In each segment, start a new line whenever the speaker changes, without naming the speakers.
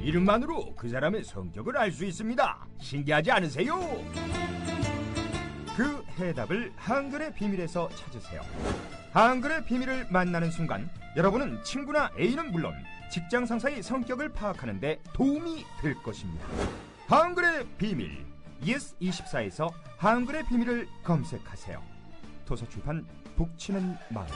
이름만으로 그 사람의 성격을 알 수 있습니다. 신기하지 않으세요? 그 해답을 한글의 비밀에서 찾으세요. 한글의 비밀을 만나는 순간 여러분은 친구나 애인은 물론 직장 상사의 성격을 파악하는 데 도움이 될 것입니다. 한글의 비밀 yes24에서 한글의 비밀을 검색하세요. 도서출판 북치는 마음.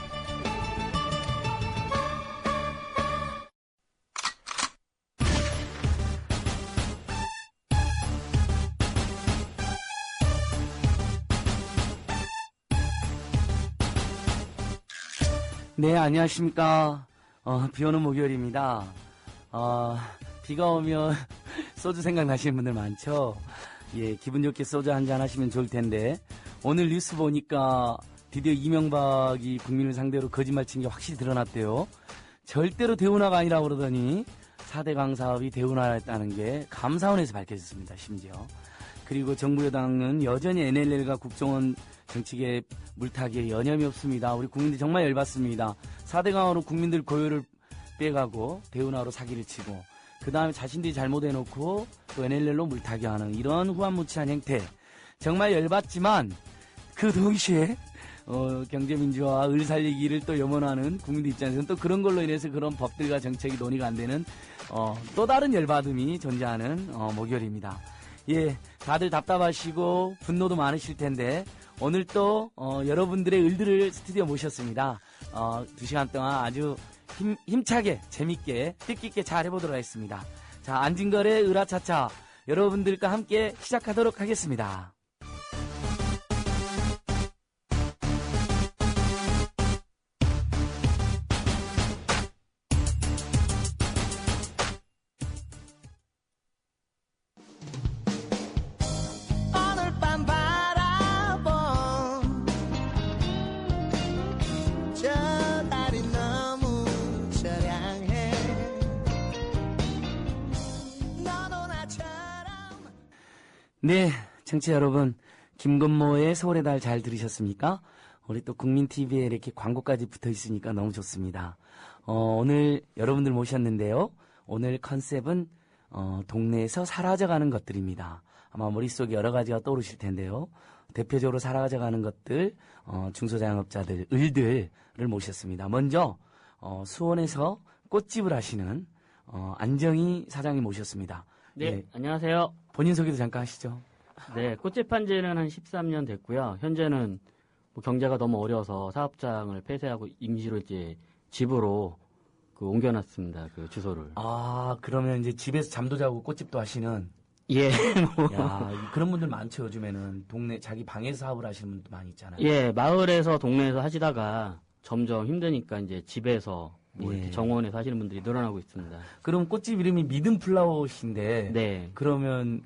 네, 안녕하십니까. 비오는 목요일입니다. 비가 오면 소주 생각나시는 분들 많죠? 예, 기분 좋게 소주 한잔 하시면 좋을 텐데, 오늘 뉴스 보니까 드디어 이명박이 국민을 상대로 거짓말 친 게 확실히 드러났대요. 절대로 대운하가 아니라고 그러더니 4대강 사업이 대운하였다는 게 감사원에서 밝혀졌습니다, 심지어. 그리고 정부 여당은 여전히 NLL과 국정원 정치계 물타기에 여념이 없습니다. 우리 국민들 정말 열받습니다. 4대강으로 국민들 고요를 빼가고 대운하로 사기를 치고 그 다음에 자신들이 잘못해놓고 또 NLL로 물타기하는 이런 후한무치한 행태 정말 열받지만 그 동시에 경제민주화와 을 살리기를 또 염원하는 국민들 입장에서는 또 그런 걸로 인해서 그런 법들과 정책이 논의가 안 되는 또 다른 열받음이 존재하는 목요일입니다. 예, 다들 답답하시고 분노도 많으실 텐데 오늘 또 여러분들의 을들을 스튜디오 모셨습니다. 2시간 동안 아주 힘차게 재밌게 뜻깊게 잘 해보도록 하겠습니다. 자, 안진걸의 으라차차 여러분들과 함께 시작하도록 하겠습니다. 네, 청취자 여러분, 김건모의 서울의 달 잘 들으셨습니까? 우리 또 국민TV에 이렇게 광고까지 붙어 있으니까 너무 좋습니다. 오늘 여러분들 모셨는데요. 오늘 컨셉은 동네에서 사라져가는 것들입니다. 아마 머릿속에 여러 가지가 떠오르실 텐데요. 대표적으로 사라져가는 것들, 중소자영업자들, 을들을 모셨습니다. 먼저 수원에서 꽃집을 하시는 안정희 사장님 모셨습니다.
네,
네,
안녕하세요.
본인 소개도 잠깐 하시죠.
네, 꽃집 한 지는 한 13년 됐고요. 현재는 뭐 경제가 너무 어려워서 사업장을 폐쇄하고 임시로 이제 집으로 옮겨놨습니다. 그 주소를.
아, 그러면 이제 집에서 잠도 자고 꽃집도 하시는.
예.
야, 그런 분들 많죠, 요즘에는. 동네, 자기 방에서 사업을 하시는 분도 많이 있잖아요.
예, 마을에서 동네에서 하시다가 점점 힘드니까 이제 집에서 뭐 이렇게 정원에서 하시는 분들이 늘어나고 있습니다.
그럼 꽃집 이름이 미든 플라워신데.
네.
그러면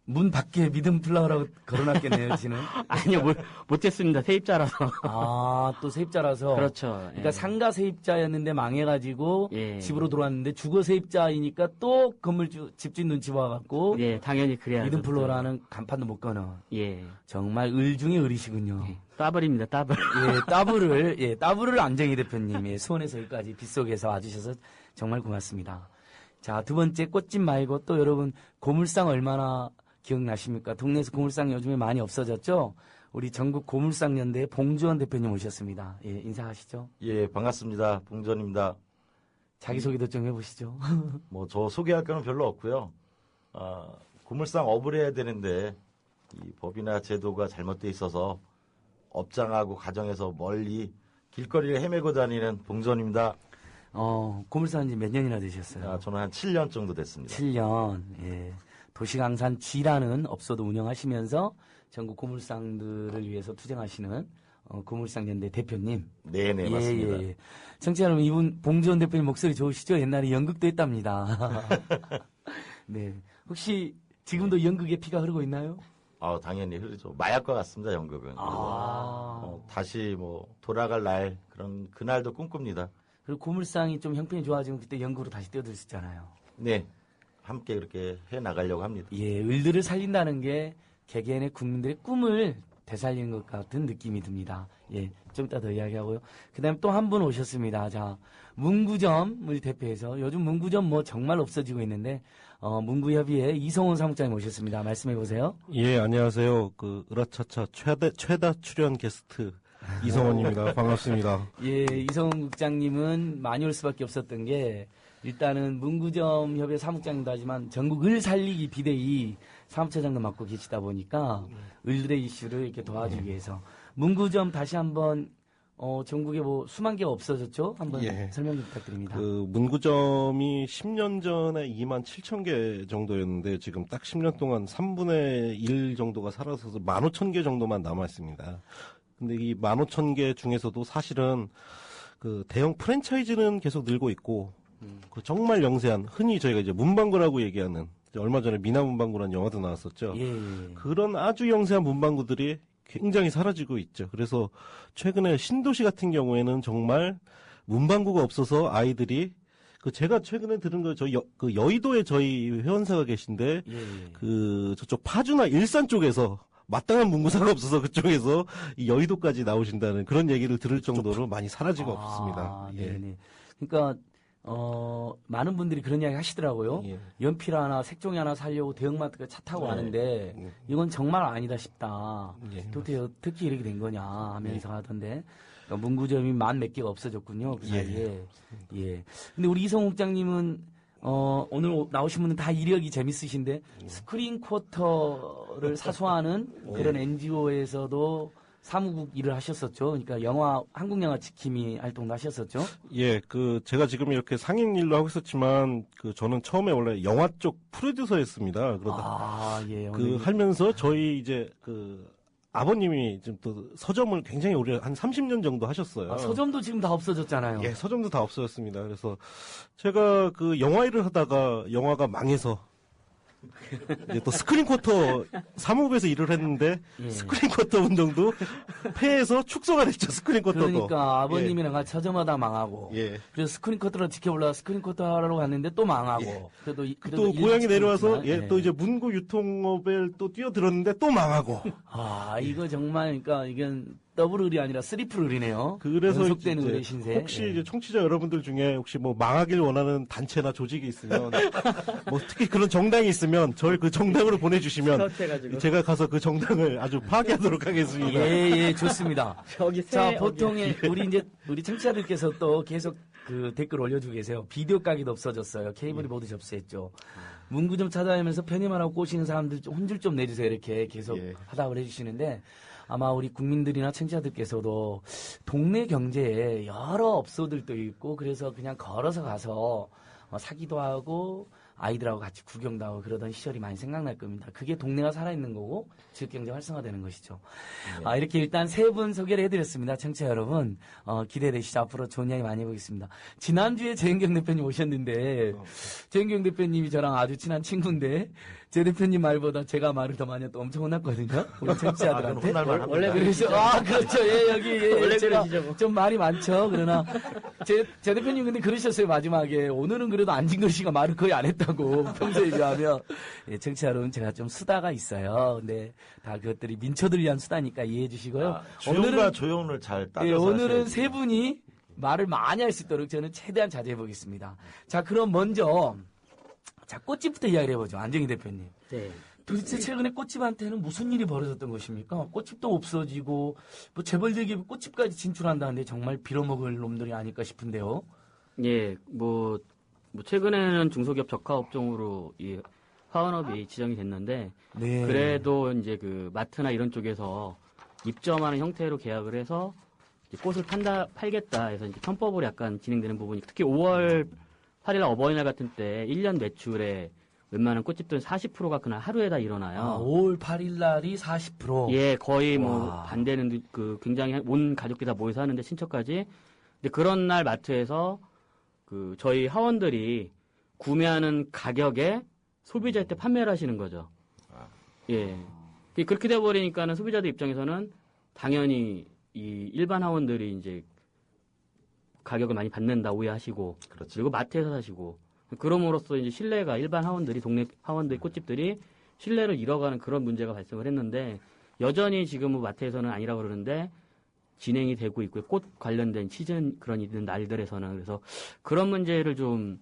문 밖에 미든 플라워라고 걸어놨겠네요, 지는.
아니요, 못했습니다. 세입자라서.
아, 또 세입자라서.
그렇죠.
그러니까
예.
상가 세입자였는데 망해가지고
예.
집으로 들어왔는데 주거 세입자이니까 또 집주인 눈치 봐갖고.
예, 당연히 그래야죠.
미든 플라워라는 간판도 못 끊어.
예.
정말 을 중에 을이시군요.
예. 따블입니다, 따블.
따블을 안정희 대표님, 수원에서 여기까지 빗속에서 와주셔서 정말 고맙습니다. 자, 두 번째 꽃집 말고 또 여러분 고물상 얼마나 기억나십니까? 동네에서 고물상 요즘에 많이 없어졌죠? 우리 전국 고물상 연대의 봉주원 대표님 오셨습니다. 예, 인사하시죠.
예, 반갑습니다. 봉주원입니다.
자기소개도 좀 해보시죠.
저 소개할 거는 별로 없고요. 고물상 업을 해야 되는데 이 법이나 제도가 잘못돼 있어서 업장하고 가정에서 멀리 길거리를 헤매고 다니는 봉주원입니다.
고물상 지 몇 년이나 되셨어요?
저는 한 7년 정도 됐습니다.
7년, 예. 도시강산 G라는 업소도 운영하시면서 전국 고물상들을 위해서 투쟁하시는 고물상 연대 대표님.
네네, 맞습니다.
예. 청취자 여러분, 이분 봉주원 대표님 목소리 좋으시죠? 옛날에 연극도 했답니다. 네. 혹시 지금도 연극의 피가 흐르고 있나요?
당연히 흐르죠. 마약과 같습니다, 연극은. 다시 돌아갈 날, 그날도 꿈꿉니다.
그리고 고물상이 좀 형편이 좋아지면 그때 연극으로 다시 뛰어들 수 있잖아요.
네. 함께 그렇게 해 나가려고 합니다.
예, 을들을 살린다는 게 개개인의 국민들의 꿈을 되살리는 것 같은 느낌이 듭니다. 예, 좀 이따 더 이야기하고요. 그 다음에 또 한 분 오셨습니다. 자, 문구점을 대표해서 요즘 문구점 뭐 정말 없어지고 있는데, 문구협의회 이성훈 사무장님 오셨습니다. 말씀해 보세요.
예, 안녕하세요. 그, 으라차차 최다 출연 게스트 이성원입니다. 반갑습니다.
예, 이성훈 국장님은 많이 올 수밖에 없었던 게, 일단은 문구점 협회 사무장님도 하지만 전국 을 살리기 비대위 사무처장도 맡고 계시다 보니까 을들의 이슈를 이렇게 도와주기 위해서 문구점 다시 한번 전국에 뭐 수만 개가 없어졌죠? 한번
예.
설명 좀 부탁드립니다.
그 문구점이 10년 전에 2만 7천 개 정도였는데 지금 딱 10년 동안 3분의 1 정도가 사라져서 15,000개 정도만 남아 있습니다. 근데 이 15,000개 중에서도 사실은 그 대형 프랜차이즈는 계속 늘고 있고 그 정말 영세한 흔히 저희가 이제 문방구라고 얘기하는 얼마 전에 미나 문방구라는 영화도 나왔었죠.
예.
그런 아주 영세한 문방구들이 굉장히 사라지고 있죠. 그래서 최근에 신도시 같은 경우에는 정말 문방구가 없어서 아이들이 그 제가 최근에 들은 거 그 여의도에 저희 회원사가 계신데
예.
그 저쪽 파주나 일산 쪽에서 마땅한 문구사가 없어서 그쪽에서 이 여의도까지 나오신다는 그런 얘기를 들을 정도로 많이 사라지고 없습니다. 예.
네네. 그러니까 많은 분들이 그런 이야기 하시더라고요.
예.
연필 하나, 색종이 하나 사려고 대형마트가 차 타고 가는데 이건 정말 아니다 싶다.
예.
특히 이렇게 된 거냐 하면서 하던데 그러니까 문구점이 만 몇 개가 없어졌군요. 그 사이에. 예. 근데 우리 이성욱 장님은 오늘 나오신 분은 다 이력이 재밌으신데 스크린 쿼터를 사수하는 그런 NGO에서도 사무국 일을 하셨었죠. 그러니까 한국 영화 지킴이 활동도 하셨었죠.
예, 그 제가 지금 이렇게 상인 일로 하고 있었지만 그 저는 처음에 원래 영화 쪽 프로듀서였습니다. 그러다
예.
그 하면서 저희 이제 그 아버님이 지금 또 서점을 굉장히 오래 한 30년 정도 하셨어요.
서점도 지금 다 없어졌잖아요.
예, 서점도 다 없어졌습니다. 그래서 제가 그 영화 일을 하다가 영화가 망해서 이제 또 스크린 쿼터 사무부에서 일을 했는데 스크린 쿼터 운동도 폐해서 축소가 됐죠. 스크린 쿼터도.
그러니까 아버님이랑 같이 서점하다 망하고.
예.
그래서 스크린 쿼터를 지켜보려고 스크린 쿼터 하러 갔는데 또 망하고.
예.
그래도
또 고향에 내려와서
있지만,
또 이제 문구 유통업에 또 뛰어들었는데 또 망하고.
이거 정말 그러니까 이건 더블 을이 아니라 쓰리플 을이네요.
그래서
연속되는
이제
을의 신세.
혹시 이제 청취자 여러분들 중에 혹시 뭐 망하길 원하는 단체나 조직이 있으면 뭐 특히 그런 정당이 있으면 저희 그 정당으로 보내주시면 제가 가서 그 정당을 아주 파괴하도록 하겠습니다.
예, 좋습니다. 자, 보통의 우리 청취자들께서 또 계속 그 댓글 올려주고 계세요. 비디오 가게도 없어졌어요. 케이블이 모두 접수했죠. 문구점 찾아다니면서 편의만 하고 꼬시는 사람들 혼줄 좀 내주세요. 이렇게 계속 화답을 해주시는데 아마 우리 국민들이나 청취자들께서도 동네 경제에 여러 업소들도 있고 그래서 그냥 걸어서 가서 사기도 하고 아이들하고 같이 구경도 하고 그러던 시절이 많이 생각날 겁니다. 그게 동네가 살아있는 거고 지역경제 활성화되는 것이죠. 이렇게 일단 세 분 소개를 해드렸습니다. 청취자 여러분 기대되시죠. 앞으로 좋은 이야기 많이 해보겠습니다. 지난주에 재은경 대표님 오셨는데 재은경 대표님이 저랑 아주 친한 친구인데 제 대표님 말보다 제가 말을 더 많이 했다 엄청 혼났거든요. 우리 청취자들한테.
원래
그러죠. 그렇죠. 여기
원래
제가
그러시죠, 뭐.
좀 말이 많죠. 그러나 제 대표님 근데 그러셨어요. 마지막에 오늘은 그래도 안진걸 씨가 말을 거의 안 했다고 평소에 비하면. 청취자 여러분 제가 좀 수다가 있어요. 근데 다 그것들이 민초들 위한 수다니까 이해해 주시고요.
조용과 조용을 잘 따져서
오늘은
하셔야지.
세 분이 말을 많이 할 수 있도록 저는 최대한 자제해 보겠습니다. 자, 그럼 먼저 꽃집부터 이야기를 해보죠. 안정희 대표님.
네.
도대체 최근에 꽃집한테는 무슨 일이 벌어졌던 것입니까? 꽃집도 없어지고 뭐 재벌들이 꽃집까지 진출한다는데 정말 빌어먹을 놈들이 아닐까 싶은데요.
예, 뭐 최근에는 중소기업 적화업종으로 이 화원업이 지정이 됐는데
네.
그래도 이제 그 마트나 이런 쪽에서 입점하는 형태로 계약을 해서 이제 꽃을 팔겠다 해서 이제 편법으로 약간 진행되는 부분이 특히 5월 8일 어버이날 같은 때 1년 매출에 웬만한 꽃집들은 40%가 그날 하루에 다 일어나요.
5월 8일 날이 40%.
예, 거의 뭐
와.
반대는 그 굉장히 온 가족들이 다 모여서 하는데 친척까지. 근데 그런 날 마트에서 그 저희 하원들이 구매하는 가격에 소비자한테 판매를 하시는 거죠. 예. 그렇게 돼 버리니까는 소비자들 입장에서는 당연히 이 일반 하원들이 이제 가격을 많이 받는다 오해하시고
그렇죠.
그리고 마트에서 사시고 그럼으로써 이제 신뢰가 일반 하원들이 동네 하원들 꽃집들이 신뢰를 잃어가는 그런 문제가 발생을 했는데 여전히 지금 뭐 마트에서는 아니라고 그러는데 진행이 되고 있고요. 꽃 관련된 시즌 그런 있는 날들에서는. 그래서 그런 문제를 좀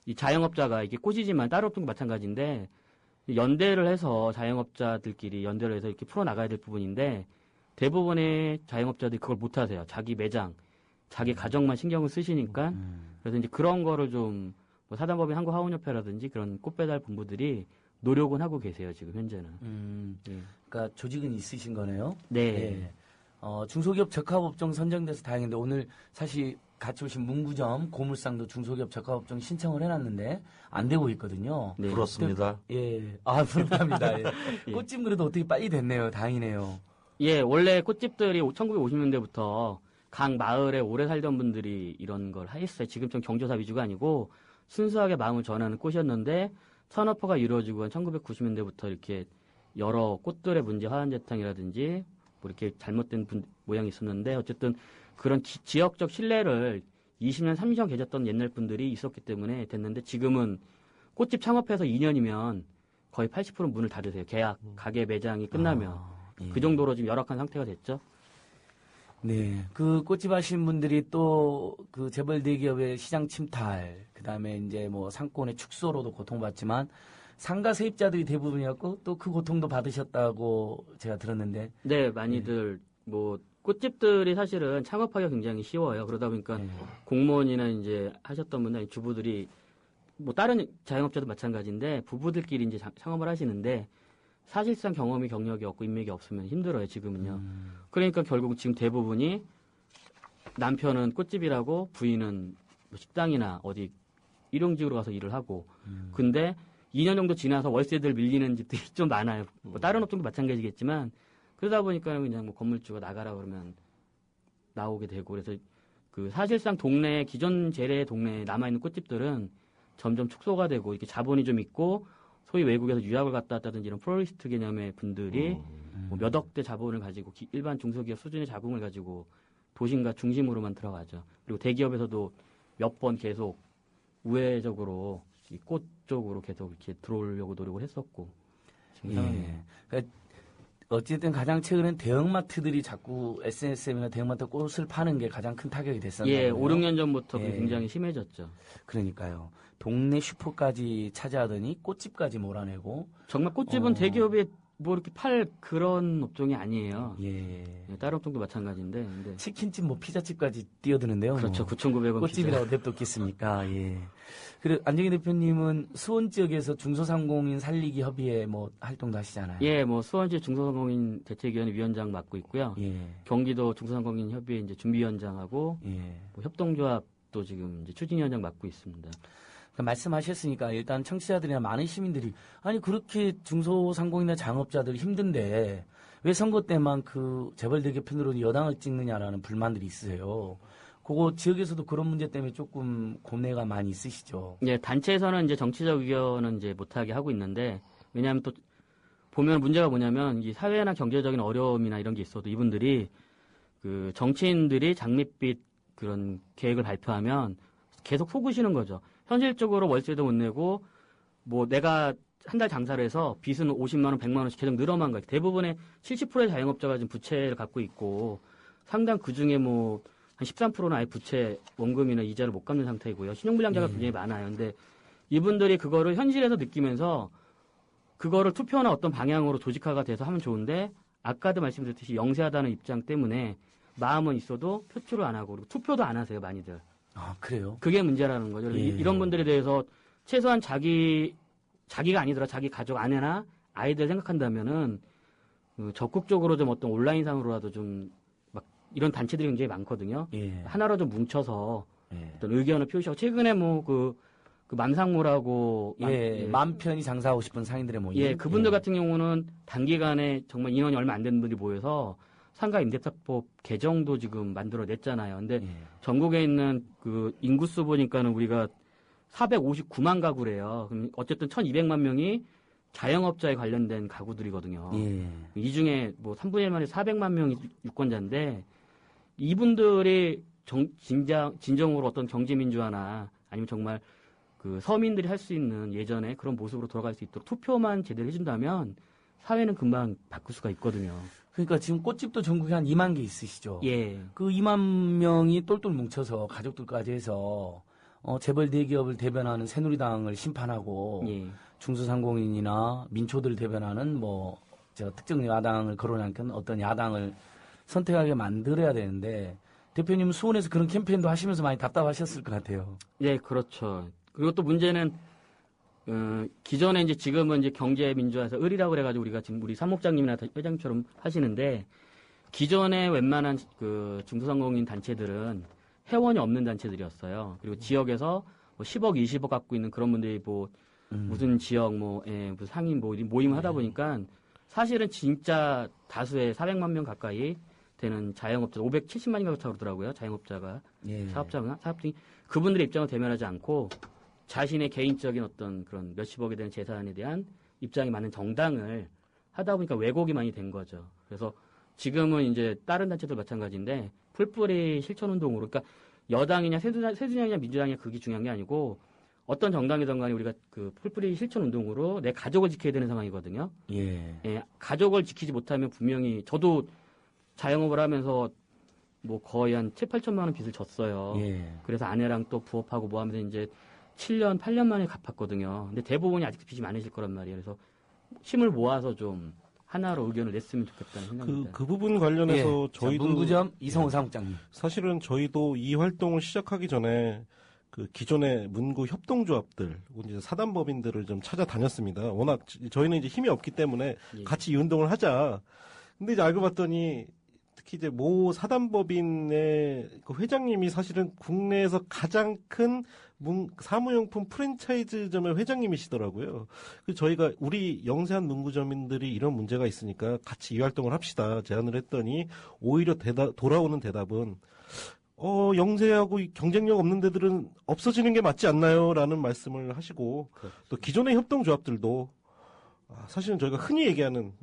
이 자영업자가 이게 꽃이지만 다른 업종도 마찬가지인데 연대를 해서 자영업자들끼리 연대를 해서 이렇게 풀어나가야 될 부분인데 대부분의 자영업자들이 그걸 못하세요. 자기 매장, 자기 가정만 신경을 쓰시니까 그래서 이제 그런 거를 좀 뭐 사단법인 한국하원협회라든지 그런 꽃배달 본부들이 노력은 하고 계세요. 지금 현재는. 예.
그러니까 조직은 있으신 거네요.
네.
예. 중소기업 적합업종 선정돼서 다행인데 오늘 사실 같이 오신 문구점 고물상도 중소기업 적합업종 신청을 해놨는데 안 되고 있거든요.
네.
부럽습니다.
예, 부럽답니다. 예. 꽃집 그래도 어떻게 빨리 됐네요. 다행이네요.
예, 원래 꽃집들이 1950년대부터 각 마을에 오래 살던 분들이 이런 걸 했어요. 지금 좀 경조사 위주가 아니고 순수하게 마음을 전하는 꽃이었는데 산업화가 이루어지고 한 1990년대부터 이렇게 여러 꽃들의 문제 화환재탕이라든지 뭐 이렇게 잘못된 모양이 있었는데 어쨌든 그런 지역적 신뢰를 20년, 30년 계셨던 옛날 분들이 있었기 때문에 됐는데 지금은 꽃집 창업해서 2년이면 거의 80% 문을 닫으세요. 계약, 가게 매장이 끝나면.
예.
그 정도로 지금 열악한 상태가 됐죠.
네. 그 꽃집 하시는 분들이 또 그 재벌 대기업의 시장 침탈, 그 다음에 이제 뭐 상권의 축소로도 고통받지만 상가 세입자들이 대부분이었고 또 그 고통도 받으셨다고 제가 들었는데.
네, 많이들 뭐 꽃집들이 사실은 창업하기가 굉장히 쉬워요. 그러다 보니까
네.
공무원이나 이제 하셨던 분들, 주부들이 뭐 다른 자영업자도 마찬가지인데 부부들끼리 이제 창업을 하시는데 사실상 경험이 경력이 없고 인맥이 없으면 힘들어요, 지금은요. 그러니까 결국 지금 대부분이 남편은 꽃집이라고 부인은 뭐 식당이나 어디 일용직으로 가서 일을 하고 근데 2년 정도 지나서 월세들 밀리는 집들이 좀 많아요. 뭐 다른 업종도 마찬가지겠지만 그러다 보니까 그냥 뭐 건물주가 나가라 그러면 나오게 되고 그래서 그 사실상 동네 기존 재래 동네에 남아있는 꽃집들은 점점 축소가 되고 이렇게 자본이 좀 있고 소위 외국에서 유학을 갔다 왔다든지 이런 플로리스트 개념의 분들이 뭐 몇 억대 자본을 가지고 일반 중소기업 수준의 자금을 가지고 도심과 중심으로만 들어가죠. 그리고 대기업에서도 몇 번 계속 우회적으로 이 꽃 쪽으로 계속 이렇게 들어오려고 노력을 했었고 지금 상황이에요.
예. 그러니까 어쨌든 가장 최근엔 대형마트들이 자꾸 SNS나 대형마트 꽃을 파는 게 가장 큰 타격이 됐었나요?
예, 5, 6년 전부터
예.
굉장히 심해졌죠.
그러니까요. 동네 슈퍼까지 차지하더니 꽃집까지 몰아내고.
정말 꽃집은 대기업에 뭐 이렇게 팔 그런 업종이 아니에요.
예.
예, 다른 업종도 마찬가지인데. 근데
치킨집, 뭐 피자집까지 뛰어드는데요.
그렇죠.
뭐.
9,900원
꽃집이라고 냅뒀겠습니까? 예. 그리고 안정희 대표님은 수원 지역에서 중소상공인 살리기 협의회 뭐 활동도 하시잖아요.
예, 뭐 수원시 중소상공인 대책위원회 위원장 맡고 있고요.
예.
경기도 중소상공인 협의회 이제 준비위원장하고
예.
뭐 협동조합도 지금 이제 추진위원장 맡고 있습니다.
그러니까 말씀하셨으니까 일단 청취자들이나 많은 시민들이 아니 그렇게 중소상공인이나 장업자들 힘든데 왜 선거 때만 그 재벌 대기업 편으로 여당을 찍느냐라는 불만들이 있으세요. 그거 지역에서도 그런 문제 때문에 조금 고뇌가 많이 있으시죠.
예, 단체에서는 이제 정치적 의견은 이제 못하게 하고 있는데 왜냐하면 또 보면 문제가 뭐냐면 이 사회나 경제적인 어려움이나 이런 게 있어도 이분들이 그 정치인들이 장밋빛 그런 계획을 발표하면 계속 속으시는 거죠. 현실적으로 월세도 못 내고 뭐 내가 한 달 장사를 해서 빚은 50만 원, 100만 원씩 계속 늘어만 거예요. 대부분의 70%의 자영업자가 지금 부채를 갖고 있고 상당 그중에 뭐 한 13%는 아예 부채 원금이나 이자를 못 갚는 상태이고요. 신용불량자가 굉장히 많아요. 근데 이분들이 그거를 현실에서 느끼면서 그거를 투표나 어떤 방향으로 조직화가 돼서 하면 좋은데 아까도 말씀드렸듯이 영세하다는 입장 때문에 마음은 있어도 표출을 안 하고 그리고 투표도 안 하세요. 많이들.
아, 그래요?
그게 문제라는 거죠. 그래서
예.
이런 분들에 대해서 최소한 자기가 아니더라 자기 가족 아내나 아이들 생각한다면은 적극적으로 좀 어떤 온라인상으로라도 좀 막 이런 단체들이 굉장히 많거든요.
예.
하나로 좀 뭉쳐서
예.
어떤 의견을 표시하고 최근에 뭐 그 맘상무라고
예, 마음 편히 장사하고 싶은 상인들의 모임.
예, 그분들 같은 경우는 단기간에 정말 인원이 얼마 안 되는 분들이 모여서 상가 임대차법 개정도 지금 만들어냈잖아요. 근데
예.
전국에 있는 그 인구수 보니까는 우리가 459만 가구래요. 그럼 어쨌든 1,200만 명이 자영업자에 관련된 가구들이거든요.
예.
이 중에 뭐 3분의 1만에 400만 명이 유권자인데 이분들이 진정으로 어떤 경제민주화나 아니면 정말 그 서민들이 할 수 있는 예전에 그런 모습으로 돌아갈 수 있도록 투표만 제대로 해준다면 사회는 금방 바꿀 수가 있거든요.
그러니까 지금 꽃집도 전국에 한 2만 개 있으시죠?
예.
그 2만 명이 똘똘 뭉쳐서 가족들까지 해서 재벌 대기업을 대변하는 새누리당을 심판하고
예.
중소상공인이나 민초들 대변하는 특정 야당을 거론한 어떤 야당을 선택하게 만들어야 되는데 대표님 수원에서 그런 캠페인도 하시면서 많이 답답하셨을 것 같아요.
예, 그렇죠. 그리고 또 문제는 기존에 이제 지금은 이제 경제민주화에서 을이라고 그래가지고 우리가 지금 우리 사무장님이나 회장님처럼 하시는데 기존에 웬만한 그 중소상공인 단체들은 회원이 없는 단체들이었어요. 그리고 지역에서 10억, 20억 갖고 있는 그런 분들이 무슨 지역 무슨 상인 모임을 하다 보니까 사실은 진짜 다수의 400만 명 가까이 되는 자영업자 570만인가 그렇다고 그러더라고요. 자영업자가
예.
사업자들이 그분들의 입장을 대면하지 않고 자신의 개인적인 어떤 그런 몇십억에 대한 재산에 대한 입장이 많은 정당을 하다 보니까 왜곡이 많이 된 거죠. 그래서 지금은 이제 다른 단체들 마찬가지인데 풀뿌리 실천운동으로 그러니까 여당이냐 새누리당이냐 민주당이냐 그게 중요한 게 아니고 어떤 정당이든 간에 우리가 그 풀뿌리 실천운동으로 내 가족을 지켜야 되는 상황이거든요.
예.
예, 가족을 지키지 못하면 분명히 저도 자영업을 하면서 거의 한 7, 8천만 원 빚을 졌어요.
예.
그래서 아내랑 또 부업하고 하면서 이제 7년, 8년 만에 갚았거든요. 근데 대부분이 아직도 빚이 많으실 거란 말이에요. 그래서 힘을 모아서 좀 하나로 의견을 냈으면 좋겠다는 생각입니다.
그 부분 관련해서 저희도
문구점 이성호 사무장님.
사실은 저희도 이 활동을 시작하기 전에 그 기존의 문구 협동조합들, 이제 사단법인들을 좀 찾아다녔습니다. 워낙 저희는 이제 힘이 없기 때문에
예.
같이 이 운동을 하자. 근데 이제 알고 봤더니 특히 이제 모 사단법인의 그 회장님이 사실은 국내에서 가장 큰 사무용품 프랜차이즈점의 회장님이시더라고요. 그래서 저희가 우리 영세한 문구점인들이 이런 문제가 있으니까 같이 이 활동을 합시다 제안을 했더니 오히려 돌아오는 대답은 영세하고 경쟁력 없는 데들은 없어지는 게 맞지 않나요? 라는 말씀을 하시고 또 기존의 협동조합들도 사실은 저희가 흔히 얘기하는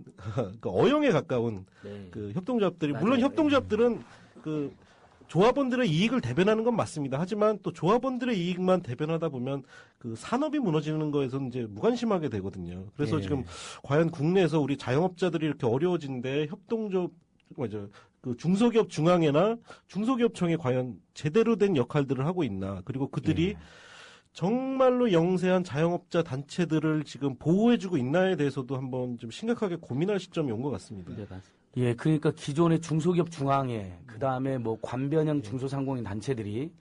그 어영에 가까운
네.
그 협동조합들이
맞아요.
물론 협동조합들은 그 조합원들의 이익을 대변하는 건 맞습니다. 하지만 또 조합원들의 이익만 대변하다 보면 그 산업이 무너지는 거에서 이제 무관심하게 되거든요. 그래서
예.
지금 과연 국내에서 우리 자영업자들이 이렇게 어려워진데 그 중소기업 중앙회나 중소기업청이 과연 제대로 된 역할들을 하고 있나? 그리고 그들이 정말로 영세한 자영업자 단체들을 지금 보호해주고 있나에 대해서도 한번 좀 심각하게 고민할 시점이 온 것 같습니다.
네, 맞습니다.
예, 그러니까 기존의 중소기업 중앙회, 그 다음에 관변형 중소상공인 단체들이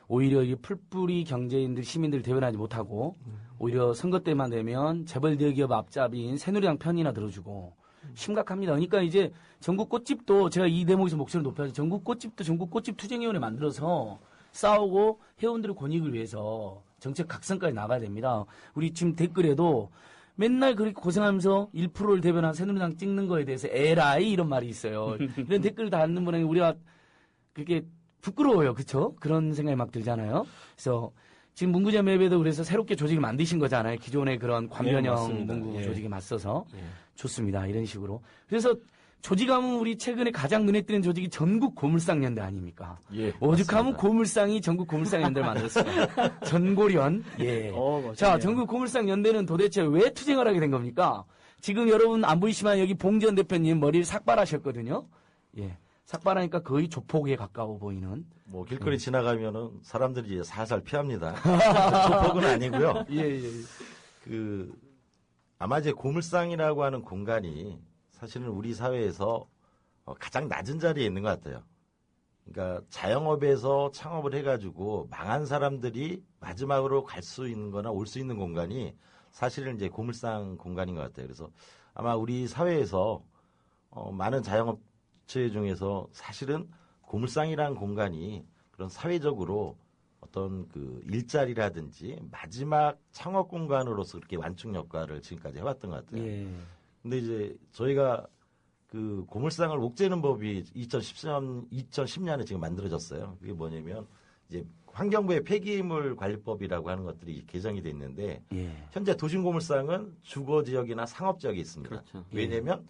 오히려 이 풀뿌리 경제인들, 시민들 대변하지 못하고 오히려 선거 때만 되면 재벌 대기업 앞잡이인 새누리당 편이나 들어주고 심각합니다. 그러니까 이제 전국 꽃집도 제가 이 대목에서 목소리를 높여서 전국 꽃집도 전국 꽃집 투쟁위원회 만들어서 싸우고 회원들의 권익을 위해서 정책 각성까지 나가야 됩니다. 우리 지금 댓글에도 맨날 그렇게 고생하면서 1%를 대변한 새누리당 찍는 거에 대해서 에라이 이런 말이 있어요. 이런 댓글 달는 분에게 우리가 그게 부끄러워요. 그렇죠? 그런 생각이 막 들잖아요. 그래서 지금 문구점 앱에도 그래서 새롭게 조직을 만드신 거잖아요. 기존의 그런 관변형
맞습니다.
문구 조직에 맞서서
예.
좋습니다. 이런 식으로. 그래서 조직하면 우리 최근에 가장 눈에 띄는 조직이 전국 고물상연대 아닙니까?
예,
오죽하면
맞습니다.
고물상이 전국 고물상연대를 만들었을까? 전고련. 예.
멋있네요.
자, 전국 고물상연대는 도대체 왜 투쟁을 하게 된 겁니까? 지금 여러분 안 보이시지만 여기 봉지현 대표님 머리를 삭발하셨거든요. 예. 삭발하니까 거의 조폭에 가까워 보이는.
뭐 길거리 지나가면은 사람들이 이제 살살 피합니다. 조폭은 아니고요.
예.
아마 이제 고물상이라고 하는 공간이 사실은 우리 사회에서 가장 낮은 자리에 있는 것 같아요. 그러니까 자영업에서 창업을 해가지고 망한 사람들이 마지막으로 갈 수 있는 거나 올 수 있는 공간이 사실은 이제 고물상 공간인 것 같아요. 그래서 아마 우리 사회에서 많은 자영업체 중에서 사실은 고물상이라는 공간이 그런 사회적으로 어떤 그 일자리라든지 마지막 창업 공간으로서 그렇게 완충 역할을 지금까지 해왔던 것 같아요.
예.
근데 이제 저희가 그 고물상을 옥죄는 법이 2010년에 지금 만들어졌어요. 그게 뭐냐면 이제 환경부의 폐기물 관리법이라고 하는 것들이 개정이 돼 있는데
예.
현재 도심 고물상은 주거 지역이나 상업 지역에 있습니다.
그렇죠.
왜냐하면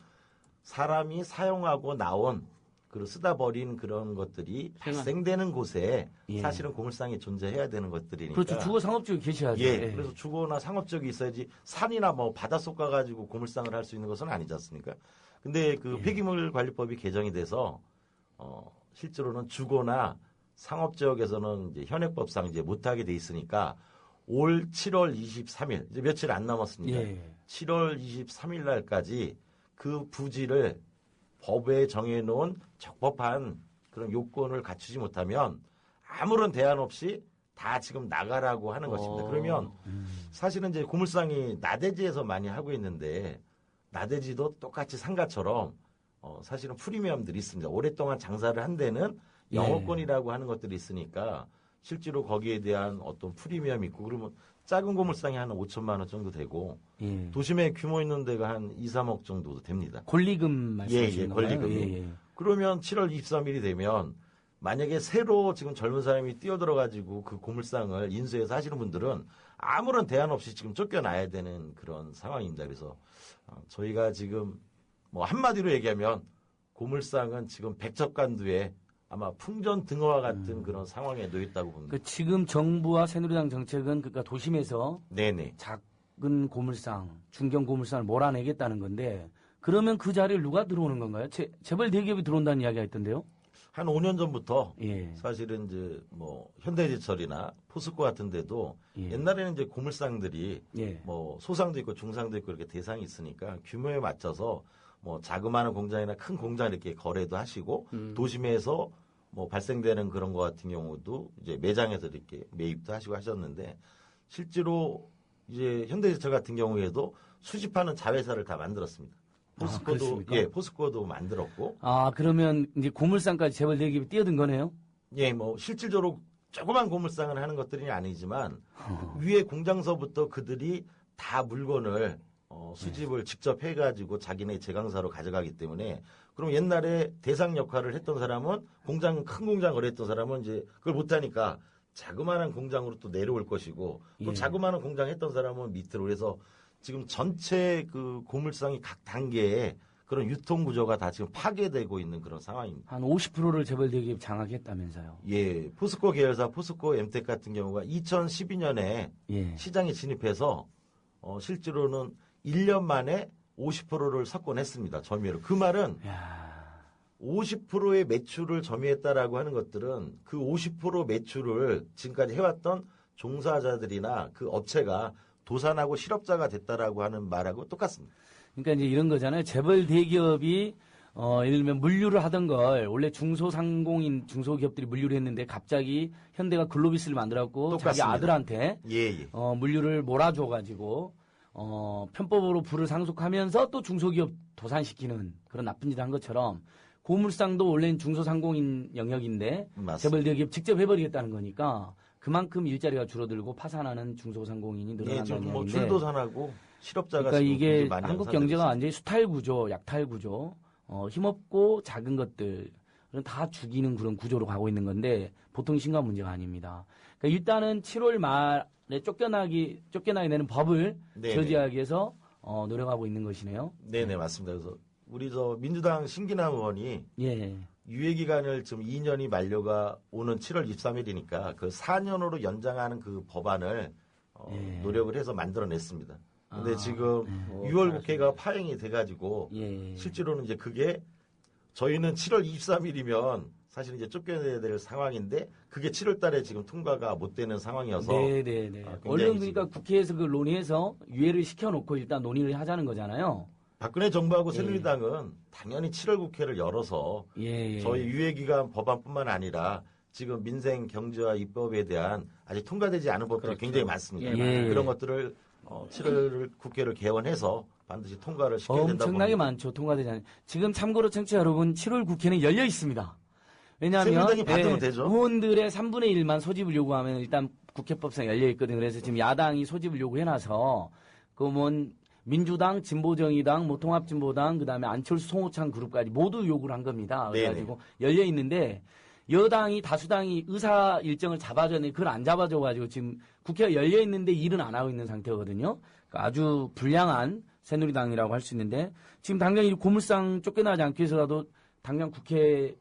사람이 사용하고 나온 그 쓰다 버린 그런 것들이
생활.
발생되는 곳에
예.
사실은 고물상이 존재해야 되는 것들이니까.
그렇죠. 주거 상업지역에 계셔야죠.
예, 그래서 주거나 상업지역이 있어야지 산이나 뭐 바닷속 가가지고 고물상을 할 수 있는 것은 아니지 않습니까? 근데 그
예.
폐기물 관리법이 개정이 돼서 실제로는 주거나 상업지역에서는 이제 현행법상 이제 못하게 돼 있으니까 올 7월 23일 이제 며칠 안 남았습니다.
예.
7월 23일 날까지 그 부지를 법에 정해놓은 적법한 그런 요건을 갖추지 못하면 아무런 대안 없이 다 지금 나가라고 하는 것입니다. 그러면 사실은 이제 고물상이 나대지에서 많이 하고 있는데 나대지도 똑같이 상가처럼 사실은 프리미엄들이 있습니다. 오랫동안 장사를 한 데는
예.
영업권이라고 하는 것들이 있으니까 실제로 거기에 대한 어떤 프리미엄이 있고 그러면 작은 고물상이 한 5천만 원 정도 되고
예.
도심에 규모 있는 데가 한 2, 3억 정도 됩니다.
권리금 말씀하시는 건가요?
권리금.
예, 예.
그러면 7월 23일이 되면 만약에 새로 지금 젊은 사람이 뛰어들어가지고 그 고물상을 인수해서 하시는 분들은 아무런 대안 없이 지금 쫓겨나야 되는 그런 상황입니다. 그래서 저희가 지금 뭐 한마디로 얘기하면 고물상은 지금 백척간두에 아마 풍전등화와 같은 그런 상황에 놓여 있다고 봅니다.
그 지금 정부와 새누리당 정책은 그러니까 도심에서
네네.
작은 고물상, 중견 고물상을 몰아내겠다는 건데 그러면 그 자리를 누가 들어오는 건가요? 재벌 대기업이 들어온다는 이야기가 있던데요?
한 5년 전부터
예.
사실은 이제 뭐 현대제철이나 포스코 같은 데도
예.
옛날에는 이제 고물상들이
예.
뭐 소상도 있고 중상도 있고 이렇게 대상이 있으니까 규모에 맞춰서 뭐 자그마한 공장이나 큰 공장 이렇게 거래도 하시고 도심에서 뭐 발생되는 그런 것 같은 경우도 이제 매장에서 이렇게 매입도 하시고 하셨는데 실제로 이제 현대제철 같은 경우에도 수집하는 자회사를 다 만들었습니다. 포스코도
그렇습니까?
예, 포스코도 만들었고
아, 그러면 이제 고물상까지 재벌 대기업이 뛰어든 거네요?
예, 뭐 실질적으로 조그만 고물상을 하는 것들이 아니지만 위에 공장서부터 그들이 다 물건을 수집을 직접 해가지고 자기네 제강사로 가져가기 때문에 그럼 옛날에 대상 역할을 했던 사람은 큰 공장 거래했던 사람은 이제 그걸 못하니까 자그마한 공장으로 또 내려올 것이고 또
예.
자그마한 공장 했던 사람은 밑으로 해서 지금 전체 그 고물상이 각 단계에 그런 유통 구조가 다 지금 파괴되고 있는 그런 상황입니다.
한 50%를 재벌 대기업이 장악했다면서요?
예, 포스코 계열사 포스코 엠텍 같은 경우가 2012년에
예.
시장에 진입해서 실제로는 1년 만에 50%를 석권했습니다. 점유율을. 그 말은
야,
50%의 매출을 점유했다라고 하는 것들은 그 50% 매출을 지금까지 해왔던 종사자들이나 그 업체가 도산하고 실업자가 됐다라고 하는 말하고 똑같습니다.
그러니까 이제 이런 거잖아요. 재벌 대기업이 예를 들면 물류를 하던 걸 원래 중소상공인 중소기업들이 물류를 했는데 갑자기 현대가 글로비스를 만들었고 자기
똑같습니다.
아들한테
예.
물류를 몰아줘가지고 편법으로 부를 상속하면서 또 중소기업 도산시키는 그런 나쁜 짓을 한 것처럼 고물상도 원래는 중소상공인 영역인데
맞습니다.
재벌 대기업 직접 해버리겠다는 거니까 그만큼 일자리가 줄어들고 파산하는 중소상공인이
예,
늘어난다는
지금 뭐
이야기인데
줄도산하고 실업자가
그러니까
지금
이게
굉장히 많이
한국
양산되고
경제가
있습니다.
완전히 수탈 구조, 약탈 구조, 힘없고 작은 것들은 다 죽이는 그런 구조로 가고 있는 건데 보통 심각한 문제가 아닙니다. 그러니까 일단은 7월 말에 쫓겨나게 되는 법을
네네.
저지하기 위해서 노력하고 있는 것이네요.
네네, 맞습니다. 그래서 우리 민주당 신기남 의원이
예.
유예 기간을 지금 2년이 만료가 오는 7월 23일이니까 그 4년으로 연장하는 그 법안을
예.
노력을 해서 만들어냈습니다. 근데
아,
지금
네.
6월 국회가 파행이 돼가지고
예.
실제로는 이제 그게 저희는 7월 23일이면 사실 이제 쫓겨내야 될 상황인데 그게 7월 달에 지금 통과가 못 되는 상황이어서
네네네.
굉장히
얼른 그러니까
지금
국회에서 그 논의해서 유예를 시켜놓고 일단 논의를 하자는 거잖아요.
박근혜 정부하고
예.
새누리당은 당연히 7월 국회를 열어서
예.
저희 유예기간 법안뿐만 아니라 지금 민생 경제와 입법에 대한 아직 통과되지 않은 법들이
그렇죠.
굉장히 많습니다.
예.
그런 것들을 7월 국회를 개원해서 반드시 통과를 시켜야 된다고
엄청나게
봅니다.
많죠. 통과되지 않아요. 지금 참고로 청취자 여러분 7월 국회는 열려 있습니다. 왜냐하면
새누리당이 받으면 되죠.
의원들의 3분의 1만 소집을 요구하면 일단 국회법상 열려 있거든요. 그래서 지금 야당이 소집을 요구해놔서 민주당, 진보정의당, 통합진보당, 그다음에 안철수, 송호창 그룹까지 모두 요구를 한 겁니다. 그래가지고 열려 있는데 여당이 다수당이 의사 일정을 잡아줬는데 그걸 안 잡아줘가지고 지금 국회가 열려 있는데 일은 안 하고 있는 상태거든요. 그러니까 아주 불량한 새누리당이라고 할 수 있는데 지금 당장 이 고물상 쫓겨나지 않기 위해서라도 당장 국회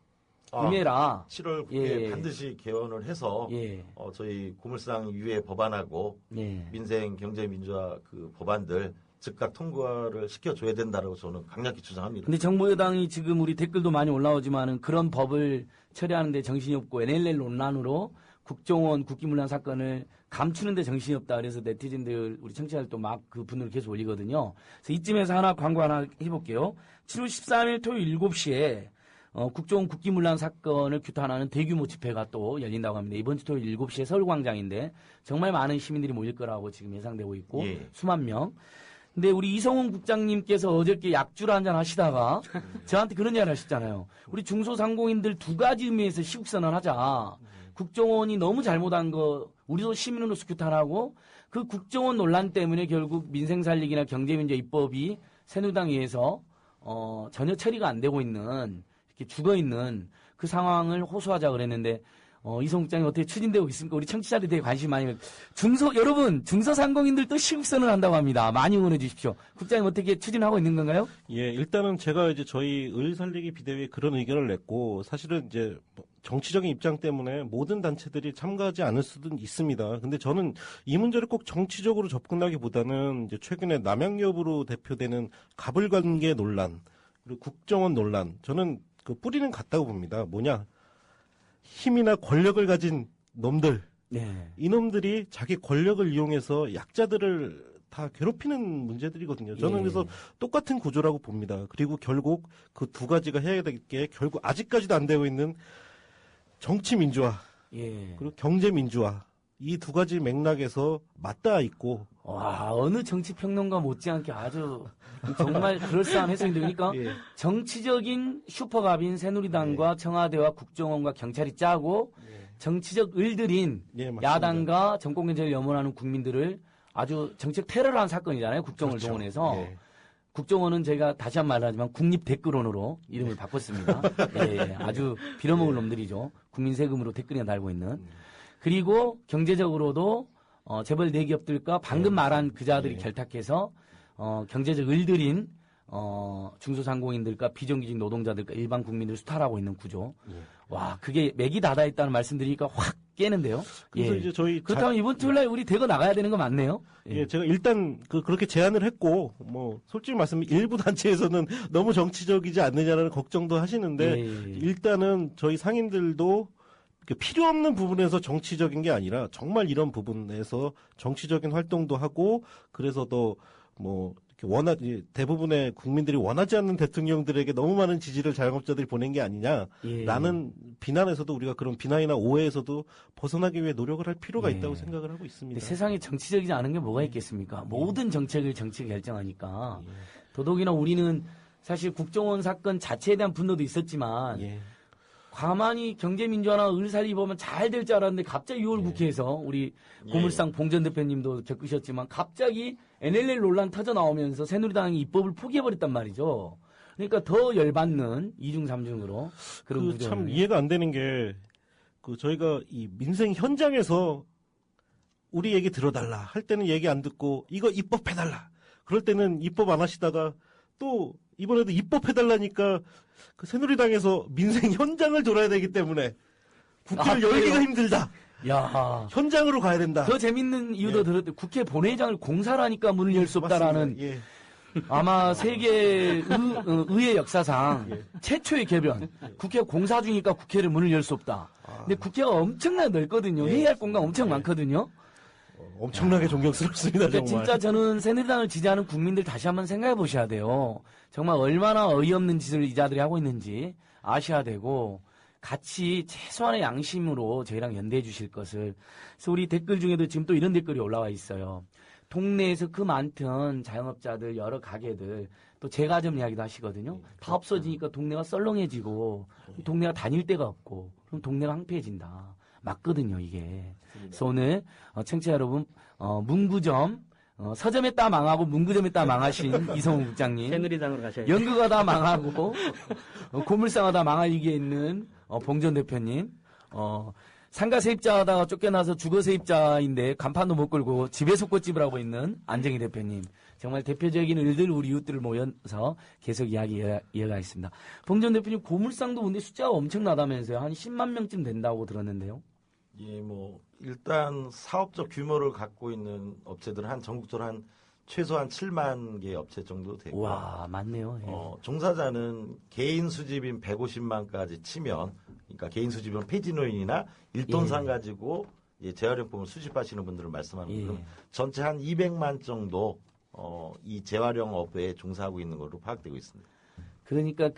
임해라.
7월 9일에
예.
반드시 개원을 해서
예.
저희 고물상 유예 법안하고
예.
민생 경제 민주화 그 법안들 즉각 통과를 시켜줘야 된다라고 저는 강력히 주장합니다.
근데 정부 여당이 지금 우리 댓글도 많이 올라오지만은 그런 법을 처리하는데 정신이 없고 NLL 논란으로 국정원 국기문란 사건을 감추는데 정신이 없다. 그래서 네티즌들 우리 청취자들 또 막 그 분을 계속 올리거든요. 그래서 이쯤에서 광고 하나 해볼게요. 7월 13일 토요일 7시에 국정원 국기문란 사건을 규탄하는 대규모 집회가 또 열린다고 합니다. 이번 주 토요일 7시에 서울광장인데 정말 많은 시민들이 모일 거라고 지금 예상되고 있고
예.
수만 명. 근데 우리 이성훈 국장님께서 어저께 약주를 한잔 하시다가 저한테 그런 이야기를 하셨잖아요. 우리 중소상공인들 두 가지 의미에서 시국선언 하자. 국정원이 너무 잘못한 거 우리도 시민으로서 규탄하고 그 국정원 논란 때문에 결국 민생살리기나 경제민주화 입법이 새누리당에 의해서 전혀 처리가 안 되고 있는 이렇게 죽어있는 그 상황을 호소하자 그랬는데 이성 국장이 어떻게 추진되고 있습니까? 우리 청취자들이 되게 관심 많이 여러분 중소상공인들도 시국선언을 한다고 합니다. 많이 응원해 주십시오. 국장님 어떻게 추진하고 있는 건가요?
예, 일단은 제가 이제 저희 의살리기 비대위에 그런 의견을 냈고 사실은 이제 정치적인 입장 때문에 모든 단체들이 참가하지 않을 수도 있습니다. 근데 저는 이 문제를 꼭 정치적으로 접근하기보다는 이제 최근에 남양유업으로 대표되는 가불관계 논란 그리고 국정원 논란 저는 그 뿌리는 같다고 봅니다. 뭐냐? 힘이나 권력을 가진 놈들,
네.
이놈들이 자기 권력을 이용해서 약자들을 다 괴롭히는 문제들이거든요. 저는
예.
그래서 똑같은 구조라고 봅니다. 그리고 결국 그 두 가지가 해야 될 게 결국 아직까지도 안 되고 있는 정치 민주화
예.
그리고 경제 민주화 이 두 가지 맥락에서 맞닿아 있고
와, 어느 정치평론가 못지않게 아주 정말 그럴싸한 해석인데 그러니까
예.
정치적인 슈퍼갑인 새누리당과 청와대와 국정원과 경찰이 짜고 정치적 을들인
예, 맞습니다.
야당과 정권 견제를 염원하는 국민들을 아주 정책 테러를 한 사건이잖아요. 국정을
그렇죠.
동원해서.
예.
국정원은 저희가 다시 한 번 말하지만 국립댓글원으로 이름을 바꿨습니다. 예, 아주 빌어먹을 놈들이죠. 국민 세금으로 댓글이나 달고 있는. 그리고 경제적으로도 재벌 대기업들과 방금 말한 그자들이 결탁해서 경제적 을들인 중소상공인들과 비정규직 노동자들과 일반 국민들을 수탈하고 있는 구조. 와, 그게 맥이 닫아 있다는 말씀드리니까 확 깨는데요.
그래서
예.
이제 저희
그렇다면 이번 주일날 우리 대거 나가야 되는 거 맞네요.
예, 제가 일단 그렇게 제안을 했고 뭐 솔직히 말씀 일부 단체에서는 너무 정치적이지 않느냐라는 걱정도 하시는데
예.
일단은 저희 상인들도 필요 없는 부분에서 정치적인 게 아니라 정말 이런 부분에서 정치적인 활동도 하고 그래서 더 뭐 대부분의 국민들이 원하지 않는 대통령들에게 너무 많은 지지를 자영업자들이 보낸 게 아니냐라는 비난에서도 우리가 그런 비난이나 오해에서도 벗어나기 위해 노력을 할 필요가 있다고 생각을 하고 있습니다.
근데 세상에 정치적이지 않은 게 뭐가 있겠습니까? 모든 정책을 정치가 결정하니까. 더더욱이나 우리는 사실 국정원 사건 자체에 대한 분노도 있었지만 가만히 경제민주화나 을살리 보면 잘 될 줄 알았는데 갑자기 6월 국회에서 우리 고물상 봉전 대표님도 겪으셨지만 갑자기 NLL 논란 터져 나오면서 새누리당이 입법을 포기해버렸단 말이죠. 그러니까 더 열받는 2중 3중으로 그런 구조.
참 이해가 안 되는 게 저희가 이 민생 현장에서 우리 얘기 들어달라 할 때는 얘기 안 듣고 이거 입법해달라 그럴 때는 입법 안 하시다가 또 이번에도 입법해달라니까 그 새누리당에서 민생 현장을 돌아야 되기 때문에 국회를 열기가 힘들다.
야,
현장으로 가야 된다.
더 재밌는 이유도 들었대. 국회 본회의장을 공사를 하니까 문을 열 수 없다라는
맞습니다.
아마 세계 의회 역사상 최초의 개변. 국회가 공사 중이니까 국회를 문을 열 수 없다. 근데 국회가 엄청나게 넓거든요. 회의할 공간 엄청 많거든요.
엄청나게 존경스럽습니다.
그러니까
정말.
진짜 저는 새누리당을 지지하는 국민들 다시 한번 생각해 보셔야 돼요. 정말 얼마나 어이없는 짓을 이 자들이 하고 있는지 아셔야 되고 같이 최소한의 양심으로 저희랑 연대해 주실 것을. 그래서 우리 댓글 중에도 지금 또 이런 댓글이 올라와 있어요. 동네에서 그 많던 자영업자들 여러 가게들 또 제과점 이야기도 하시거든요. 다 없어지니까 동네가 썰렁해지고 동네가 다닐 데가 없고 그럼 동네가 황폐해진다. 맞거든요 이게. 그래서 오늘 청취자 여러분 문구점 서점에 따 망하고 문구점에 따 망하신 이성훈 국장님,
새누리당으로 가셔야죠.
연구가 다 망하고 고물상하다 망할 위기에 있는 봉전 대표님, 상가 세입자 하다가 쫓겨나서 주거 세입자인데 간판도 못 걸고 집에 속꽃집을 하고 있는 안정희 대표님. 정말 대표적인 일들 우리 이웃들을 모여서 계속 이야기 이어가겠습니다. 봉전 대표님 고물상도 근데 숫자가 엄청나다면서요. 한 10만 명쯤 된다고 들었는데요.
예, 뭐 일단 사업적 규모를 갖고 있는 업체들은 전국적으로 한 최소한 7만 개 업체 정도 되고.
와, 많네요. 예.
종사자는 개인 수집인 150만까지 치면, 그러니까 개인 수집은 폐지노인이나 일돈상 가지고 재활용품을 수집하시는 분들을 말씀하는 거예요. 그럼 전체 한 200만 정도 이 재활용 업에 종사하고 있는 걸로 파악되고 있습니다.
그러니까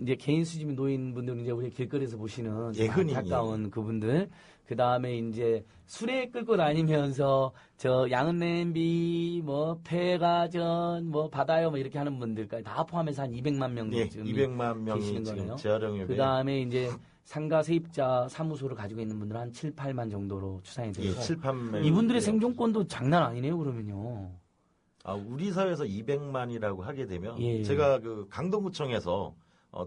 이제 개인 수집 노인분들은 이제 우리 길거리에서 보시는
흔히
가까운 그분들, 그 다음에 이제 술에 끌고 다니면서 양은 냄비, 폐가전, 받아요, 이렇게 하는 분들까지 다 포함해서 한 200만 명 정도
200만 명이
계시는
지금
거네요.
재활용업에.
그 다음에 이제 상가 세입자 사무소를 가지고 있는 분들은 한 7, 8만 정도로 추산이 되고
7, 8만
이분들의 생존권도 장난 아니네요, 그러면요.
우리 사회에서 200만이라고 하게 되면
예.
제가 강동구청에서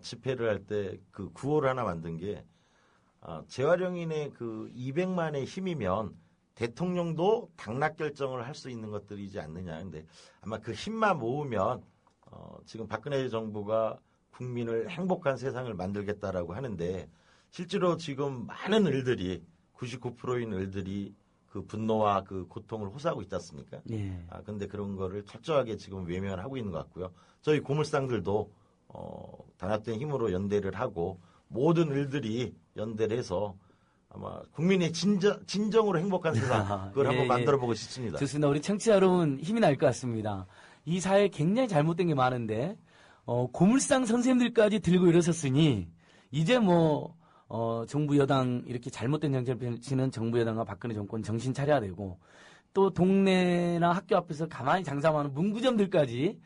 집회를 할 때 구호를 하나 만든 게 재활용인의 200만의 힘이면 대통령도 당락 결정을 할 수 있는 것들이지 않느냐. 근데 아마 그 힘만 모으면 지금 박근혜 정부가 국민을 행복한 세상을 만들겠다라고 하는데 실제로 지금 많은 일들이 99%인 일들이 그 분노와 그 고통을 호소하고 있지 않습니까?
예.
근데 그런 거를 철저하게 지금 외면하고 있는 것 같고요. 저희 고물상들도 단합된 힘으로 연대를 하고 모든 일들이 연대를 해서 아마 국민의 진정으로 행복한 세상 그걸 한번 만들어보고 싶습니다.
좋습니다. 우리 청취자 여러분 힘이 날 것 같습니다. 이 사회에 굉장히 잘못된 게 많은데 고물상 선생님들까지 들고 일어섰으니 이제 정부 여당 이렇게 잘못된 정책을 펼치는 정부 여당과 박근혜 정권 정신 차려야 되고 또 동네나 학교 앞에서 가만히 장사하는 문구점들까지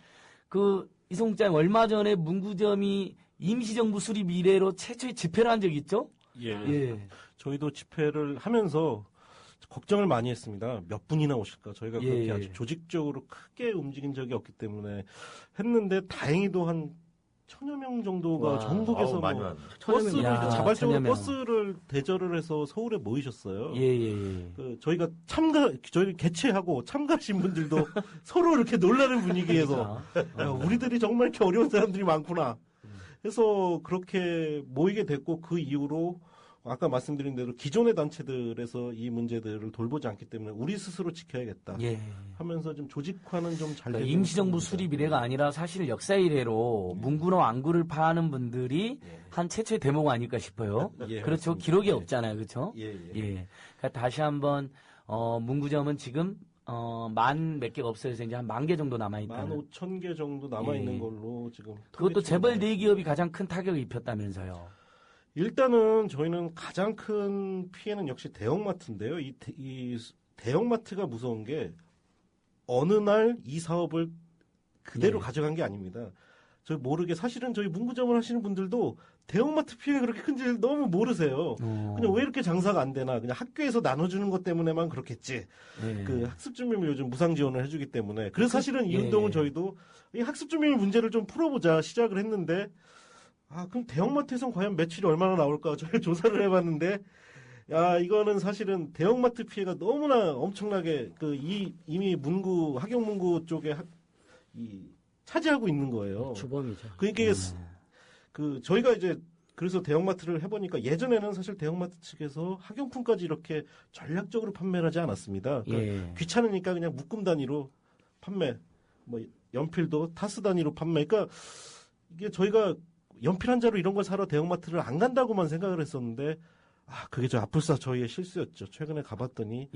이송장님 얼마 전에 문구점이 임시정부 수립 이래로 최초의 집회를 한 적이 있죠?
예. 저희도 집회를 하면서 걱정을 많이 했습니다. 몇 분이나 오실까? 저희가 그렇게 아주 조직적으로 크게 움직인 적이 없기 때문에 했는데 다행히도 한 1000여 명 정도가 전국에서
많이 왔네.
버스를 자발적으로
1000여 명.
버스를 대절을 해서 서울에 모이셨어요.
예.
저희가 저희 개최하고 참가하신 분들도 서로 이렇게 놀라는 분위기에서 야, 우리들이 정말 이렇게 어려운 사람들이 많구나. 해서 그렇게 모이게 됐고 그 이후로 아까 말씀드린 대로 기존의 단체들에서 이 문제들을 돌보지 않기 때문에 우리 스스로 지켜야겠다 하면서 좀 조직화는 좀 잘 되고
임시정부 수립 이래가 아니라 사실 역사 이래로 문구나 완구를 파는 분들이 한 최초의 대목 아닐까 싶어요. 그렇죠.
맞습니다.
기록이 없잖아요. 그렇죠?
예.
그러니까 다시 한번 문구점은 지금 만 몇 개가 없어져서 이제 한 10,000개 정도 남아있다.
15,000개 정도 남아있는 걸로 지금.
그것도 재벌 대기업이 가장 큰 타격을 입혔다면서요.
일단은 저희는 가장 큰 피해는 역시 대형마트인데요. 이 대형마트가 무서운 게 어느 날 이 사업을 그대로 가져간 게 아닙니다. 저 모르게 사실은 저희 문구점을 하시는 분들도 대형마트 피해가 그렇게 큰지 너무 모르세요. 그냥 왜 이렇게 장사가 안 되나. 그냥 학교에서 나눠주는 것 때문에만 그렇겠지. 그 학습준비물 요즘 무상 지원을 해주기 때문에. 그래서 사실은 이 운동은 저희도 이 학습준비물 문제를 좀 풀어보자 시작을 했는데 그럼 대형마트에선 과연 매출이 얼마나 나올까? 저희 조사를 해봤는데, 이거는 사실은 대형마트 피해가 너무나 엄청나게, 이미 학용문구 쪽에 차지하고 있는 거예요.
주범이죠.
그러니까 저희가 이제, 그래서 대형마트를 해보니까 예전에는 사실 대형마트 측에서 학용품까지 이렇게 전략적으로 판매를 하지 않았습니다. 그러니까 귀찮으니까 그냥 묶음 단위로 판매, 연필도 타스 단위로 판매. 그러니까 이게 저희가 연필 한 자루 이런 걸 사러 대형마트를 안 간다고만 생각을 했었는데 그게 앞불사 저희의 실수였죠. 최근에 가봤더니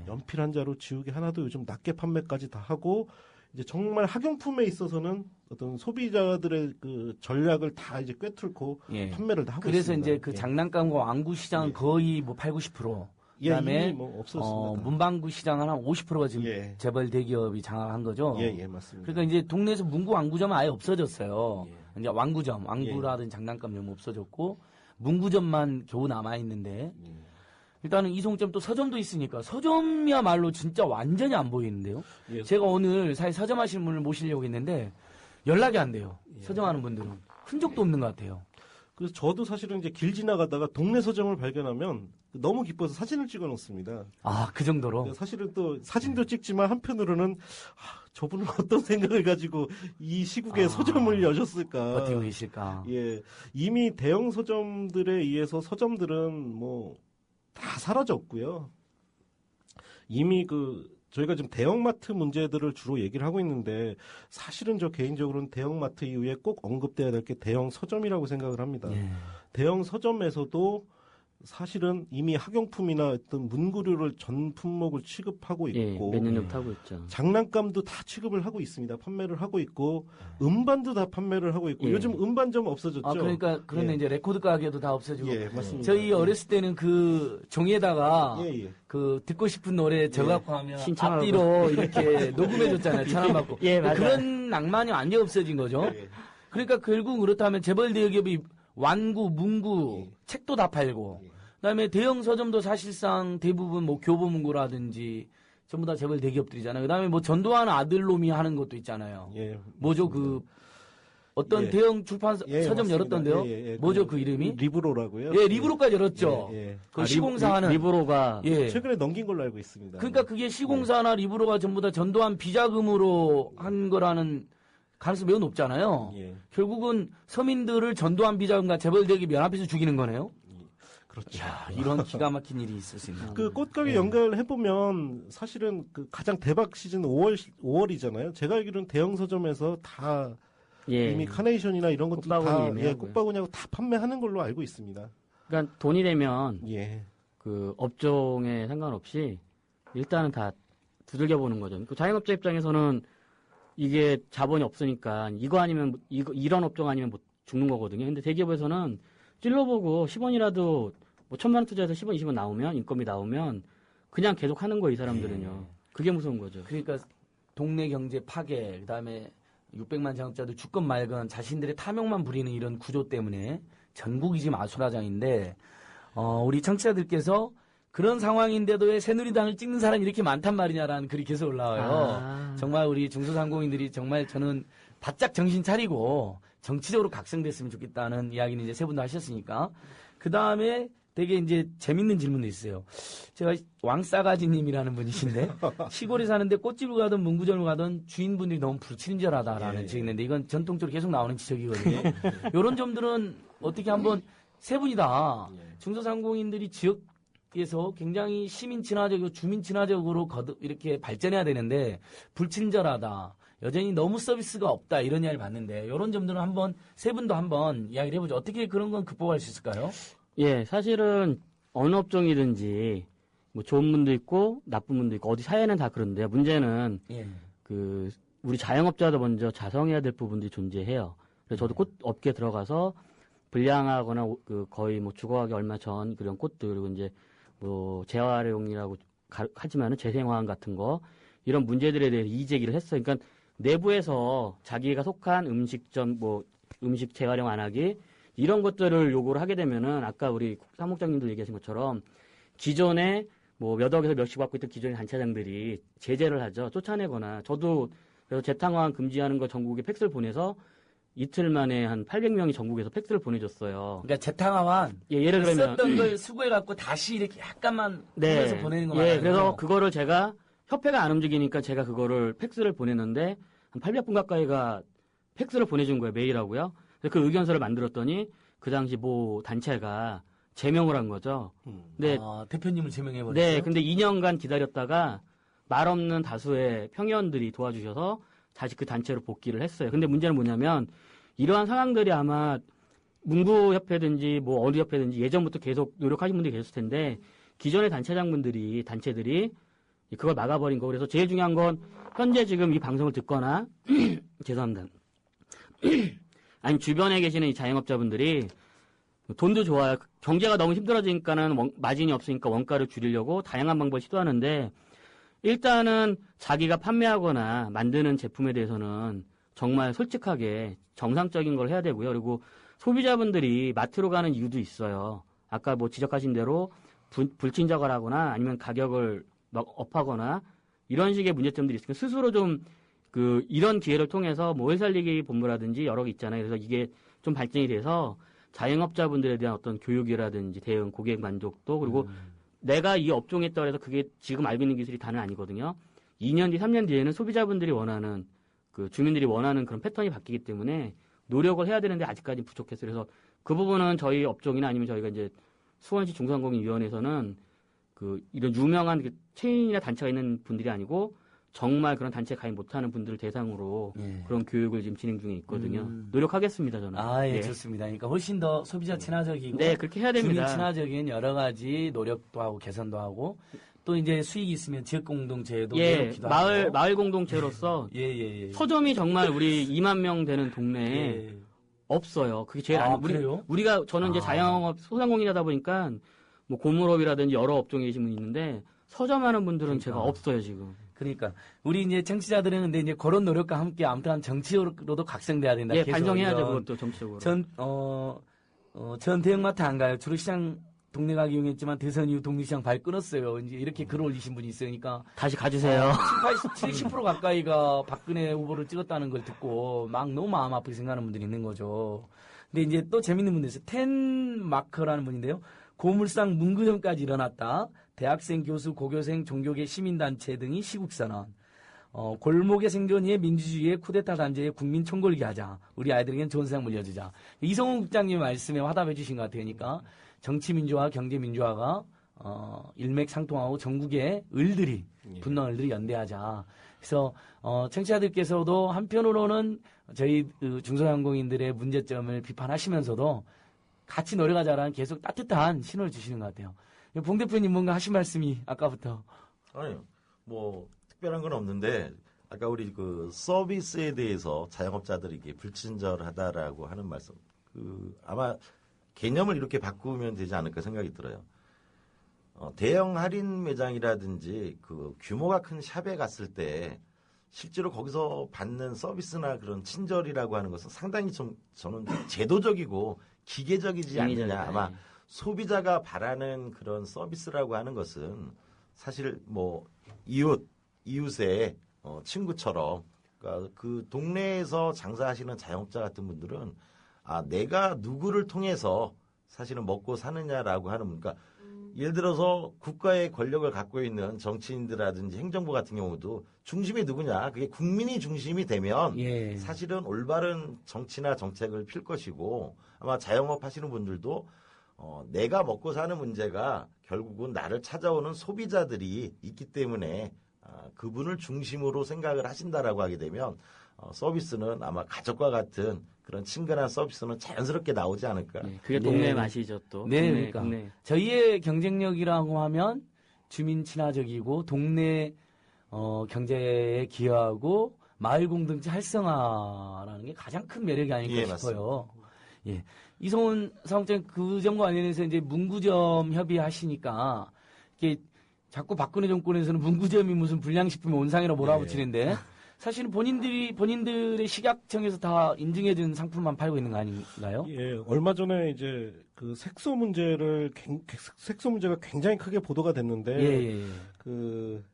연필 한 자루 지우개 하나도 요즘 낮게 판매까지 다 하고 이제 정말 학용품에 있어서는 어떤 소비자들의 그 전략을 다 이제 꿰뚫고 판매를 다 하고
그래서
있습니다.
이제 그 장난감과 완구 시장은 거의 8, 90%. 그다음에
없었습니다.
문방구 시장은 한 50%가 지금 재벌 대기업이 장악한 거죠.
맞습니다.
그러니까 이제 동네에서 문구 완구점은 아예 없어졌어요. 이제 완구라든 장난감점 없어졌고 문구점만 겨우 남아 있는데 일단은 이송점 또 서점도 있으니까 서점이야말로 진짜 완전히 안 보이는데요. 제가 오늘 사실 서점 하시는 분을 모시려고 했는데 연락이 안 돼요. 서점하는 분들은 흔적도 없는 것 같아요.
그래서 저도 사실은 이제 길 지나가다가 동네 서점을 발견하면 너무 기뻐서 사진을 찍어 놓습니다.
아, 그 정도로?
사실은 또 사진도 찍지만 한편으로는 저분은 어떤 생각을 가지고 이 시국에 서점을 여셨을까.
버티고 계실까.
예. 이미 대형 서점들에 의해서 서점들은 뭐 다 사라졌고요. 이미 저희가 지금 대형마트 문제들을 주로 얘기를 하고 있는데 사실은 저 개인적으로는 대형마트 이후에 꼭 언급돼야 될 게 대형 서점이라고 생각을 합니다.
예.
대형 서점에서도 사실은 이미 학용품이나 어떤 문구류를 전 품목을 취급하고
예,
있고
몇 년부터 하고 있죠.
장난감도 다 취급을 하고 있습니다. 판매를 하고 있고 음반도 다 판매를 하고 있고
예.
요즘 음반점 없어졌죠.
아, 그러니까, 그런데
예.
이제 레코드 가게도 다 없어지고.
예, 맞습니다.
저희 어렸을 때는 그 종이에다가
예.
그 듣고 싶은 노래 적어갖고 하면
신청하고.
앞뒤로 이렇게 녹음해줬잖아요. 천원 받고.
예, 맞아요.
그런 낭만이 완전 없어진 거죠.
예.
그러니까 결국 그렇다면 재벌 대기업이 완구, 문구,
예.
책도 다 팔고, 그다음에 대형 서점도 사실상 대부분 뭐 교보문고라든지 전부 다 재벌 대기업들이잖아요. 그다음에 뭐 전두환 아들놈이 하는 것도 있잖아요.
예.
뭐죠 어떤
예.
대형 출판 서점
맞습니다.
열었던데요.
예.
뭐죠 그 이름이?
리브로라고요.
예, 리브로까지 열었죠.
예, 예.
그 시공사하는.
리브로가
예.
최근에 넘긴 걸로 알고 있습니다.
그러니까 그게 시공사나 리브로가 전부 다 전두환 비자금으로 한 거라는 가능성이 매우 높잖아요.
예.
결국은 서민들을 전두환 비자금과 재벌 대기업 연합해서 죽이는 거네요.
그렇죠.
야, 이런 기가 막힌 일이 있을 수 있나.
그 꽃가게
예.
연결해 보면 사실은 그 가장 대박 시즌 5월이잖아요. 제가 알기로는 대형 서점에서 다
예.
이미 카네이션이나 이런 것도 다
꽃바구니 예매하고요.
꽃바구니하고 다 판매하는 걸로 알고 있습니다.
그러니까 돈이 되면
예.
그 업종에 상관없이 일단은 다 두들겨 보는 거죠. 그 자영업자 입장에서는 이게 자본이 없으니까 이거 아니면 이런 업종 아니면 못 죽는 거거든요. 근데 대기업에서는 찔러보고 10원이라도 뭐 1,000만 원 투자해서 10원, 20원 나오면 인건비 나오면 그냥 계속 하는 거예요, 이 사람들은요. 그게 무서운 거죠.
그러니까 동네 경제 파괴, 그다음에 600만 자영업자들 주권 말건 자신들의 탐욕만 부리는 이런 구조 때문에 전국이 지금 아수라장인데 우리 청취자들께서 그런 상황인데도 왜 새누리당을 찍는 사람이 이렇게 많단 말이냐라는 글이 계속 올라와요. 정말 우리 중소상공인들이 정말 저는 바짝 정신 차리고 정치적으로 각성됐으면 좋겠다는 이야기는 이제 세 분도 하셨으니까. 그 다음에 되게 이제 재밌는 질문도 있어요. 제가 왕싸가지님이라는 분이신데 시골에 사는데 꽃집을 가든 문구점을 가든 주인분들이 너무 불친절하다라는 지적이 있는데 이건 전통적으로 계속 나오는 지적이거든요. 이런 점들은 어떻게 한번 세 분이 다 중소상공인들이 지역에서 굉장히 시민 친화적이고 주민 친화적으로 이렇게 발전해야 되는데 불친절하다. 여전히 너무 서비스가 없다 이런 이야기를 봤는데 이런 점들은 한번 세 분도 한번 이야기를 해보죠. 어떻게 그런 건 극복할 수 있을까요?
예, 사실은 어느 업종이든지 뭐 좋은 분도 있고 나쁜 분도 있고 어디 사회는 다 그런데요. 문제는
예.
그 우리 자영업자도 먼저 자성해야 될 부분들이 존재해요. 그래서 저도 꽃 업계에 들어가서 불량하거나 그 거의 뭐 주거하기 얼마 전 그런 꽃들 그리고 이제 뭐 재활용이라고 하지만은 재생화학 같은 거 이런 문제들에 대해 이의제기를 했어요. 그러니까 내부에서 자기가 속한 음식점 뭐 음식 재활용 안 하기 이런 것들을 요구를 하게 되면은 아까 우리 사무장님도 얘기하신 것처럼 기존에 뭐 몇 억에서 몇십 받고 있던 기존의 단체장들이 제재를 하죠. 쫓아내거나 저도 그래서 재탕화한 금지하는 거 전국에 팩스를 보내서 이틀 만에 한 800명이 전국에서 팩스를 보내줬어요.
그러니까 재탕화만
예, 예를 들면
썼던 걸 수거해갖고 다시 이렇게 약간만 뿌려서 보내는 거 말이에요.
예, 그래서 그거를 제가 협회가 안 움직이니까 제가 그거를 팩스를 보냈는데 한 800분 가까이가 팩스를 보내준 거예요. 메일하고요. 그래서 그 의견서를 만들었더니 그 당시 모 단체가 제명을 한 거죠. 근데
대표님을 제명해버렸어요?
네, 근데 2년간 기다렸다가 말 없는 다수의 평의원들이 도와주셔서 다시 그 단체로 복귀를 했어요. 근데 문제는 뭐냐면 이러한 상황들이 아마 문구협회든지 뭐 어느 협회든지 예전부터 계속 노력하신 분들이 계셨을 텐데 기존의 단체들이 그걸 막아버린 거. 그래서 제일 중요한 건 현재 지금 이 방송을 듣거나 죄송합니다. 아니 주변에 계시는 이 자영업자분들이 돈도 좋아요. 경제가 너무 힘들어지니까는 마진이 없으니까 원가를 줄이려고 다양한 방법을 시도하는데 일단은 자기가 판매하거나 만드는 제품에 대해서는 정말 솔직하게 정상적인 걸 해야 되고요. 그리고 소비자분들이 마트로 가는 이유도 있어요. 아까 뭐 지적하신 대로 불친절을 하거나 아니면 가격을 막 업하거나 이런 식의 문제점들이 있으니까 스스로 좀 이런 기회를 통해서 뭐 일 살리기 본부라든지 여러 개 있잖아요. 그래서 이게 좀 발전이 돼서 자영업자분들에 대한 어떤 교육이라든지 대응, 고객 만족도 그리고 내가 이 업종에 있다고 해서 그게 지금 알고 있는 기술이 다는 아니거든요. 2년 뒤, 3년 뒤에는 소비자분들이 원하는 그 주민들이 원하는 그런 패턴이 바뀌기 때문에 노력을 해야 되는데 아직까지 부족했어요. 그래서 그 부분은 저희 업종이나 아니면 저희가 이제 수원시 중소상공인위원회에서는 그 이런 유명한 그 체인이나 단체가 있는 분들이 아니고 정말 그런 단체에 가입 못하는 분들을 대상으로
예.
그런 교육을 지금 진행 중에 있거든요. 노력하겠습니다, 저는.
아, 예,
네.
좋습니다. 그러니까 훨씬 더 소비자 친화적이고
네, 그렇게 해야 됩니다.
주민 친화적인 여러 가지 노력도 하고 개선도 하고 또 이제 수익이 있으면 지역 공동체에도
예,
내놓기도 하고.
마을 공동체로서
예, 예, 예.
서점이 정말 우리 2만 명 되는 동네에
예.
없어요. 그게 제일
아,
안
그래요?
우리가 저는 이제
아.
자영업 소상공인이다 보니까 뭐 고물업이라든지 여러 업종에 계신 분이 있는데 서점하는 분들은 제가 없어요, 지금.
그러니까 우리 이제 청취자들은 근데 이제 그런 노력과 함께 아무튼 정치적으로도 각성돼야 된다.
예,
계속
반성해야죠,
이런
그것도 정치적으로.
전 대형마트 안 가요. 주로 시장 동네 가기 이용했지만 대선 이후 동리시장 발 끊었어요. 이제 이렇게 글 올리신 분이 있으니까
다시 가주세요.
70% 가까이가 박근혜 후보를 찍었다는 걸 듣고 막 너무 마음 아프게 생각하는 분들이 있는 거죠. 근데 이제 또 재밌는 분이 있어요. 텐마커라는 분인데요. 고물상 문구점까지 일어났다. 대학생, 교수, 고교생, 종교계, 시민단체 등이 시국선언. 골목의 생존 위에 민주주의의 쿠데타 단죄에 국민 총궐기 하자. 우리 아이들에겐 좋은 세상 물려주자. 이성훈 국장님 말씀에 화답해 주신 것 같아요. 그러니까 정치민주화, 경제민주화가 일맥상통하고 전국의 을들이, 분노한 을들이 연대하자. 그래서 청취자들께서도 한편으로는 저희 중소상공인들의 문제점을 비판하시면서도 같이 노력하자라는 계속 따뜻한 신호를 주시는 것 같아요. 봉 대표님 뭔가 하신 말씀이 아까부터.
아니요. 뭐 특별한 건 없는데 아까 우리 그 서비스에 대해서 자영업자들이 이게 불친절하다라고 하는 말씀. 아마 개념을 이렇게 바꾸면 되지 않을까 생각이 들어요. 대형 할인 매장이라든지 그 규모가 큰 샵에 갔을 때 실제로 거기서 받는 서비스나 그런 친절이라고 하는 것은 상당히 좀 저는 제도적이고 기계적이지 않느냐. 아마 소비자가 바라는 그런 서비스라고 하는 것은 사실 뭐 이웃의 친구처럼 그러니까 그 동네에서 장사하시는 자영업자 같은 분들은 내가 누구를 통해서 사실은 먹고 사느냐라고 하는 그러니까 예를 들어서 국가의 권력을 갖고 있는 정치인들이라든지 행정부 같은 경우도 중심이 누구냐 그게 국민이 중심이 되면
예.
사실은 올바른 정치나 정책을 필 것이고 아마 자영업 하시는 분들도 내가 먹고 사는 문제가 결국은 나를 찾아오는 소비자들이 있기 때문에 그분을 중심으로 생각을 하신다라고 하게 되면 서비스는 아마 가족과 같은 그런 친근한 서비스는 자연스럽게 나오지 않을까.
네, 그게 동네 맛이죠 또.
네, 그러니까 저희의 경쟁력이라고 하면 주민 친화적이고 동네 경제에 기여하고 마을 공동체 활성화라는 게 가장 큰 매력이 아닐까 싶어요. 예. 이성훈 사무장 그 점과 관련해서 이제 문구점 협의하시니까 이게 자꾸 박근혜 정권에서는 문구점이 무슨 불량식품의 온상이라고 몰아붙이는데 사실은 본인들의 식약청에서 다 인증해준 상품만 팔고 있는 거 아닌가요?
예, 얼마 전에 이제 그 색소 문제가 굉장히 크게 보도가 됐는데 그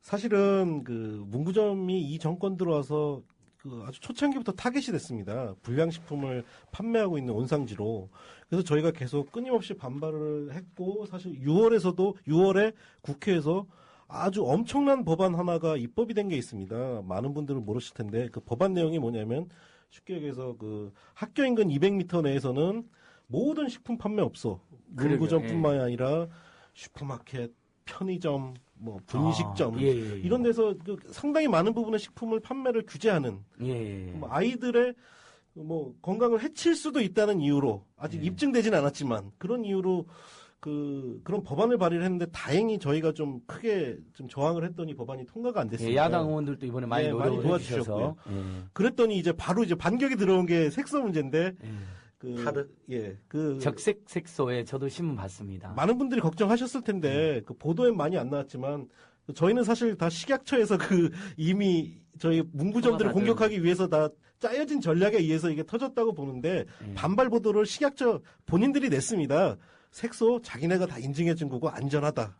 사실은 그 문구점이 이 정권 들어와서 그 아주 초창기부터 타겟이 됐습니다. 불량식품을 판매하고 있는 온상지로. 그래서 저희가 계속 끊임없이 반발을 했고 사실 6월에 국회에서 아주 엄청난 법안 하나가 입법이 된 게 있습니다. 많은 분들은 모르실 텐데 그 법안 내용이 뭐냐면 쉽게 얘기해서 그 학교 인근 200m 내에서는 모든 식품 판매 업소, 문구점뿐만이 아니라 슈퍼마켓, 편의점, 뭐 분식점 이런 데서 그 상당히 많은 부분의 식품을 판매를 규제하는 뭐 아이들의 뭐 건강을 해칠 수도 있다는 이유로 아직 입증되진 않았지만 그런 이유로 그런 법안을 발의를 했는데 다행히 저희가 좀 크게 좀 저항을 했더니 법안이 통과가 안 됐습니다.
야당 의원들도 이번에 많이 노력을 도와주셔서
그랬더니 이제 바로 반격이 들어온 게 색소 문제인데
적색 색소에 저도 신문 봤습니다.
많은 분들이 걱정하셨을 텐데 그 보도엔 많이 안 나왔지만 저희는 사실 다 식약처에서 이미 저희 문구점들을 공격하기 위해서 다 짜여진 전략에 의해서 이게 터졌다고 보는데 반발 보도를 식약처 본인들이 냈습니다. 색소 자기네가 다 인증해준 거고 안전하다.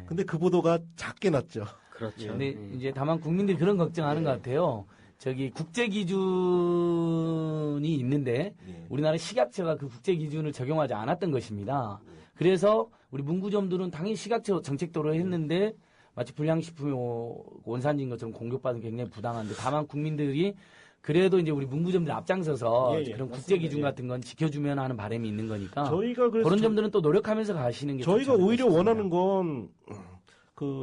근데 그 보도가 작게 났죠.
그렇죠.
근데 이제 다만 국민들이 그런 걱정하는 것 같아요. 저기 국제 기준이 있는데
예.
우리나라 식약처가 그 국제 기준을 적용하지 않았던 것입니다. 그래서 우리 문구점들은 당연히 식약처 정책도로 했는데 마치 불량식품이 원산지인 것처럼 공격받은 게 굉장히 부당한데 다만 국민들이 그래도 이제 우리 문구점들 앞장서서
예, 예.
그런 국제
맞습니다.
기준
예.
같은 건 지켜주면 하는 바람이 있는 거니까
저희가 그래서
그런 점들은 또 노력하면서 가시는 게
저희가
좋지 않을까
오히려
싶습니다.
원하는 건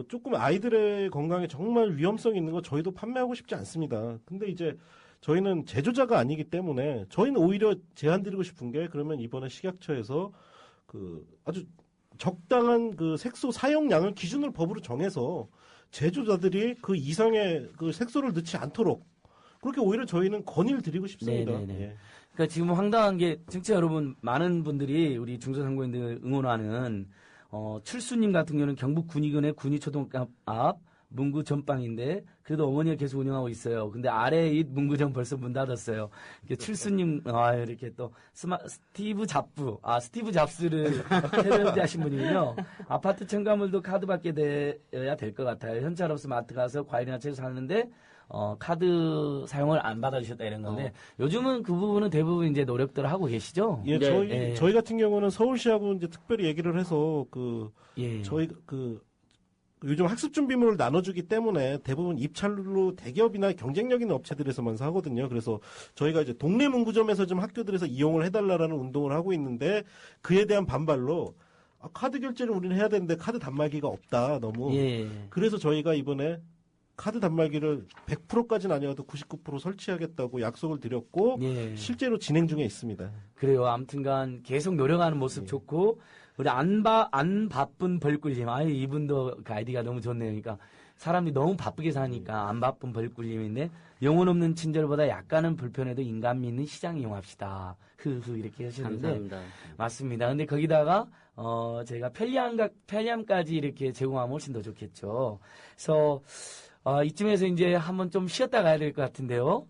조금 아이들의 건강에 정말 위험성이 있는 거 저희도 판매하고 싶지 않습니다. 근데 이제 저희는 제조자가 아니기 때문에 저희는 오히려 제안 드리고 싶은 게 그러면 이번에 식약처에서 아주 적당한 색소 사용량을 기준을 법으로 정해서 제조자들이 그 이상의 색소를 넣지 않도록 그렇게 오히려 저희는 건의를 드리고 싶습니다.
네네네.
예.
그러니까 지금 황당한 게 청취자 여러분 많은 분들이 우리 중소상공인들 응원하는 출수님 같은 경우는 경북 군의군의 군의초등학교 앞 문구 전빵인데 그래도 어머니가 계속 운영하고 있어요. 근데 아래 이 문구점 벌써 문 닫았어요. 이렇게 출수님 이렇게 또 스티브 잡스를 캐러하신 분이군요. 아파트 첨가물도 카드밖에 돼야 될 것 같아요. 현찰없이 마트 가서 과일이나 채소 사는데 카드 사용을 안 받아주셨다 이런 건데 요즘은 그 부분은 대부분 이제 노력들을 하고 계시죠.
예,
네.
저희 같은 경우는 서울시하고 이제 특별히 얘기를 해서
예.
저희 요즘 학습 준비물을 나눠주기 때문에 대부분 입찰로 대기업이나 경쟁력 있는 업체들에서만 사거든요. 그래서 저희가 이제 동네 문구점에서 좀 학교들에서 이용을 해달라라는 운동을 하고 있는데 그에 대한 반발로 카드 결제를 우리는 해야 되는데 카드 단말기가 없다 너무.
예.
그래서 저희가 이번에 카드 단말기를 100%까지는 아니어도 99% 설치하겠다고 약속을 드렸고
예.
실제로 진행 중에 있습니다.
그래요. 아무튼간 계속 노력하는 모습 좋고 우리 안 바쁜 벌꿀님. 이분도 그 아이디가 너무 좋네요. 그러니까 사람이 너무 바쁘게 사니까 안 바쁜 벌꿀님인데 영혼 없는 친절보다 약간은 불편해도 인간미 있는 시장 이용합시다. 이렇게 하시는데
감사합니다.
맞습니다. 근데 거기다가 저희가 편리함까지 이렇게 제공하면 훨씬 더 좋겠죠. 그래서 이쯤에서 이제 한번 좀 쉬었다 가야 될 것 같은데요.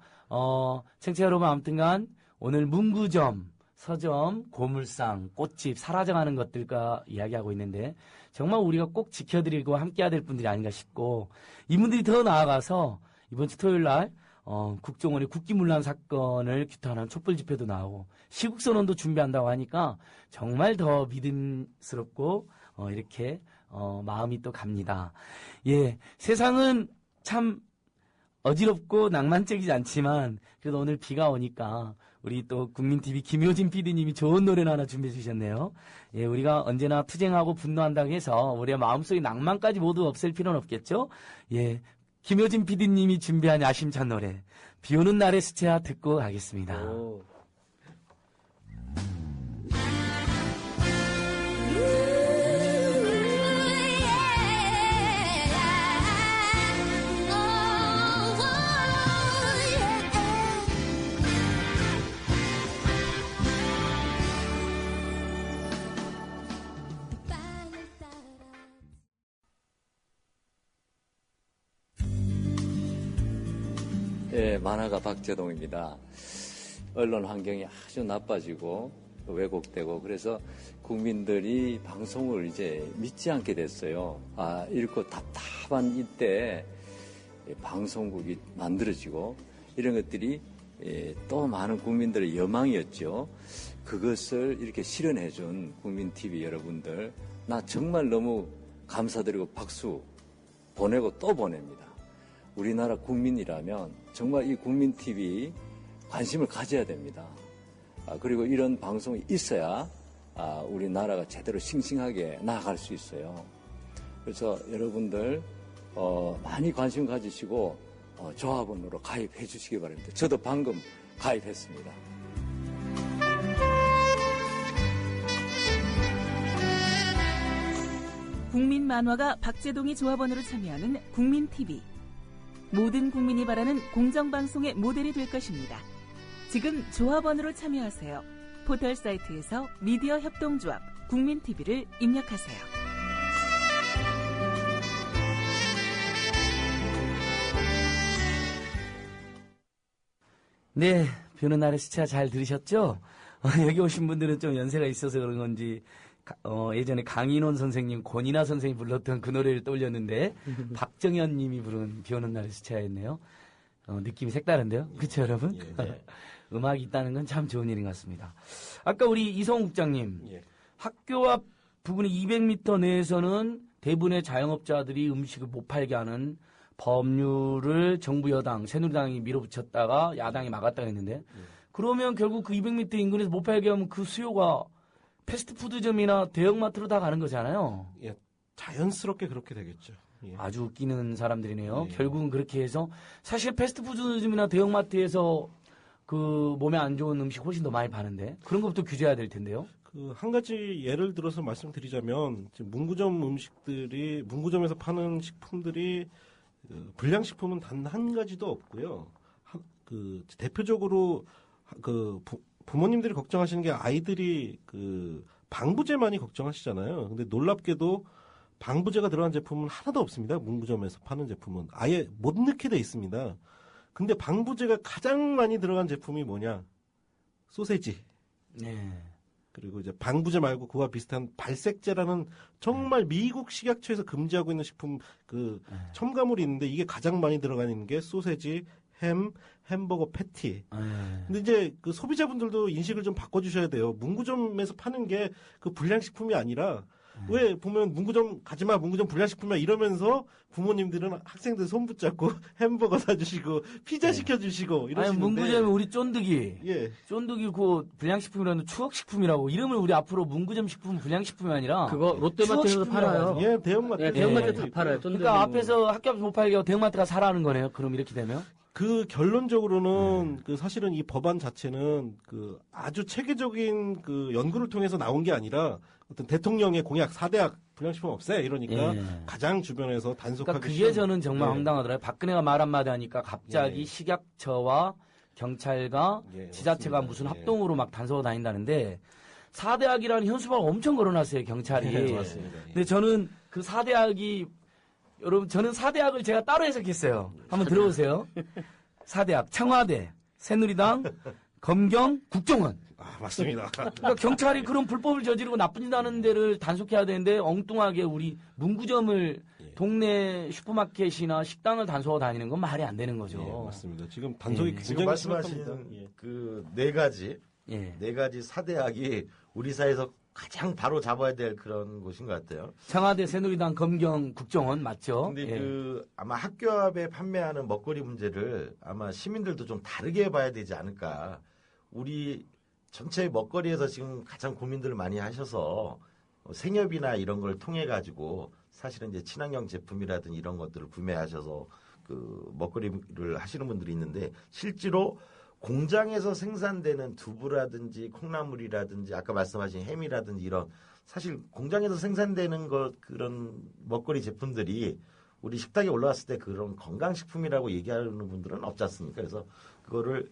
청취자 여러분 아무튼간 오늘 문구점, 서점, 고물상, 꽃집 사라져가는 것들과 이야기하고 있는데 정말 우리가 꼭 지켜드리고 함께해야 될 분들이 아닌가 싶고 이분들이 더 나아가서 이번 주 토요일 날 국정원의 국기문란 사건을 규탄하는 촛불 집회도 나오고 시국선언도 준비한다고 하니까 정말 더 믿음스럽고 이렇게 마음이 또 갑니다. 예, 세상은 참 어지럽고 낭만적이지 않지만 그래도 오늘 비가 오니까 우리 또 국민TV 김효진 PD님이 좋은 노래를 하나 준비해 주셨네요. 예, 우리가 언제나 투쟁하고 분노한다고 해서 우리의 마음속의 낭만까지 모두 없앨 필요는 없겠죠? 예, 김효진 PD님이 준비한 야심찬 노래 비 오는 날의 수채화 듣고 가겠습니다.
오.
예, 만화가 박재동입니다. 언론 환경이 아주 나빠지고 왜곡되고 그래서 국민들이 방송을 이제 믿지 않게 됐어요. 읽고 답답한 이때 방송국이 만들어지고 이런 것들이 또 많은 국민들의 여망이었죠. 그것을 이렇게 실현해준 국민TV 여러분들 나 정말 너무 감사드리고 박수 보내고 또 보냅니다. 우리나라 국민이라면 정말 이 국민TV 관심을 가져야 됩니다. 그리고 이런 방송이 있어야 우리나라가 제대로 싱싱하게 나아갈 수 있어요. 그래서 여러분들 많이 관심 가지시고 조합원으로 가입해 주시기 바랍니다. 저도 방금 가입했습니다.
국민 만화가 박재동이 조합원으로 참여하는 국민TV. 모든 국민이 바라는 공정방송의 모델이 될 것입니다. 지금 조합원으로 참여하세요. 포털 사이트에서 미디어 협동조합 국민TV를 입력하세요.
네, 비 오는 날의 수채화 잘 들으셨죠? 여기 오신 분들은 좀 연세가 있어서 그런 건지 예전에 강인원 선생님, 권이나 선생님이 불렀던 그 노래를 떠올렸는데 박정현 님이 부른 비 오는 날의 수채화였네요. 느낌이 색다른데요. 그렇죠, 여러분?
예.
음악이 있다는 건 참 좋은 일인 것 같습니다. 아까 우리 이성우 국장님,
예.
학교 앞 부분이 200m 내에서는 대부분의 자영업자들이 음식을 못 팔게 하는 법률을 정부 여당, 새누리당이 밀어붙였다가 야당이 막았다고 했는데, 그러면 결국 그 200m 인근에서 못 팔게 하면 그 수요가 패스트푸드점이나 대형마트로 다 가는 거잖아요.
예. 자연스럽게 그렇게 되겠죠. 예.
아주 웃기는 사람들이네요.
예.
결국은 그렇게 해서 사실 패스트푸드점이나 대형마트에서 그 몸에 안 좋은 음식 훨씬 더 많이 파는데 그런 것부터 규제해야 될 텐데요.
그 한 가지 예를 들어서 말씀드리자면 지금 문구점에서 파는 식품들이 불량식품은 단 한 가지도 없고요. 대표적으로 부모님들이 걱정하시는 게 아이들이 방부제 많이 걱정하시잖아요. 근데 놀랍게도 방부제가 들어간 제품은 하나도 없습니다. 문구점에서 파는 제품은 아예 못 넣게 돼 있습니다. 근데 방부제가 가장 많이 들어간 제품이 뭐냐? 소세지.
네.
그리고 이제 방부제 말고 그와 비슷한 발색제라는 정말 미국 식약처에서 금지하고 있는 식품 첨가물이 있는데 이게 가장 많이 들어가는 게 소세지, 햄버거 패티. 근데 이제 그 소비자분들도 인식을 좀 바꿔주셔야 돼요. 문구점에서 파는 게 그 불량식품이 아니라 왜 보면 문구점 가지마, 문구점 불량식품이야 이러면서 부모님들은 학생들 손 붙잡고 햄버거 사주시고 피자 시켜주시고 이러시는데.
아니 문구점에 우리 쫀득이,
예,
쫀득이 그 불량식품이라는 추억식품이라고 이름을 우리 앞으로 문구점 식품 불량식품이 아니라
그거 롯데마트에서 팔아요.
예, 대형마트.
네, 대형마트 다 팔아요.
그러니까 앞에서 학교 앞에서 못 팔게 하고 대형마트가 사라는 거네요. 그럼 이렇게 되면.
그 결론적으로는 사실은 이 법안 자체는 아주 체계적인 연구를 통해서 나온 게 아니라 어떤 대통령의 공약 4대학 불량식품 없애 이러니까 가장 주변에서 단속하기
그러니까 그게 저는 정말
예.
황당하더라고요. 박근혜가 말 한마디 하니까 갑자기
예.
식약처와 경찰과
예,
지자체가
맞습니다.
무슨
예.
합동으로 막 단속을 다닌다는데 4대학이라는 현수막을 엄청 걸어놨어요. 경찰이.
예, 맞습니다. 예.
근데 저는 그 4대학이 여러분 저는 4대학을 제가 따로 해석했어요. 한번 들어보세요. 4대학 청와대, 새누리당, 검경, 국정원.
아, 맞습니다.
그러니까 경찰이 그런 불법을 저지르고 나쁜 짓 하는 데를 단속해야 되는데 엉뚱하게 우리 문구점을 동네 슈퍼마켓이나 식당을 단속하고 다니는 건 말이 안 되는 거죠.
예, 맞습니다. 지금 단속이
예.
지금
굉장히
말씀하신
심각합니다. 예.
그 네 가지
예.
네 가지 사대학이 우리 사회에서 가장 바로 잡아야 될 그런 곳인 것 같아요.
청와대, 새누리당, 검경, 국정원 맞죠?
근데
예.
아마 학교 앞에 판매하는 먹거리 문제를 아마 시민들도 좀 다르게 봐야 되지 않을까. 우리 전체 먹거리에서 지금 가장 고민들을 많이 하셔서 생협이나 이런 걸 통해 가지고 사실은 이제 친환경 제품이라든지 이런 것들을 구매하셔서 그 먹거리를 하시는 분들이 있는데 실제로 공장에서 생산되는 두부라든지 콩나물이라든지 아까 말씀하신 햄이라든지 이런 사실 공장에서 생산되는 그런 먹거리 제품들이 우리 식탁에 올라왔을 때 그런 건강식품이라고 얘기하는 분들은 없지 않습니까? 그래서 그거를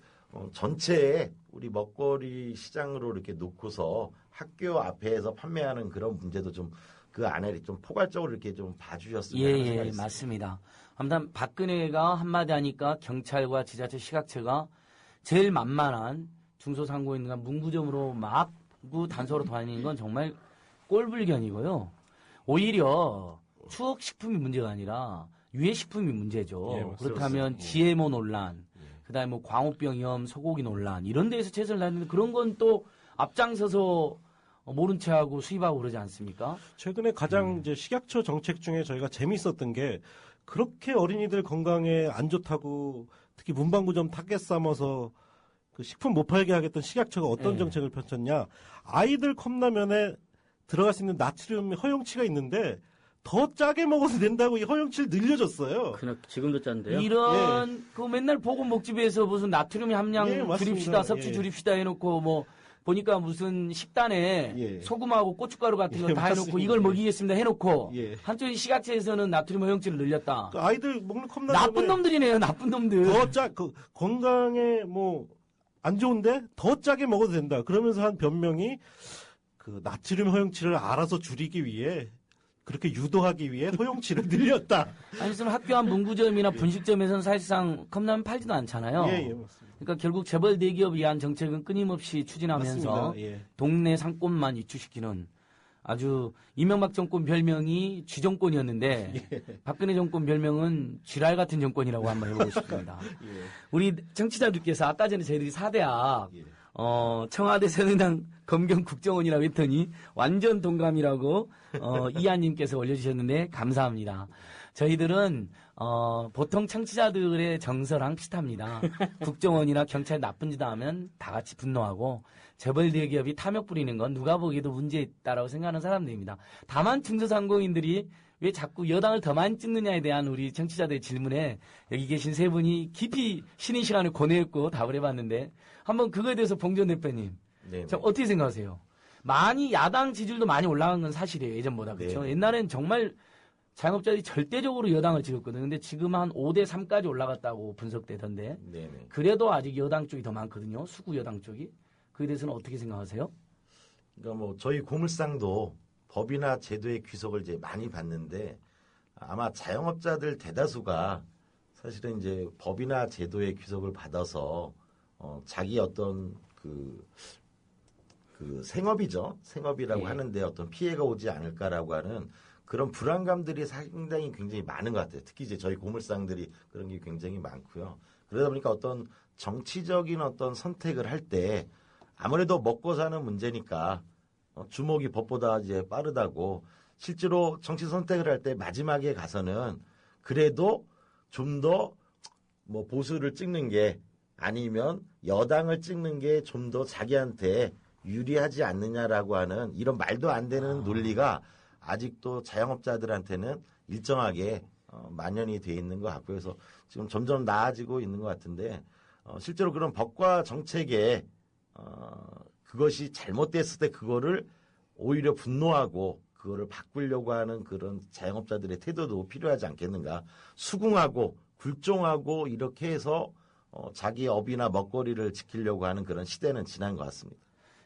전체에 우리 먹거리 시장으로 이렇게 놓고서 학교 앞에서 판매하는 그런 문제도 좀 그 안에 좀 포괄적으로 이렇게 좀 봐주셨으면 하는 생각이 있습니다.
맞습니다. 아무튼 박근혜가 한마디 하니까 경찰과 지자체 시각처가 제일 만만한 중소상공인과 문구점으로 마구 단속으로 다니는 건 정말 꼴불견이고요. 오히려 추억식품이 문제가 아니라 유해식품이 문제죠.
예, 맞습니다.
그렇다면
예.
GMO 논란, 그다음에 뭐 광우병 위험, 소고기 논란 이런 데에서 최선을 다했는데 그런 건 또 앞장서서 모른 체하고 수입하고 그러지 않습니까?
최근에 가장 이제 식약처 정책 중에 저희가 재미있었던 게 그렇게 어린이들 건강에 안 좋다고 특히 문방구점 타겟 삼아서 그 식품 못 팔게 하겠던 식약처가 어떤
네.
정책을 펼쳤냐. 아이들 컵라면에 들어갈 수 있는 나트륨 허용치가 있는데 더 짜게 먹어도 된다고 이 허용치를 늘려줬어요.
그냥 지금도 짠데요.
이런 그 맨날 보건 복지부에서 무슨 나트륨 함량
예, 맞습니다.
줄입시다, 섭취
예.
줄입시다 해놓고 뭐 보니까 무슨 식단에
예.
소금하고 고춧가루 같은 거
예,
다 해놓고
맞습니다.
이걸 먹이겠습니다 해놓고
예.
한쪽에 시각처에서는 나트륨 허용치를 늘렸다.
그 아이들 먹는 컵라면에
나쁜 놈들이네요, 나쁜 놈들.
건강에 뭐 안 좋은데 더 짜게 먹어도 된다. 그러면서 한 변명이 그 나트륨 허용치를 알아서 줄이기 위해 그렇게 유도하기 위해 허용치를 늘렸다.
아니, 무슨 학교 앞 문구점이나 분식점에서는 사실상 컵라면 팔지도 않잖아요.
예, 맞습니다.
그러니까 결국 재벌 대기업이 한 정책은 끊임없이 추진하면서
맞습니다. 예.
동네 상권만 이축시키는 아주 이명박 정권 별명이 쥐정권이었는데 박근혜 정권 별명은 쥐랄 같은 정권이라고 한번 해보고 싶습니다. 우리 청취자들께서 아까 전에 저희들이 사대학 청와대 새누리당 검경 국정원이라고 했더니 완전 동감이라고 이하님께서 올려주셨는데 감사합니다. 저희들은 보통 청취자들의 정서랑 비슷합니다. 국정원이나 경찰 나쁜 짓 하면 다 같이 분노하고 재벌 대기업이 탐욕 부리는 건 누가 보기에도 문제 있다라고 생각하는 사람들입니다. 다만 중소상공인들이 왜 자꾸 여당을 더 많이 찍느냐에 대한 우리 청취자들의 질문에 여기 계신 세 분이 깊이 쉬는 시간을 고뇌했고 답을 해봤는데 한번 그거에 대해서 봉전 대표님 자, 어떻게 생각하세요? 많이 야당 지지율도 많이 올라간 건 사실이에요. 예전보다 그렇죠.
네.
옛날엔 정말 자영업자들이 절대적으로 여당을 찍었거든요. 근데 지금 한 5대3까지 올라갔다고 분석되던데
네네.
그래도 아직 여당 쪽이 더 많거든요. 수구 여당 쪽이. 그에 대해서는 어떻게 생각하세요?
그러니까 뭐 저희 고물상도 법이나 제도의 귀속을 이제 많이 받는데 아마 자영업자들 대다수가 사실은 이제 법이나 제도의 귀속을 받아서 자기 어떤 그 생업이죠. 생업이라고
예.
하는데 어떤 피해가 오지 않을까라고 하는 그런 불안감들이 상당히 굉장히 많은 것 같아요. 특히 이제 저희 고물상들이 그런 게 굉장히 많고요. 그러다 보니까 어떤 정치적인 어떤 선택을 할 때 아무래도 먹고 사는 문제니까 주목이 법보다 이제 빠르다고 실제로 정치 선택을 할 때 마지막에 가서는 그래도 좀 더 뭐 보수를 찍는 게 아니면 여당을 찍는 게 좀 더 자기한테 유리하지 않느냐라고 하는 이런 말도 안 되는 논리가 아직도 자영업자들한테는 일정하게 만연이 돼 있는 것 같고요. 그래서 지금 점점 나아지고 있는 것 같은데 실제로 그런 법과 정책에 그것이 잘못됐을 때 그거를 오히려 분노하고 그거를 바꾸려고 하는 그런 자영업자들의 태도도 필요하지 않겠는가. 수긍하고 굴종하고 이렇게 해서 자기 업이나 먹거리를 지키려고 하는 그런 시대는 지난 것 같습니다.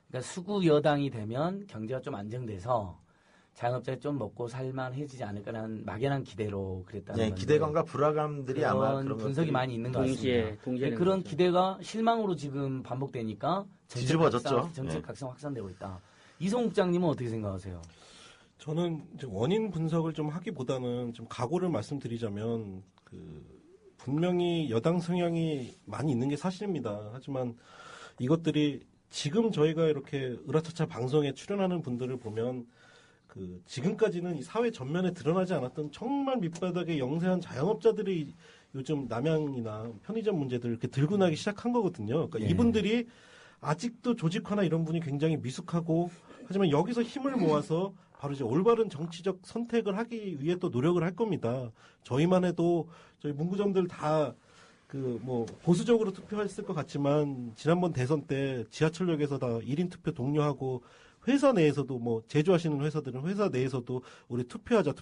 그러니까 수구 여당이 되면 경제가 좀 안정돼서 자영업자가 좀 먹고 살만해지지 않을까라는 막연한 기대로 그랬다는
네,
건데
기대감과 불안감들이 아마
그런
그런
분석이
것들이
많이 있는 것
동시에
같습니다.
동시에
그런 기대가 실망으로 지금 반복되니까
뒤집어졌죠.
정책
네.
각성 확산되고 있다. 이성 국장님은 어떻게 생각하세요?
저는 이제 원인 분석을 좀 하기보다는 좀 각오를 말씀드리자면 분명히 여당 성향이 많이 있는 게 사실입니다. 하지만 이것들이 지금 저희가 이렇게 으라차차 방송에 출연하는 분들을 보면 지금까지는 이 사회 전면에 드러나지 않았던 정말 밑바닥의 영세한 자영업자들이 요즘 남양이나 편의점 문제들 이렇게 들고 나기 시작한 거거든요. 그러니까
네.
이분들이 아직도 조직화나 이런 분이 굉장히 미숙하고 하지만 여기서 힘을 모아서 바로 이제 올바른 정치적 선택을 하기 위해 또 노력을 할 겁니다. 저희만 해도 저희 문구점들 다 보수적으로 투표했을 것 같지만 지난번 대선 때 지하철역에서 다 1인 투표 독려하고 회사 내에서도 제조하시는 회사들은 회사 내에서도 우리 투표하자.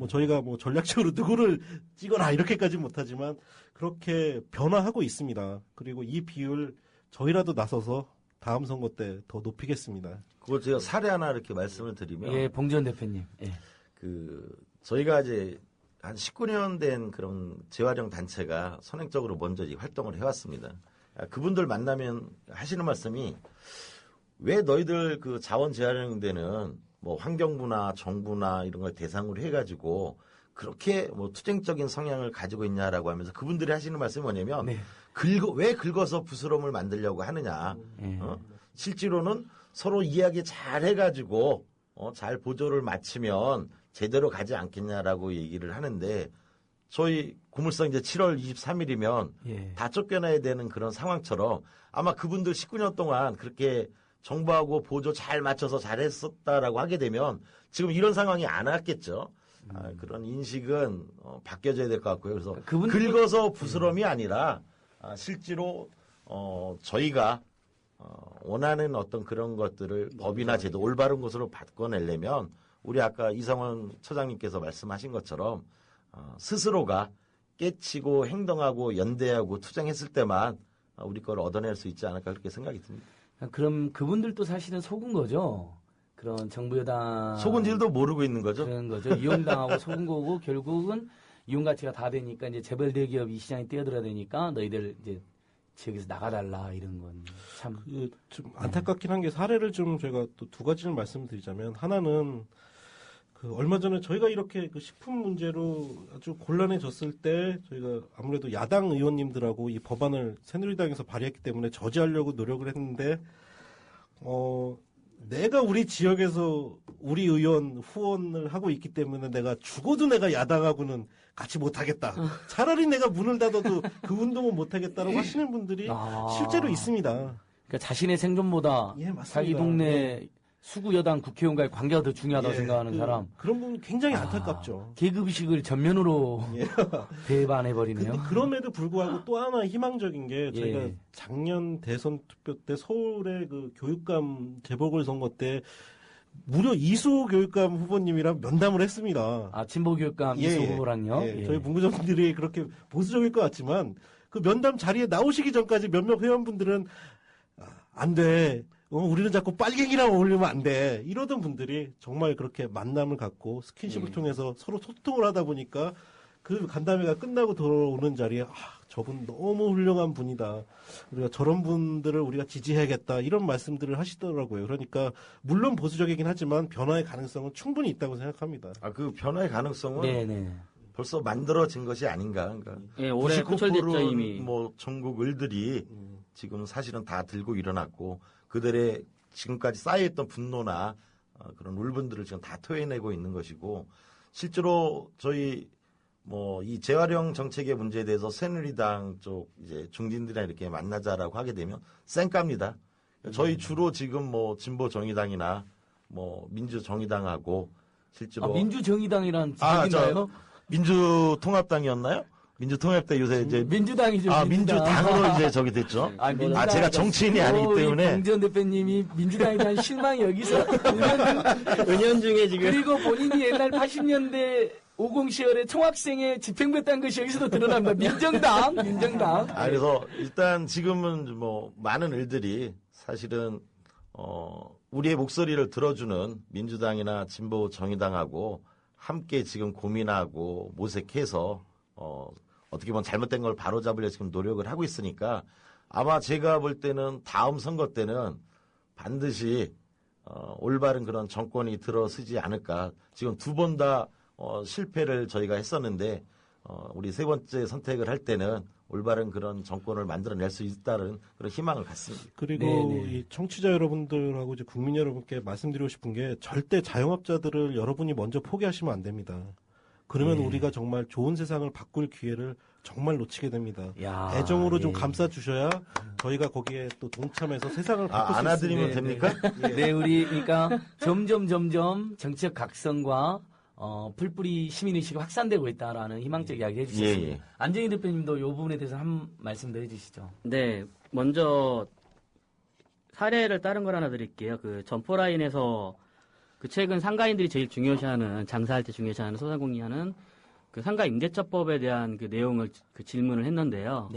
저희가 전략적으로 누구를 찍어라 이렇게까지 못하지만 그렇게 변화하고 있습니다. 그리고 이 비율 저희라도 나서서 다음 선거 때 더 높이겠습니다.
그걸 제가 사례 하나 이렇게 말씀을 드리면
예, 봉전 대표님. 예.
저희가 이제 한 19년 된 그런 재활용 단체가 선행적으로 먼저 이 활동을 해왔습니다. 그분들 만나면 하시는 말씀이 왜 너희들 그 자원 재활용되는 환경부나 정부나 이런 걸 대상으로 해가지고 그렇게 투쟁적인 성향을 가지고 있냐라고 하면서 그분들이 하시는 말씀이 뭐냐면
네.
왜 긁어서 부스럼을 만들려고 하느냐.
예.
실제로는 서로 이야기 잘 해가지고 잘 보조를 맞추면 제대로 가지 않겠냐라고 얘기를 하는데 저희 고물상 이제 7월 23일이면
예.
다 쫓겨나야 되는 그런 상황처럼 아마 그분들 19년 동안 그렇게 정부하고 보조 잘 맞춰서 잘했었다라고 하게 되면 지금 이런 상황이 안 왔겠죠. 그런 인식은 바뀌어져야 될 것 같고요. 그래서 긁어서 부스럼이 아니라 실제로 저희가 원하는 어떤 그런 것들을 법이나 제도 올바른 것으로 바꿔내려면 우리 아까 이성원 처장님께서 말씀하신 것처럼 스스로가 깨치고 행동하고 연대하고 투쟁했을 때만 우리 걸 얻어낼 수 있지 않을까 그렇게 생각이 듭니다.
그럼 그분들도 사실은 속은 거죠. 그런 정부 여당
속은지도 모르고 있는 거죠.
그런 거죠. 이용당하고 속은 거고 결국은 이용 가치가 다 되니까 이제 재벌 대기업이 시장에 뛰어들어야 되니까 너희들 이제 지역에서 나가달라 이런 건 참.
좀 안타깝긴 한 게 사례를 좀 저희가 또 두 가지를 말씀드리자면 하나는 얼마 전에 저희가 이렇게 식품 문제로 아주 곤란해졌을 때 저희가 아무래도 야당 의원님들하고 이 법안을 새누리당에서 발의했기 때문에 저지하려고 노력을 했는데 내가 우리 지역에서 우리 의원 후원을 하고 있기 때문에 내가 죽어도 내가 야당하고는 같이 못하겠다. 차라리 내가 문을 닫아도 그 운동은 못하겠다라고 하시는 분들이 실제로 있습니다.
그러니까 자신의 생존보다
예, 맞습니다.
자기 동네 수구 여당 국회의원과의 관계가 더 중요하다고 생각하는 사람.
그런 부분 굉장히 안타깝죠.
계급의식을 전면으로 배반해버리네요.
근데 그럼에도 불구하고 또 하나 희망적인 게 저희가 작년 대선 투표 때 서울의 교육감 재보궐선거 때 무려 이수 교육감 후보님이랑 면담을 했습니다.
진보 교육감 이수 후보랑요.
저희 문구점들이 그렇게 보수적일 것 같지만 그 면담 자리에 나오시기 전까지 몇몇 회원분들은 안 돼. 우리는 자꾸 빨갱이랑 어울리면 안 돼. 이러던 분들이 정말 그렇게 만남을 갖고 스킨십을 통해서 서로 소통을 하다 보니까 그 간담회가 끝나고 돌아오는 자리에 저분 너무 훌륭한 분이다. 우리가 저런 분들을 우리가 지지해야겠다. 이런 말씀들을 하시더라고요. 그러니까 물론 보수적이긴 하지만 변화의 가능성은 충분히 있다고 생각합니다.
그 변화의 가능성은 벌써 만들어진 것이 아닌가. 그러니까
올해 포철됐죠 이미.
뭐 전국 을들이 지금 사실은 다 들고 일어났고 그들의 지금까지 쌓여있던 분노나 그런 울분들을 지금 다 토해내고 있는 것이고 실제로 저희 이 재활용 정책의 문제에 대해서 새누리당 쪽 이제 중진들이랑 이렇게 만나자라고 하게 되면 쌩깝니다. 저희 주로 지금 진보 정의당이나 민주정의당하고 실제로
민주정의당이란 정의인가요?
민주통합당이었나요? 민주통합당 요새 이제
민주당이죠.
민주당으로 이제 저기 됐죠. 제가 정치인이 아니기 때문에
공전 대표님이 민주당에 대한 실망이 여기서
은연중에 지금
그리고 본인이 옛날 80년대 50 시절에 총학생회 집행부했다는 것이 여기서도 드러납니다. 민정당.
그래서 일단 지금은 많은 일들이 사실은 우리의 목소리를 들어주는 민주당이나 진보 정의당하고 함께 지금 고민하고 모색해서 어떻게 보면 잘못된 걸 바로잡으려 지금 노력을 하고 있으니까 아마 제가 볼 때는 다음 선거 때는 반드시 올바른 그런 정권이 들어서지 않을까. 지금 두 번 다 실패를 저희가 했었는데 우리 세 번째 선택을 할 때는 올바른 그런 정권을 만들어낼 수 있다는 그런 희망을 갖습니다.
그리고 이 청취자 여러분들하고 이제 국민 여러분께 말씀드리고 싶은 게 절대 자영업자들을 여러분이 먼저 포기하시면 안 됩니다. 그러면 우리가 정말 좋은 세상을 바꿀 기회를 정말 놓치게 됩니다. 애정으로 좀 감싸주셔야 저희가 거기에 또 동참해서 세상을 바꿀 수 있습니다.
안아드리면 됩니까?
우리 그러니까 점점 정치적 각성과 풀뿌리 시민의식이 확산되고 있다라는 희망적 이야기 해주셨습니다. 안정희 대표님도 이 부분에 대해서 한 말씀 더 해주시죠.
네, 먼저 사례를 다른 걸 하나 드릴게요. 점포라인에서 최근 상가인들이 제일 중요시하는 장사할 때 중요시하는 소상공인하는 상가 임대차법에 대한 내용을 질문을 했는데요.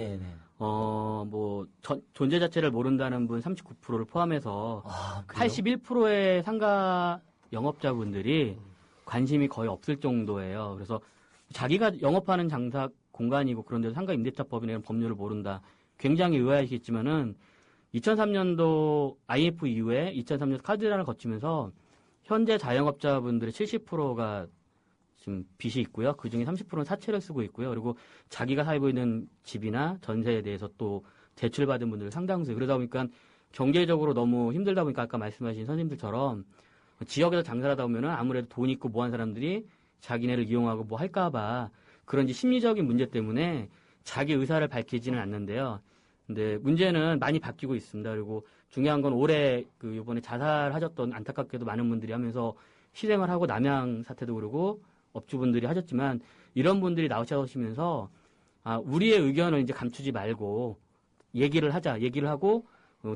존재 자체를 모른다는 분 39%를 포함해서 81%의 상가 영업자분들이 관심이 거의 없을 정도예요. 그래서 자기가 영업하는 장사 공간이고 그런데 상가 임대차법이나 이런 법률을 모른다. 굉장히 의아하시겠지만은 2003년도 IMF 이후에 2003년 카드란을 거치면서 현재 자영업자분들의 70%가 지금 빚이 있고요. 그중에 30%는 사채를 쓰고 있고요. 그리고 자기가 살고 있는 집이나 전세에 대해서 또 대출받은 분들 상당수. 그러다 보니까 경제적으로 너무 힘들다 보니까 아까 말씀하신 선생님들처럼 지역에서 장사를 하다 보면은 아무래도 돈 있고 뭐한 사람들이 자기네를 이용하고 뭐 할까봐 그런지 심리적인 문제 때문에 자기 의사를 밝히지는 않는데요. 근데 문제는 많이 바뀌고 있습니다. 그리고 중요한 건 올해 이번에 자살하셨던 안타깝게도 많은 분들이 하면서 희생을 하고 남양 사태도 그러고 업주분들이 하셨지만 이런 분들이 나오시면서 우리의 의견을 이제 감추지 말고 얘기를 하자. 얘기를 하고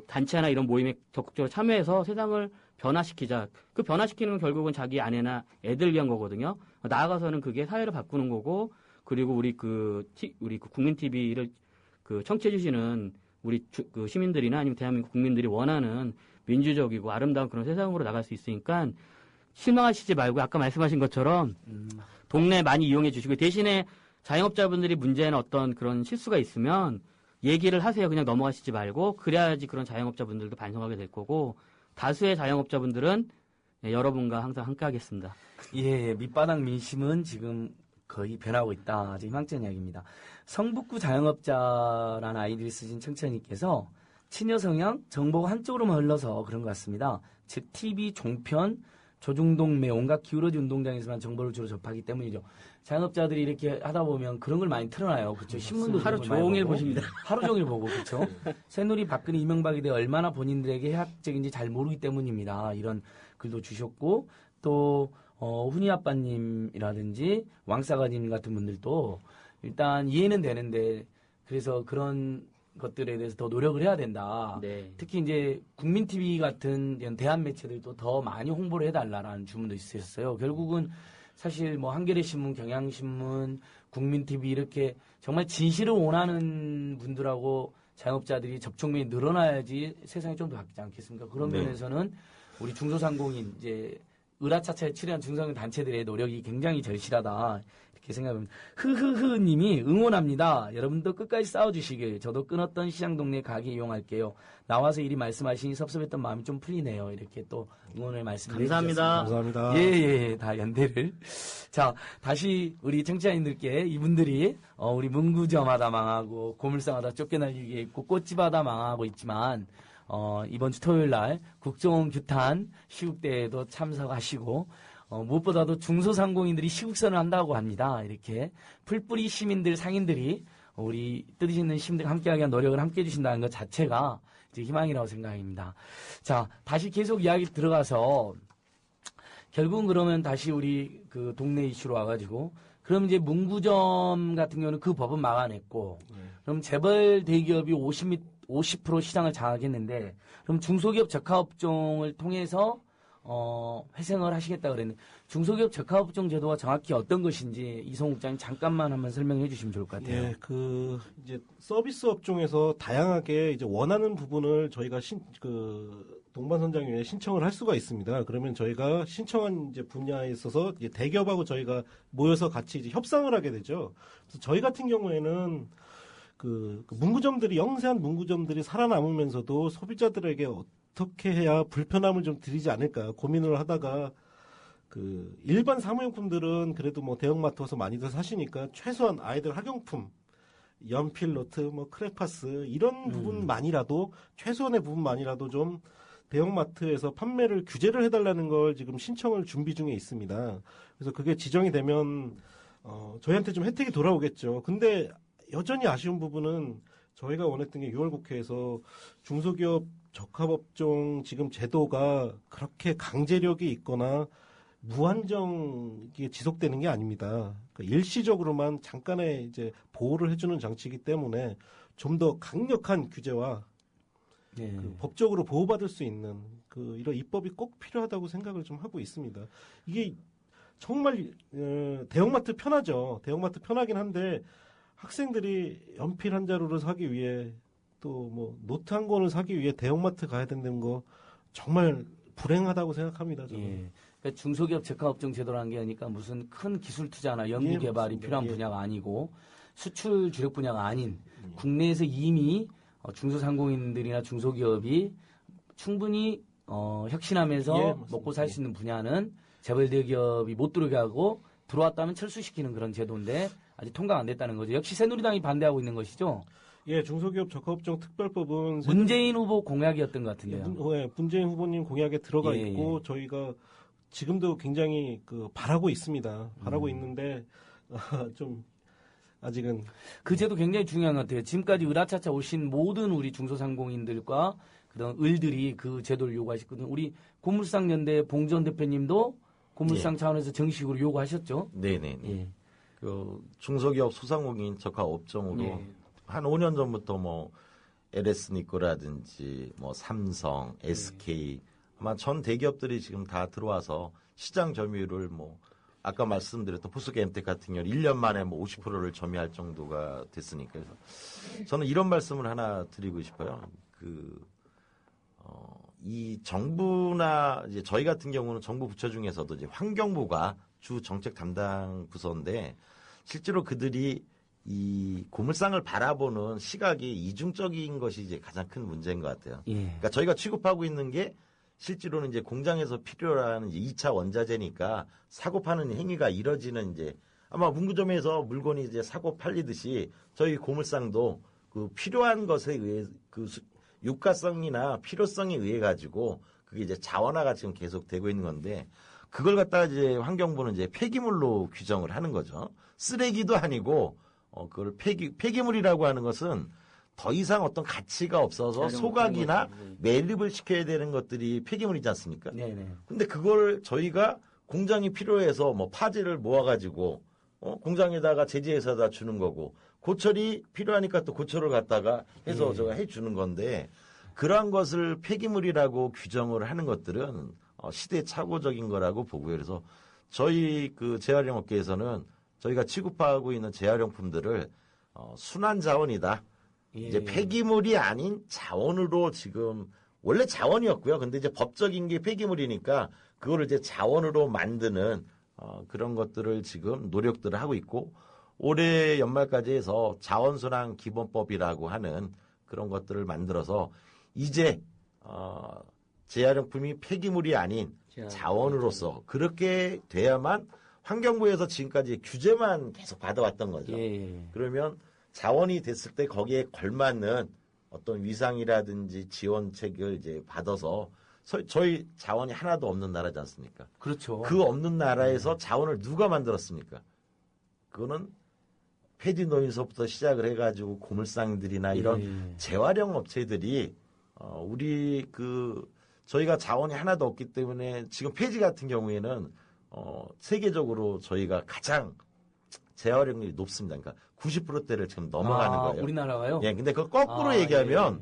단체나 이런 모임에 적극적으로 참여해서 세상을 변화시키자. 그 변화시키는 건 결국은 자기 아내나 애들 위한 거거든요. 나아가서는 그게 사회를 바꾸는 거고 그리고 우리 국민 TV를 청취해주시는 우리 시민들이나 아니면 대한민국 국민들이 원하는 민주적이고 아름다운 그런 세상으로 나갈 수 있으니까 실망하시지 말고 아까 말씀하신 것처럼 동네 많이 이용해 주시고 대신에 자영업자분들이 문제는 어떤 그런 실수가 있으면 얘기를 하세요. 그냥 넘어가시지 말고 그래야지 그런 자영업자분들도 반성하게 될 거고 다수의 자영업자분들은 여러분과 항상 함께하겠습니다.
예, 밑바닥 민심은 지금 거의 변하고 있다. 아주 희망찬 이야기입니다. 성북구 자영업자라는 아이디를 쓰신 청취자님께서 친여 성향 정보가 한쪽으로만 흘러서 그런 것 같습니다. 즉 TV, 종편, 조중동매 온갖 기울어진 운동장에서만 정보를 주로 접하기 때문이죠. 자영업자들이 이렇게 하다 보면 그런 걸 많이 틀어놔요. 그렇죠. 신문도
하루
그런 걸 많이
종일
보고.
보십니다.
하루 종일 보고 그렇죠. 새누리 박근혜 이명박에 대해 얼마나 본인들에게 해악적인지 잘 모르기 때문입니다. 이런 글도 주셨고 또 훈이 아빠님이라든지 왕사가님 같은 분들도 일단 이해는 되는데 그래서 그런 것들에 대해서 더 노력을 해야 된다.
네.
특히 이제 국민 TV 같은 이런 대한 매체들도 더 많이 홍보를 해달라라는 주문도 있었어요. 결국은 사실 뭐 한겨레 신문, 경향신문, 국민 TV 이렇게 정말 진실을 원하는 분들하고 자영업자들이 접촉면이 늘어나야지 세상이 좀 더 바뀌지 않겠습니까? 그런
네.
면에서는 우리 중소상공인 이제 으라차차에 출연한 중소상공 단체들의 노력이 굉장히 절실하다. 이렇게 생각합니다. 흐흐흐님이 응원합니다. 여러분도 끝까지 싸워주시길. 저도 끊었던 시장 동네 가게 이용할게요. 나와서 이리 말씀하시니 섭섭했던 마음이 좀 풀리네요. 이렇게 또 응원을 말씀해
감사합니다.
주셨습니다.
감사합니다.
예, 다 연대를. 자, 다시 우리 청취자님들께 이분들이 우리 문구점하다 망하고 고물상하다 쫓겨날리게 있고 꽃집하다 망하고 있지만 이번 주 토요일 날 국정원 규탄 시국대회에도 참석하시고 무엇보다도 중소상공인들이 시국선을 한다고 합니다. 이렇게 풀뿌리 시민들 상인들이 우리 뜻있는 시민들과 함께하기 위한 노력을 함께해 주신다는 것 자체가 이제 희망이라고 생각합니다. 자, 다시 계속 이야기 들어가서 결국은 그러면 다시 우리 그 동네 이슈로 와가지고 그럼 이제 문구점 같은 경우는 그 법은 막아냈고 그럼 재벌 대기업이 50% 시장을 장악했는데 그럼 중소기업 적하업종을 통해서 회생을 하시겠다 그랬는데 중소기업 적하업종 제도가 정확히 어떤 것인지 이성욱 국장님 잠깐만 한번 설명해 주시면 좋을 것 같아요.
예, 이제 서비스 업종에서 다양하게 이제 원하는 부분을 저희가 동반선장위에 신청을 할 수가 있습니다. 그러면 저희가 신청한 이제 분야에 있어서 이제 대기업하고 저희가 모여서 같이 이제 협상을 하게 되죠. 그래서 저희 같은 경우에는 그 문구점들이 영세한 문구점들이 살아남으면서도 소비자들에게 어떻게 해야 불편함을 좀 드리지 않을까 고민을 하다가 그 일반 사무용품들은 그래도 뭐 대형마트 와서 많이들 사시니까 최소한 아이들 학용품, 연필, 노트, 뭐 크레파스 이런 부분만이라도 최소한의 부분만이라도 좀 대형마트에서 판매를 규제를 해달라는 걸 지금 신청을 준비 중에 있습니다. 그래서 그게 지정이 되면 저희한테 좀 혜택이 돌아오겠죠. 근데 여전히 아쉬운 부분은 저희가 원했던 게 6월 국회에서 중소기업 적합업종 지금 제도가 그렇게 강제력이 있거나 무한정이 지속되는 게 아닙니다. 그러니까 일시적으로만 잠깐의 이제 보호를 해주는 장치이기 때문에 좀 더 강력한 규제와
예.
그 법적으로 보호받을 수 있는 이런 입법이 꼭 필요하다고 생각을 좀 하고 있습니다. 이게 정말 대형마트 편하죠. 대형마트 편하긴 한데 학생들이 연필 한 자루를 사기 위해 또 뭐 노트 한 권을 사기 위해 대형마트 가야 된다는 거 정말 불행하다고 생각합니다. 저는.
예. 그러니까 중소기업 적합업종 제도라는 게 아니까 무슨 큰 기술 투자나 연구
예,
개발이
맞습니다.
필요한
예.
분야가 아니고 수출 주력 분야가 아닌 국내에서 이미 중소상공인들이나 중소기업이 충분히 혁신하면서
예, 맞습니다.
먹고 살 수 있는 분야는 재벌 대기업이 못 들어오게 하고 들어왔다면 철수시키는 그런 제도인데 아직 통과가 안 됐다는 거죠. 역시 새누리당이 반대하고 있는 것이죠.
예, 중소기업 적합업종 특별법은
문재인 후보 공약이었던 것 같은데요.
문재인 후보님 공약에 들어가
예,
있고 저희가 지금도 굉장히 바라고 있습니다. 바라고
음.
있는데 좀 아직은
그 제도 굉장히 중요한 것 같아요. 지금까지 으라차차 오신 모든 우리 중소상공인들과 그런 을들이 그 제도를 요구하셨거든요. 우리 고물상 연대 봉전 대표님도 고물상 차원에서 정식으로 요구하셨죠.
네네네.
예.
그 중소기업 소상공인 적합업종으로
예.
한 5년 전부터 뭐 LS니코라든지 뭐 삼성, SK 아마 전 대기업들이 지금 다 들어와서 시장 점유율을 뭐 아까 말씀드렸던 포스게임텍 같은 경우 1년 만에 뭐 50%를 점유할 정도가 됐으니까 그래서 저는 이런 말씀을 하나 드리고 싶어요. 이 정부나 이제 저희 같은 경우는 정부 부처 중에서도 이제 환경부가 주 정책 담당 부서인데 실제로 그들이 이 고물상을 바라보는 시각이 이중적인 것이 이제 가장 큰 문제인 것 같아요.
예.
그러니까 저희가 취급하고 있는 게 실제로는 이제 공장에서 필요한 이제 2차 원자재니까 사고 파는 행위가 이뤄지는 이제 아마 문구점에서 물건이 이제 사고 팔리듯이 저희 고물상도 그 필요한 것에 의해 그 유가성이나 필요성에 의해 가지고 그게 이제 자원화가 지금 계속 되고 있는 건데 그걸 갖다가 이제 환경부는 이제 폐기물로 규정을 하는 거죠. 쓰레기도 아니고 그걸 폐기물이라고 하는 것은 더 이상 어떤 가치가 없어서 소각이나 매립을 시켜야 되는 것들이 폐기물이지 않습니까?
네네.
근데 그걸 저희가 공장이 필요해서 뭐 파지를 모아가지고 공장에다가 제지해서다 주는 거고 고철이 필요하니까 또 고철을 갖다가 해서 저가 해주는 건데 그러한 것을 폐기물이라고 규정을 하는 것들은 시대착오적인 거라고 보고요. 그래서 저희 그 재활용 업계에서는 저희가 취급하고 있는 재활용품들을 순환 자원이다. 이제 폐기물이 아닌 자원으로 지금 원래 자원이었고요. 근데 이제 법적인 게 폐기물이니까 그거를 이제 자원으로 만드는 그런 것들을 지금 노력들을 하고 있고 올해 연말까지 해서 자원순환 기본법이라고 하는 그런 것들을 만들어서 이제 재활용품이 폐기물이 아닌 자원으로서 그렇게 돼야만 환경부에서 지금까지 규제만 계속 받아왔던 거죠. 그러면 자원이 됐을 때 거기에 걸맞는 어떤 위상이라든지 지원책을 이제 받아서 저희 자원이 하나도 없는 나라지 않습니까?
그렇죠.
그 없는 나라에서 자원을 누가 만들었습니까? 그거는 폐지 노인서부터 시작을 해가지고 고물상들이나 이런 재활용 업체들이 우리 저희가 자원이 하나도 없기 때문에 지금 폐지 같은 경우에는 세계적으로 저희가 가장 재활용률이 높습니다. 그러니까 90%대를 지금 넘어가는 거예요.
우리나라가요?
예, 근데 그걸 거꾸로 얘기하면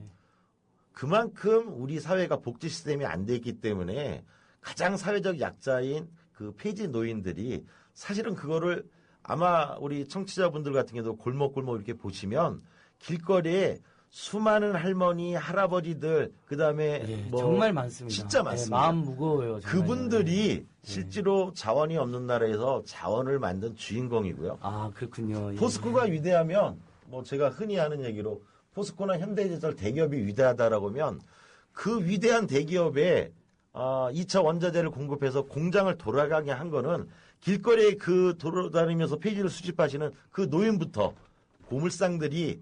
그만큼 우리 사회가 복지 시스템이 안 돼 있기 때문에 가장 사회적 약자인 그 폐지 노인들이 사실은 그거를 아마 우리 청취자분들 같은 경우도 골목골목 이렇게 보시면 길거리에 수많은 할머니, 할아버지들, 그 다음에
정말 많습니다.
진짜 많습니다.
마음 무거워요. 정말.
그분들이 실제로 자원이 없는 나라에서 자원을 만든 주인공이고요.
아, 그렇군요.
포스코가 위대하면 뭐 제가 흔히 하는 얘기로 포스코나 현대제철 대기업이 위대하다라고 하면 그 위대한 대기업에 2차 원자재를 공급해서 공장을 돌아가게 한 거는 길거리에 그 돌아다니면서 폐지를 수집하시는 그 노인부터 고물상들이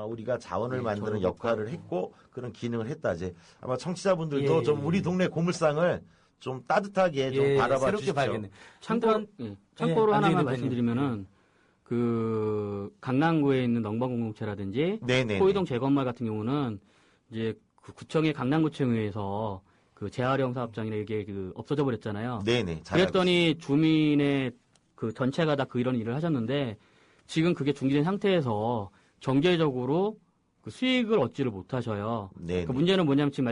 우리가 자원을 만드는 역할을 했고 그런 기능을 했다지. 아마 청취자분들도 좀 우리 동네 고물상을 좀 따뜻하게 좀 바라봐 주십시오.
발견해.
참고로 하나만 말씀드리면은 그 강남구에 있는 넉방공동체라든지 호이동 재건말 같은 경우는 이제 그 구청의 강남구청에서 그 재활용 사업장이나 이게 없어져 버렸잖아요.
네네.
그랬더니 주민의 그 전체가 다 그 이런 일을 하셨는데 지금 그게 중지된 상태에서 경제적으로 그 수익을 얻지를 못하셔요. 그 문제는 뭐냐면 지금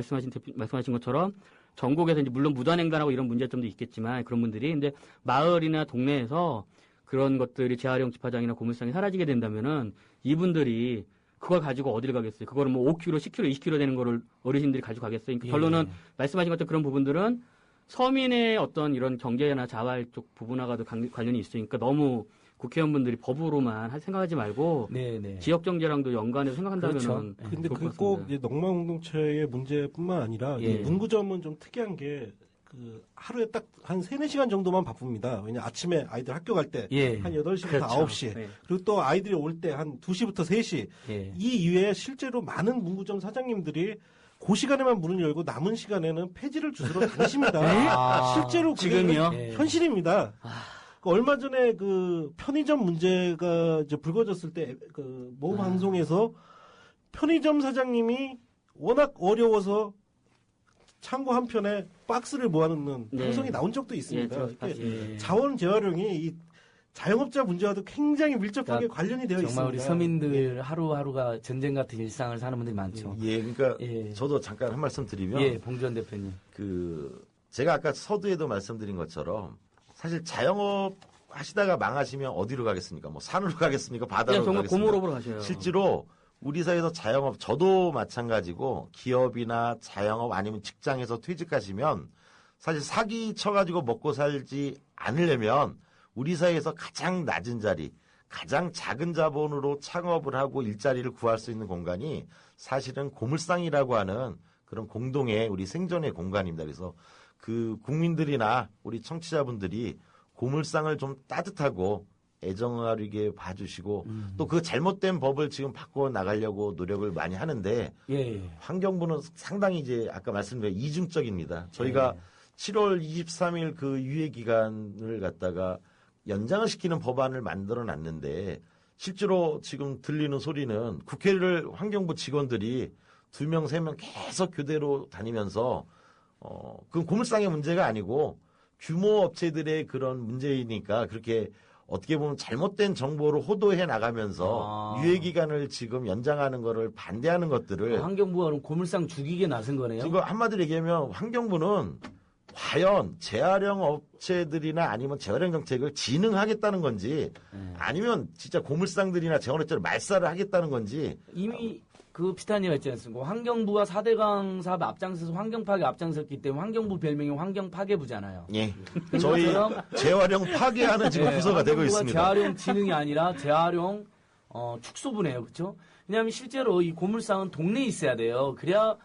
말씀하신 것처럼 전국에서 이제 물론 무단횡단하고 이런 문제점도 있겠지만 그런 분들이 근데 마을이나 동네에서 그런 것들이 재활용 집화장이나 고물상이 사라지게 된다면은 이분들이 그걸 가지고 어디를 가겠어요? 그거를 뭐 5kg, 10kg, 20kg 되는 거를 어르신들이 가지고 가겠어요? 그러니까 결론은 말씀하신 것처럼 그런 부분들은 서민의 어떤 이런 경제나 자활 쪽 부분하고도 관련이 있으니까 너무 국회의원분들이 법으로만 생각하지 말고 지역 정제랑도 연관해서 생각한다면은
근데 그 꼭 넉방공동체의 문제뿐만 아니라 이 문구점은 좀 특이한 게 그 하루에 딱 한 3-4시간 정도만 바쁩니다. 왜냐 아침에 아이들 학교 갈 때 한 8시부터 9시 그리고 또 아이들이 올 때 한 2시부터 3시 이 이외에 실제로 많은 문구점 사장님들이 그 시간에만 문을 열고 남은 시간에는 폐지를 주스러 다니십니다. 실제로
지금요?
현실입니다. 얼마 전에 그 편의점 문제가 이제 불거졌을 때 그 모 방송에서 편의점 사장님이 워낙 어려워서 창고 한편에 박스를 모아놓는 방송이 나온 적도 있습니다. 자원 재활용이 이 자영업자 문제와도 굉장히 밀접하게 관련이 되어 있습니다.
정말 우리 서민들 하루하루가 전쟁 같은 일상을 사는 분들이 많죠.
그러니까 저도 잠깐 한 말씀 드리면
봉주원 대표님.
제가 아까 서두에도 말씀드린 것처럼 사실 자영업 하시다가 망하시면 어디로 가겠습니까? 뭐 산으로 가겠습니까? 바다로
정말
가겠습니까?
고무업으로 가셔요.
실제로 우리 사회에서 자영업 저도 마찬가지고 기업이나 자영업 아니면 직장에서 퇴직하시면 사실 사기 쳐가지고 먹고 살지 않으려면 우리 사회에서 가장 낮은 자리 가장 작은 자본으로 창업을 하고 일자리를 구할 수 있는 공간이 사실은 고물상이라고 하는 그런 공동의 우리 생존의 공간입니다. 그래서 그 국민들이나 우리 청취자분들이 고물상을 좀 따뜻하고 애정어리게 봐주시고 또 그 잘못된 법을 지금 바꿔 나가려고 노력을 많이 하는데
예.
환경부는 상당히 이제 아까 말씀드린 이중적입니다. 저희가 7월 23일 그 유예 기간을 갖다가 연장을 시키는 법안을 만들어 놨는데 실제로 지금 들리는 소리는 국회를 환경부 직원들이 2명, 3명 계속 교대로 다니면서 그건 고물상의 문제가 아니고 규모 업체들의 그런 문제이니까 그렇게 어떻게 보면 잘못된 정보를 호도해 나가면서 유예 기간을 지금 연장하는 거를 반대하는 것들을
환경부가 그럼 고물상 죽이게 나선 거네요.
지금 한마디로 얘기하면 환경부는 과연 재활용 업체들이나 아니면 재활용 정책을 진흥하겠다는 건지 아니면 진짜 고물상들이나 재활업체를 말살을 하겠다는 건지
이미 그 비슷한 얘기가 있지 않습니까? 환경부가 4대강 사업에 앞장서서 환경 파괴 앞장섰기 때문에 환경부 별명이 환경 파괴부잖아요.
예. 저희 재활용 파괴하는 지금 부서가 되고 있습니다.
재활용 진흥이 아니라 재활용 축소부네요. 그렇죠? 왜냐하면 실제로 이 고물상은 동네에 있어야 돼요. 그래야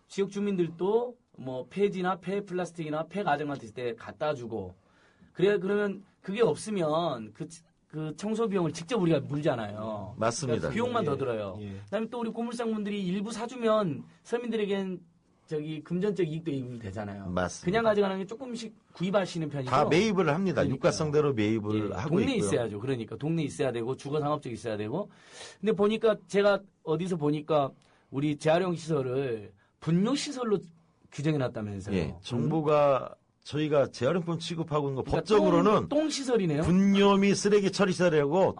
지역 주민들도 뭐 폐지나 폐 플라스틱이나 폐 가정한테 있을 때 갖다 주고 그러면 그게 없으면 그 청소 비용을 직접 우리가 물잖아요.
맞습니다.
그러니까 비용만 더 들어요. 그다음에 또 우리 고물상 분들이 일부 사주면 서민들에겐 금전적 이익도 입이 되잖아요.
맞습니다.
그냥 가져가는 게 조금씩 구입하시는 편이죠.
다 매입을 합니다.
그러니까요.
유가성대로 매입을 하고
동네에
있고요.
있어야죠. 그러니까 동네에 있어야 되고 주거상업적 있어야 되고. 근데 보니까 제가 어디서 보니까 우리 재활용 시설을 분뇨 시설로 규정해 놨다면서요.
예, 정부가 저희가 재활용품 취급하고 있는 거
그러니까
법적으로는
똥 시설이네요.
분뇨 및 쓰레기 처리 시설이라고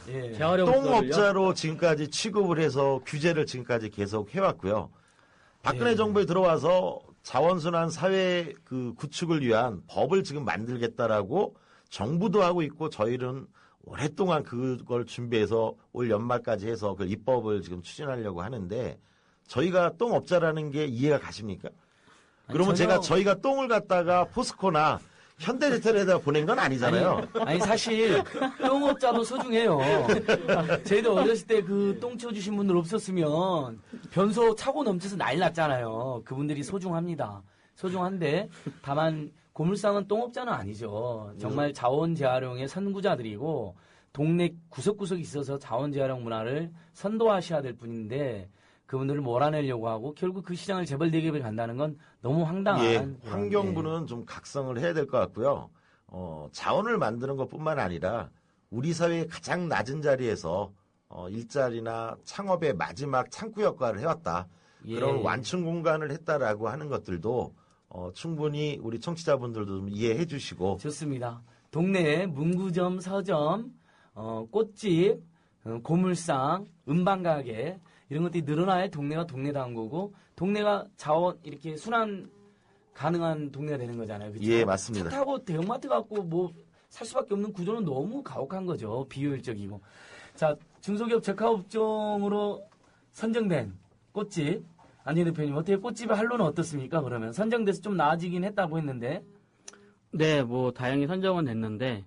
예.
재활용 시설을요?
똥업자로 지금까지 취급을 해서 규제를 지금까지 계속 해왔고요. 박근혜 정부에 들어와서 자원순환 사회 그 구축을 위한 법을 지금 만들겠다라고 정부도 하고 있고 저희는 오랫동안 그걸 준비해서 올 연말까지 해서 그 입법을 지금 추진하려고 하는데 저희가 똥업자라는 게 이해가 가십니까? 그러면 저희가 똥을 갖다가 포스코나 현대제철에다 보낸 건 아니잖아요.
아니 사실 똥업자도 소중해요. 저희도 어렸을 때 그 똥 치워주신 분들 없었으면 변소 차고 넘쳐서 난리 났잖아요. 그분들이 소중합니다. 소중한데 다만 고물상은 똥업자는 아니죠. 정말 자원 재활용의 선구자들이고 동네 구석구석에 있어서 자원 재활용 문화를 선도하셔야 될 뿐인데 그분들을 몰아내려고 하고 결국 그 시장을 재벌 대기업에 간다는 건 너무 황당한.
예,
그런,
환경부는 좀 각성을 해야 될 것 같고요. 자원을 만드는 것뿐만 아니라 우리 사회의 가장 낮은 자리에서 일자리나 창업의 마지막 창구 역할을 해왔다.
예.
그런 완충 공간을 했다라고 하는 것들도 충분히 우리 청취자분들도 좀 이해해 주시고
좋습니다. 동네에 문구점, 서점, 꽃집, 고물상, 음반가게 이런 것들이 늘어나야 동네가 동네다운 거고 동네가 자원 이렇게 순환 가능한 동네가 되는 거잖아요. 그렇죠?
예, 맞습니다.
차 타고 대형마트 갖고 뭐 살 수밖에 없는 구조는 너무 가혹한 거죠. 비효율적이고. 자, 중소기업 적합업종으로 선정된 꽃집 안진희 대표님 어떻게 꽃집의 한로는 어떻습니까? 그러면 선정돼서 좀 나아지긴 했다고 했는데
네, 뭐 다행히 선정은 됐는데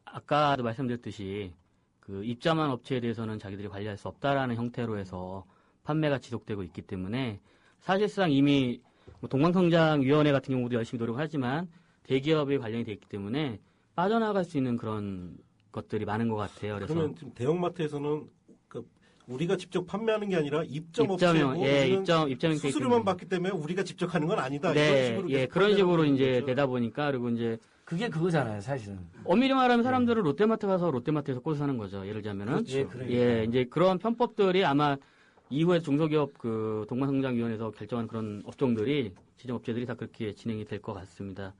아까도 말씀드렸듯이 그 입점한 업체에 대해서는 자기들이 관리할 수 없다라는 형태로 해서 판매가 지속되고 있기 때문에 사실상 이미 뭐 동방성장위원회 같은 경우도 열심히 노력하지만 대기업에 관련이 돼 있기 때문에 빠져나갈 수 있는 그런 것들이 많은 것 같아요. 그래서
그러면 지금 대형마트에서는 우리가 직접 판매하는 게 아니라 입점
입점형,
업체고
예, 입점형
수수료만 받기 때문에 우리가 직접 하는 건 아니다. 이런
네,
식으로
예,
계속
그런 식으로
판매하고
이제
있는 거죠.
되다 보니까 그리고 이제
그게 그거잖아요, 사실은.
엄밀히 말하면 사람들은 롯데마트 가서 롯데마트에서 꽃을 사는 거죠. 예를 들자면은
예, 그러니까.
예, 이제 그런 편법들이 아마 이후에 중소기업 그 동방성장위원회에서 결정한 그런 업종들이 지정업체들이 다 그렇게 진행이 될 것 같습니다.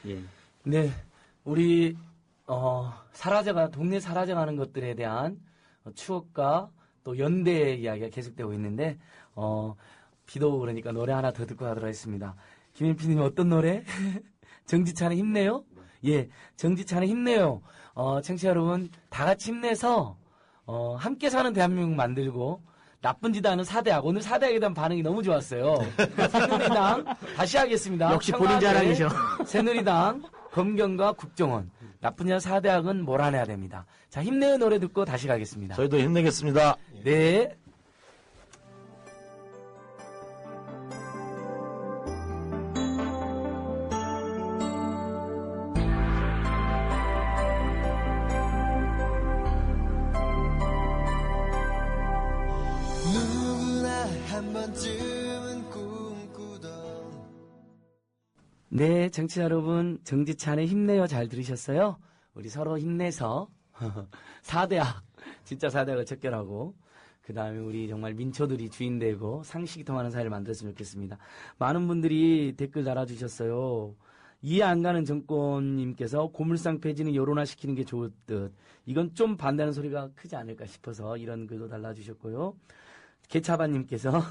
예.
네, 우리 동네 사라져가는 것들에 대한 추억과 또 연대의 이야기가 계속되고 있는데 비도 오고 그러니까 노래 하나 더 듣고 가도록 하겠습니다. 김일피님 어떤 노래? 정지찬의 힘내요? 예, 정지찬의 힘내요. 청취자 여러분 다 같이 힘내서 함께 사는 대한민국 만들고 나쁜 짓 하는 4대학. 오늘 4대학에 대한 반응이 너무 좋았어요. 새누리당 다시 하겠습니다.
역시 본인 자랑이죠.
새누리당 검경과 국정원. 나쁜 년 4대학은 몰아내야 됩니다. 자, 힘내요 노래 듣고 다시 가겠습니다.
저희도 힘내겠습니다.
네. 네, 정치자 여러분, 정지찬의 힘내요 잘 들으셨어요? 우리 서로 힘내서 4대학, 진짜 4대학을 척결하고 그 다음에 우리 정말 민초들이 주인되고 상식이 통하는 사회를 만들었으면 좋겠습니다. 많은 분들이 댓글 달아주셨어요. 이해 안 가는 정권님께서 고물상 폐지는 여론화시키는 게 좋을 듯. 이건 좀 반대하는 소리가 크지 않을까 싶어서 이런 글도 달아주셨고요. 개차반님께서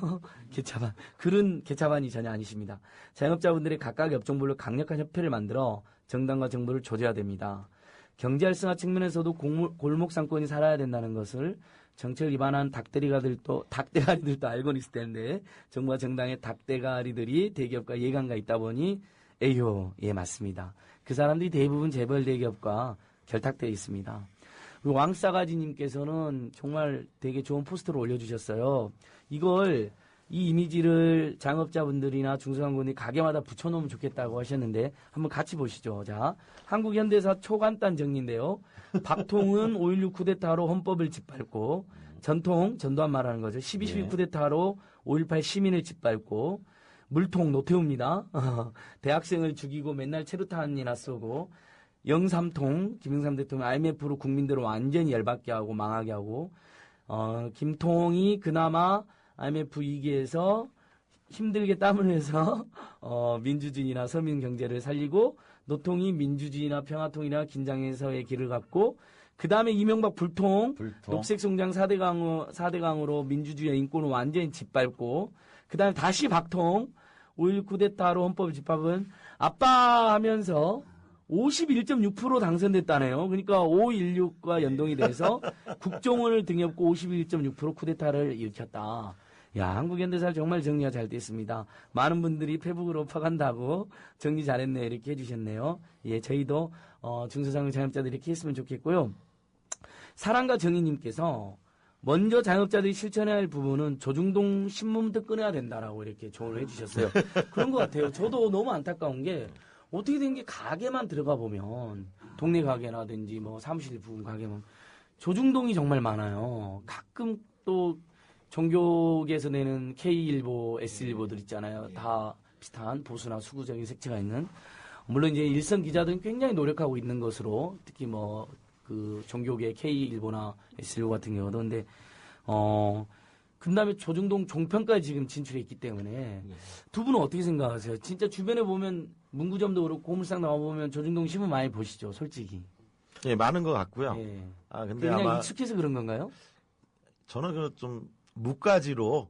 개차반 글은 개차반이 전혀 아니십니다. 자영업자분들이 각각 업종별로 강력한 협회를 만들어 정당과 정부를 조져야 됩니다. 경제 활성화 측면에서도 골목 상권이 살아야 된다는 것을 정책을 위반한 닭대가리들도 알고는 있을 텐데 정부와 정당의 닭대가리들이 대기업과 예관가 있다 보니 에휴 예 맞습니다. 그 사람들이 대부분 재벌 대기업과 결탁되어 있습니다. 왕싸가지님께서는 정말 되게 좋은 포스터를 올려주셨어요. 이 이미지를 자영업자분들이나 중소상공인이 가게마다 붙여놓으면 좋겠다고 하셨는데 한번 같이 보시죠. 자, 한국현대사 초간단 정리인데요. 박통은 5.16 쿠데타로 헌법을 짓밟고 전두환 말하는 거죠. 12.12 쿠데타로 5.18 시민을 짓밟고 물통 노태우입니다. 대학생을 죽이고 맨날 체류탄이나 쏘고 영삼통, 김영삼 대통령 IMF로 국민들을 완전히 열받게 하고 망하게 하고, 김통이 그나마 IMF 위기에서 힘들게 땀을 흘려서, 민주주의나 서민 경제를 살리고, 노통이 민주주의나 평화통이나 긴장에서의 길을 갔고, 그 다음에 이명박 불통, 녹색 송장 4대강으로 민주주의와 인권을 완전히 짓밟고, 그 다음에 다시 박통, 5.16 쿠데타로 헌법을 짓밟은 아빠 하면서, 51.6% 당선됐다네요. 그러니까 5.16과 연동이 돼서 국정원을 등에업고 51.6% 쿠데타를 일으켰다. 야, 한국 현대사를 정말 정리가 잘 됐습니다. 많은 분들이 페북으로 퍼간다고 정리 잘했네 이렇게 해주셨네요. 예, 저희도 중소상공 자영업자들이 이렇게 했으면 좋겠고요. 사랑과 정의님께서 먼저 자영업자들이 실천해야 할 부분은 조중동 신문부터 끊어야 된다라고 이렇게 조언을 해주셨어요. 그런 것 같아요. 저도 너무 안타까운 게 어떻게 된 게 가게만 들어가 보면 동네 가게라든지 뭐 사무실 부분 가게만 조중동이 정말 많아요. 가끔 또 종교계에서 내는 K일보, S일보들 있잖아요. 다 비슷한 보수나 수구적인 색채가 있는. 물론 이제 일선 기자들은 굉장히 노력하고 있는 것으로 특히 뭐 그 종교계 K일보나 S일보 같은 경우도 근데 그 다음에 조중동 종편까지 지금 진출해 있기 때문에 두 분은 어떻게 생각하세요? 진짜 주변에 보면 문구점도 그렇고 고물상 나와보면 조중동 신문 많이 보시죠, 솔직히.
예, 많은 것 같고요.
예.
근데
그냥
아마
익숙해서 그런 건가요?
저는 좀 무가지로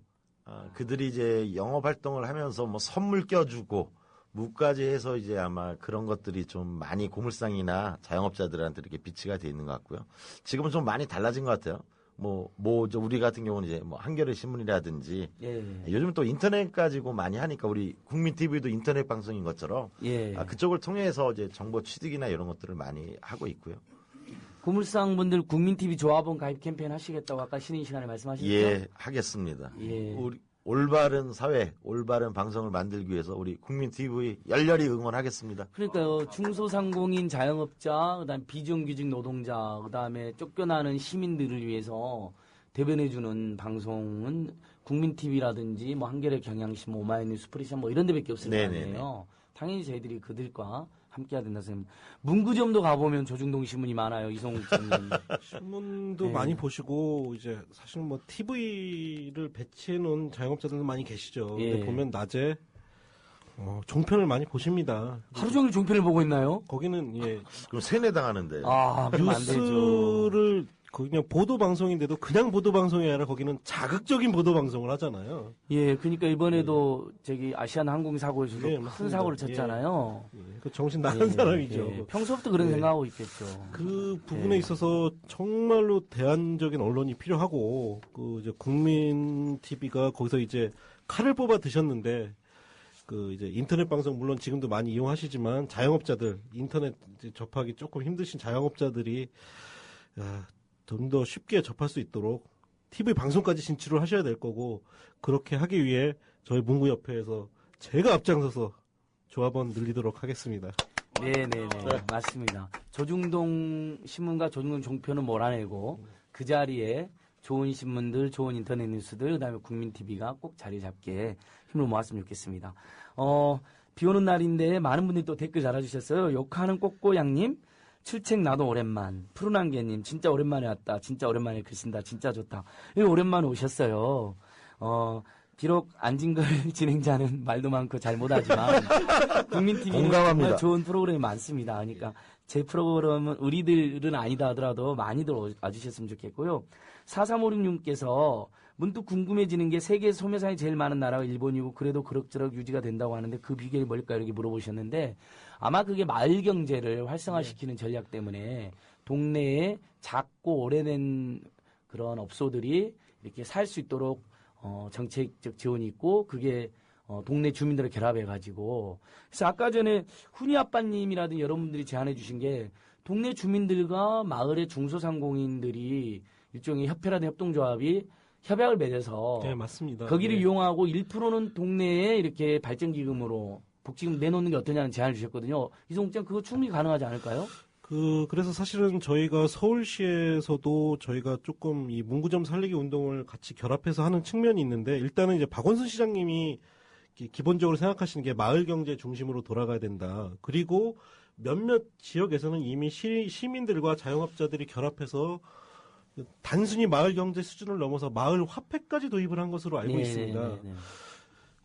그들이 이제 영업 활동을 하면서 뭐 선물 껴주고 무가지 해서 이제 아마 그런 것들이 좀 많이 고물상이나 자영업자들한테 이렇게 비치가 돼 있는 것 같고요. 지금은 좀 많이 달라진 것 같아요. 우리 같은 경우는 이제 뭐 한겨레 신문이라든지 요즘 또 인터넷 가지고 많이 하니까 우리 국민 TV도 인터넷 방송인 것처럼 그쪽을 통해서 이제 정보 취득이나 이런 것들을 많이 하고 있고요.
고물상 분들 국민 TV 조합원 가입 캠페인 하시겠다고 아까 쉬는 시간에 말씀하셨죠?
예, 하겠습니다.
예.
우리 올바른 사회, 올바른 방송을 만들기 위해서 우리 국민 TV 열렬히 응원하겠습니다.
그러니까요. 중소상공인 자영업자, 그다음 비정규직 노동자, 그다음에 쫓겨나는 시민들을 위해서 대변해주는 방송은 국민 TV라든지 뭐 한겨레 경향신, 오마이뉴스, 프리시안 뭐 이런 데밖에 없을 거 아니에요. 당연히 저희들이 그들과 함께해야 된다 생각합니다. 문구점도 가보면 조중동 신문이 많아요. 이성욱 신문.
신문도 많이 보시고 이제 사실 뭐 TV를 배치해 놓은 자영업자들도 많이 계시죠. 근데 보면 낮에 종편을 많이 보십니다.
하루 종일 종편을 보고 있나요?
거기는
그럼 세뇌당하는데.
그럼 안 되죠.
뉴스를 그냥 보도 방송인데도 그냥 보도 방송이 아니라 거기는 자극적인 보도 방송을 하잖아요.
예, 그러니까 이번에도 저기 아시아나 항공 사고에서도 큰 사고를 쳤잖아요.
그 정신 나간 사람이죠.
평소부터 그런 생각하고 있겠죠.
그 부분에 있어서 정말로 대안적인 언론이 필요하고 그 이제 국민 TV가 거기서 이제 칼을 뽑아 드셨는데 그 이제 인터넷 방송 물론 지금도 많이 이용하시지만 자영업자들 인터넷 이제 접하기 조금 힘드신 자영업자들이 좀 더 쉽게 접할 수 있도록 TV 방송까지 진출을 하셔야 될 거고 그렇게 하기 위해 저희 문구협회에서 제가 앞장서서 조합원 늘리도록 하겠습니다.
네네네 맞습니다. 조중동 신문과 조중동 종편은 몰아내고 그 자리에 좋은 신문들, 좋은 인터넷 뉴스들, 그다음에 국민 TV가 꼭 자리 잡게 힘을 모았으면 좋겠습니다. 비 오는 날인데 많은 분들이 또 댓글 달아주셨어요. 욕하는 꼬꼬양님, 출첵 나도 오랜만, 푸른안개님 진짜 오랜만에 왔다. 진짜 오랜만에 글 쓴다. 진짜 좋다. 오랜만에 오셨어요. 비록 안진걸 진행자는 말도 많고 잘 못하지만 국민 TV는
공감합니다.
정말 좋은 프로그램이 많습니다. 그러니까 제 프로그램은 우리들은 아니다 하더라도 많이들 와주셨으면 좋겠고요. 4356님께서 문득 궁금해지는 게 세계 소매상이 제일 많은 나라가 일본이고 그래도 그럭저럭 유지가 된다고 하는데 그 비결이 뭘까 이렇게 물어보셨는데 아마 그게 마을 경제를 활성화시키는 전략 때문에 동네에 작고 오래된 그런 업소들이 이렇게 살 수 있도록 정책적 지원이 있고 그게 동네 주민들을 결합해가지고 그래서 아까 전에 훈이 아빠님이라든 여러분들이 제안해 주신 게 동네 주민들과 마을의 중소상공인들이 일종의 협회라든 협동조합이 협약을 맺어서
네, 맞습니다.
거기를
네.
이용하고 1%는 동네에 이렇게 발전기금으로 복지금 내놓는 게 어떠냐는 제안을 주셨거든요. 이성욱장 그거 충분히 가능하지 않을까요?
그래서 사실은 저희가 서울시에서도 저희가 조금 이 문구점 살리기 운동을 같이 결합해서 하는 측면이 있는데 일단은 이제 박원순 시장님이 기본적으로 생각하시는 게 마을 경제 중심으로 돌아가야 된다. 그리고 몇몇 지역에서는 이미 시민들과 자영업자들이 결합해서 단순히 마을 경제 수준을 넘어서 마을 화폐까지 도입을 한 것으로 알고 있습니다.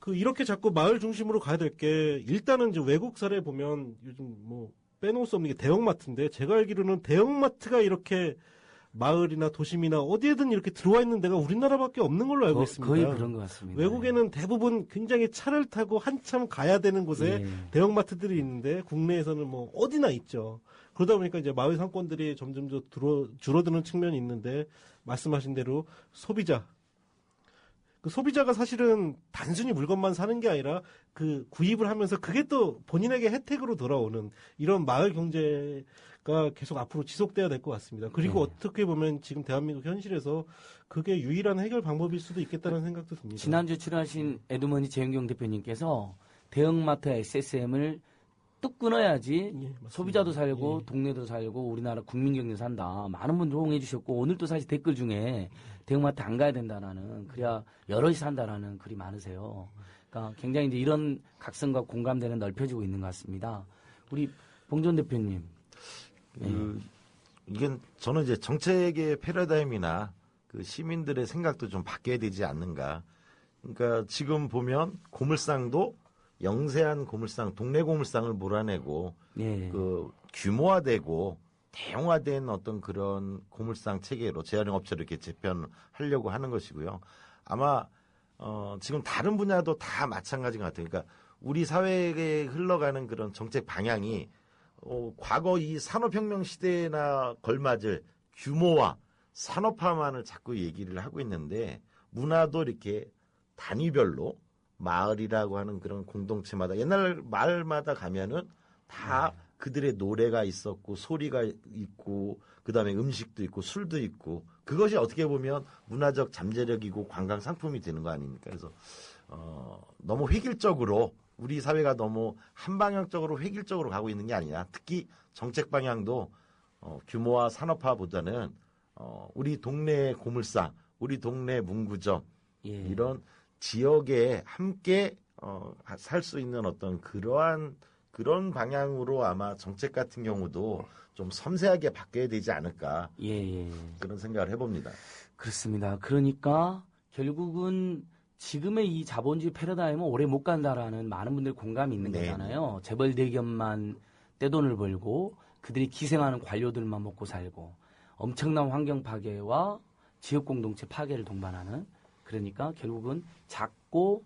이렇게 자꾸 마을 중심으로 가야 될 게 일단은 이제 외국 사례 보면 요즘 뭐 빼놓을 수 없는 게 대형마트인데 제가 알기로는 대형마트가 이렇게 마을이나 도심이나 어디에든 이렇게 들어와 있는 데가 우리나라밖에 없는 걸로 알고 있습니다.
거의 그런 것 같습니다.
외국에는 대부분 굉장히 차를 타고 한참 가야 되는 곳에 대형마트들이 있는데 국내에서는 뭐 어디나 있죠. 그러다 보니까 이제 마을 상권들이 점점 더 줄어드는 측면이 있는데 말씀하신 대로 소비자. 그 소비자가 사실은 단순히 물건만 사는 게 아니라 그 구입을 하면서 그게 또 본인에게 혜택으로 돌아오는 이런 마을 경제가 계속 앞으로 지속돼야 될 것 같습니다. 그리고 어떻게 보면 지금 대한민국 현실에서 그게 유일한 해결 방법일 수도 있겠다는 생각도 듭니다.
지난주 출연하신 에드머니 재영경 대표님께서 대형마트 SSM을 뚝 끊어야지 소비자도 살고 동네도 살고 우리나라 국민 경제 산다. 많은 분들 호응해 주셨고 오늘도 사실 댓글 중에 대형마트 안 가야 된다라는 그래야 여럿이 산다라는 글이 많으세요. 그러니까 굉장히 이제 이런 각성과 공감대는 넓혀지고 있는 것 같습니다. 우리 봉전 대표님.
이건 저는 이제 정책의 패러다임이나 그 시민들의 생각도 좀 바뀌어야 되지 않는가. 그러니까 지금 보면 고물상도 영세한 고물상, 동네 고물상을 몰아내고 그 규모화되고 대형화된 어떤 그런 고물상 체계로 재활용 업체를 이렇게 재편하려고 하는 것이고요. 아마 지금 다른 분야도 다 마찬가지인 것 같아요. 그러니까 우리 사회에 흘러가는 그런 정책 방향이 과거 이 산업혁명 시대나 걸맞을 규모화, 산업화만을 자꾸 얘기를 하고 있는데 문화도 이렇게 단위별로 마을이라고 하는 그런 공동체마다 옛날 마을마다 가면은 다 그들의 노래가 있었고 소리가 있고 그다음에 음식도 있고 술도 있고 그것이 어떻게 보면 문화적 잠재력이고 관광 상품이 되는 거 아닙니까? 그래서 너무 획일적으로 우리 사회가 너무 한방향적으로 획일적으로 가고 있는 게 아니라 특히 정책 방향도 규모화 산업화보다는 우리 동네 고물상, 우리 동네 문구점 이런 지역에 함께 살 수 있는 어떤 그런 방향으로 아마 정책 같은 경우도 좀 섬세하게 바뀌어야 되지 않을까 그런 생각을 해봅니다.
그렇습니다. 그러니까 결국은 지금의 이 자본주의 패러다임은 오래 못 간다라는 많은 분들 공감이 있는 거잖아요. 재벌 대기업만 떼돈을 벌고 그들이 기생하는 관료들만 먹고 살고 엄청난 환경 파괴와 지역 공동체 파괴를 동반하는 그러니까 결국은 작고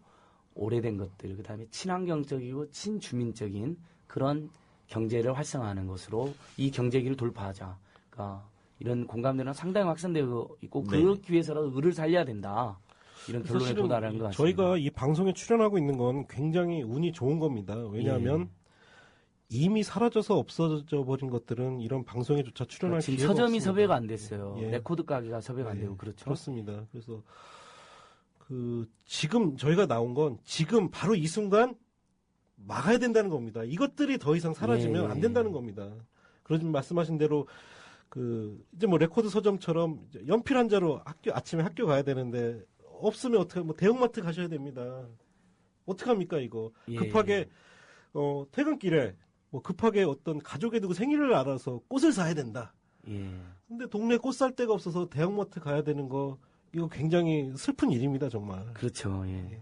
오래된 것들 그다음에 친환경적이고 친주민적인 그런 경제를 활성화하는 것으로 이 경제기를 돌파하자. 그러니까 이런 공감대는 상당히 확산되고 있고 그러기 위해서라도 을을 살려야 된다. 이런 결론에
사실은
도달한 것 같습니다.
저희가 이 방송에 출연하고 있는 건 굉장히 운이 좋은 겁니다. 왜냐하면 이미 사라져서 없어져 버린 것들은 이런 방송에조차 출연할
지금
기회가
서점이
없습니다.
섭외가 안 됐어요.
예.
레코드 가게가 섭외가 안
예,
되고 그렇죠.
그렇습니다. 그래서 지금 저희가 나온 건 지금 바로 이 순간 막아야 된다는 겁니다. 이것들이 더 이상 사라지면
예.
안 된다는 겁니다. 그러지만 말씀하신 대로 이제 뭐 레코드 서점처럼 이제 연필 한 자로 아침에 학교 가야 되는데 없으면 어떻게 뭐 대형마트 가셔야 됩니다. 어떻게 합니까 이거?
예.
급하게 퇴근길에 뭐 급하게 어떤 가족의 누구 생일을 알아서 꽃을 사야 된다.
예.
근데 동네 꽃 살 데가 없어서 대형마트 가야 되는 거 이거 굉장히 슬픈 일입니다 정말.
그렇죠. 예.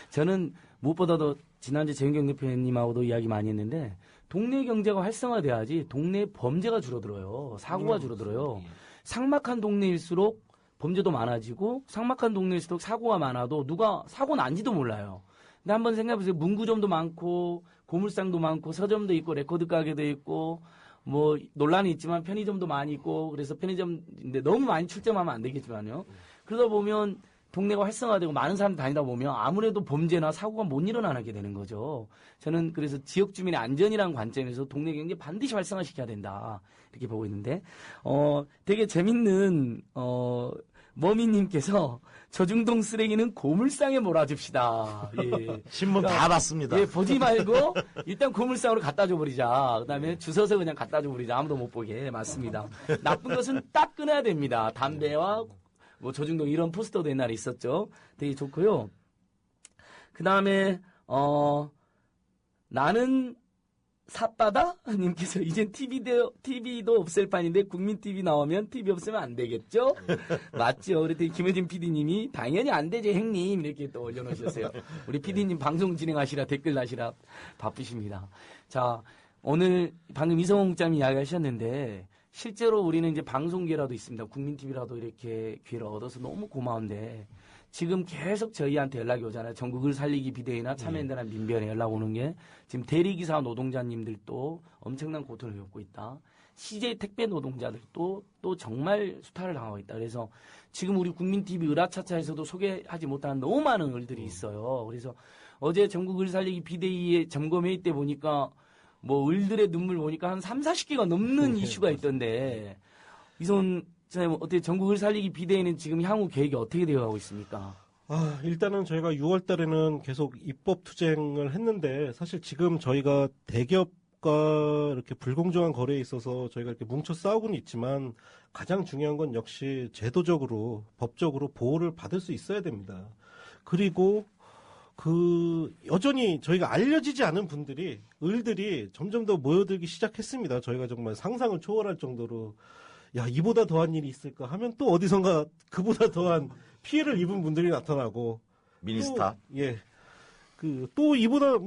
저는 무엇보다도 지난주 재윤경 대표님하고도 이야기 많이 했는데 동네 경제가 활성화돼야지 동네 범죄가 줄어들어요. 사고가 줄어들어요. 삭막한 동네일수록 범죄도 많아지고 삭막한 동네일수록 사고가 많아도 누가 사고 난지도 몰라요. 근데 한번 생각해보세요. 문구점도 많고 고물상도 많고 서점도 있고 레코드 가게도 있고 뭐 논란이 있지만 편의점도 많이 있고 그래서 편의점인데 너무 많이 출점하면 안 되겠지만요. 그러다 보면 동네가 활성화되고 많은 사람 다니다 보면 아무래도 범죄나 사고가 못 일어나게 되는 거죠. 저는 그래서 지역 주민의 안전이라는 관점에서 동네 경제 반드시 활성화시켜야 된다 이렇게 보고 있는데 되게 재밌는 머미님께서 저중동 쓰레기는 고물상에 몰아줍시다. 예.
신문 다 봤습니다.
예, 보지 말고 일단 고물상으로 갖다 줘버리자. 그다음에 주워서 그냥 갖다 줘버리자. 아무도 못 보게. 맞습니다. 나쁜 것은 딱 끊어야 됩니다. 담배와 뭐 저중동 이런 포스터도 옛날에 있었죠. 되게 좋고요. 그다음에 나는 삿바다? 님께서 이젠 TV도 없앨 판인데 국민 TV 나오면 TV 없으면 안 되겠죠? 맞죠? 그랬더니 김혜진 PD님이 당연히 안 되지 형님 이렇게 또 올려놓으셨어요. 우리 PD님 방송 진행하시라 댓글 나시라 바쁘십니다. 자, 오늘 방금 이성홍 국장님이 이야기하셨는데 실제로 우리는 이제 방송 기회라도 있습니다. 국민 TV라도 이렇게 기회를 얻어서 너무 고마운데 지금 계속 저희한테 연락이 오잖아요. 전국을 살리기 비대위나 참여연대나 민변에 연락 오는 게 지금 대리기사 노동자님들도 엄청난 고통을 겪고 있다. CJ 택배 노동자들도 또 정말 수탈을 당하고 있다. 그래서 지금 우리 국민TV 으라차차에서도 소개하지 못한 너무 많은 을들이 있어요. 그래서 어제 전국을 살리기 비대위의 점검회의 때 보니까 뭐 을들의 눈물 보니까 한 30-40개가 넘는 이슈가 있던데 이손 어떻게 전국을 살리기 비대위는 지금 향후 계획이 어떻게 되어가고 있습니까?
일단은 저희가 6월 달에는 계속 입법 투쟁을 했는데 사실 지금 저희가 대기업과 이렇게 불공정한 거래에 있어서 저희가 이렇게 뭉쳐 싸우고는 있지만 가장 중요한 건 역시 제도적으로 법적으로 보호를 받을 수 있어야 됩니다. 그리고 여전히 저희가 알려지지 않은 분들이 을들이 점점 더 모여들기 시작했습니다. 저희가 정말 상상을 초월할 정도로 야, 이보다 더한 일이 있을까 하면 또 어디선가 그보다 더한 피해를 입은 분들이 나타나고.
미니스타.
또 이보다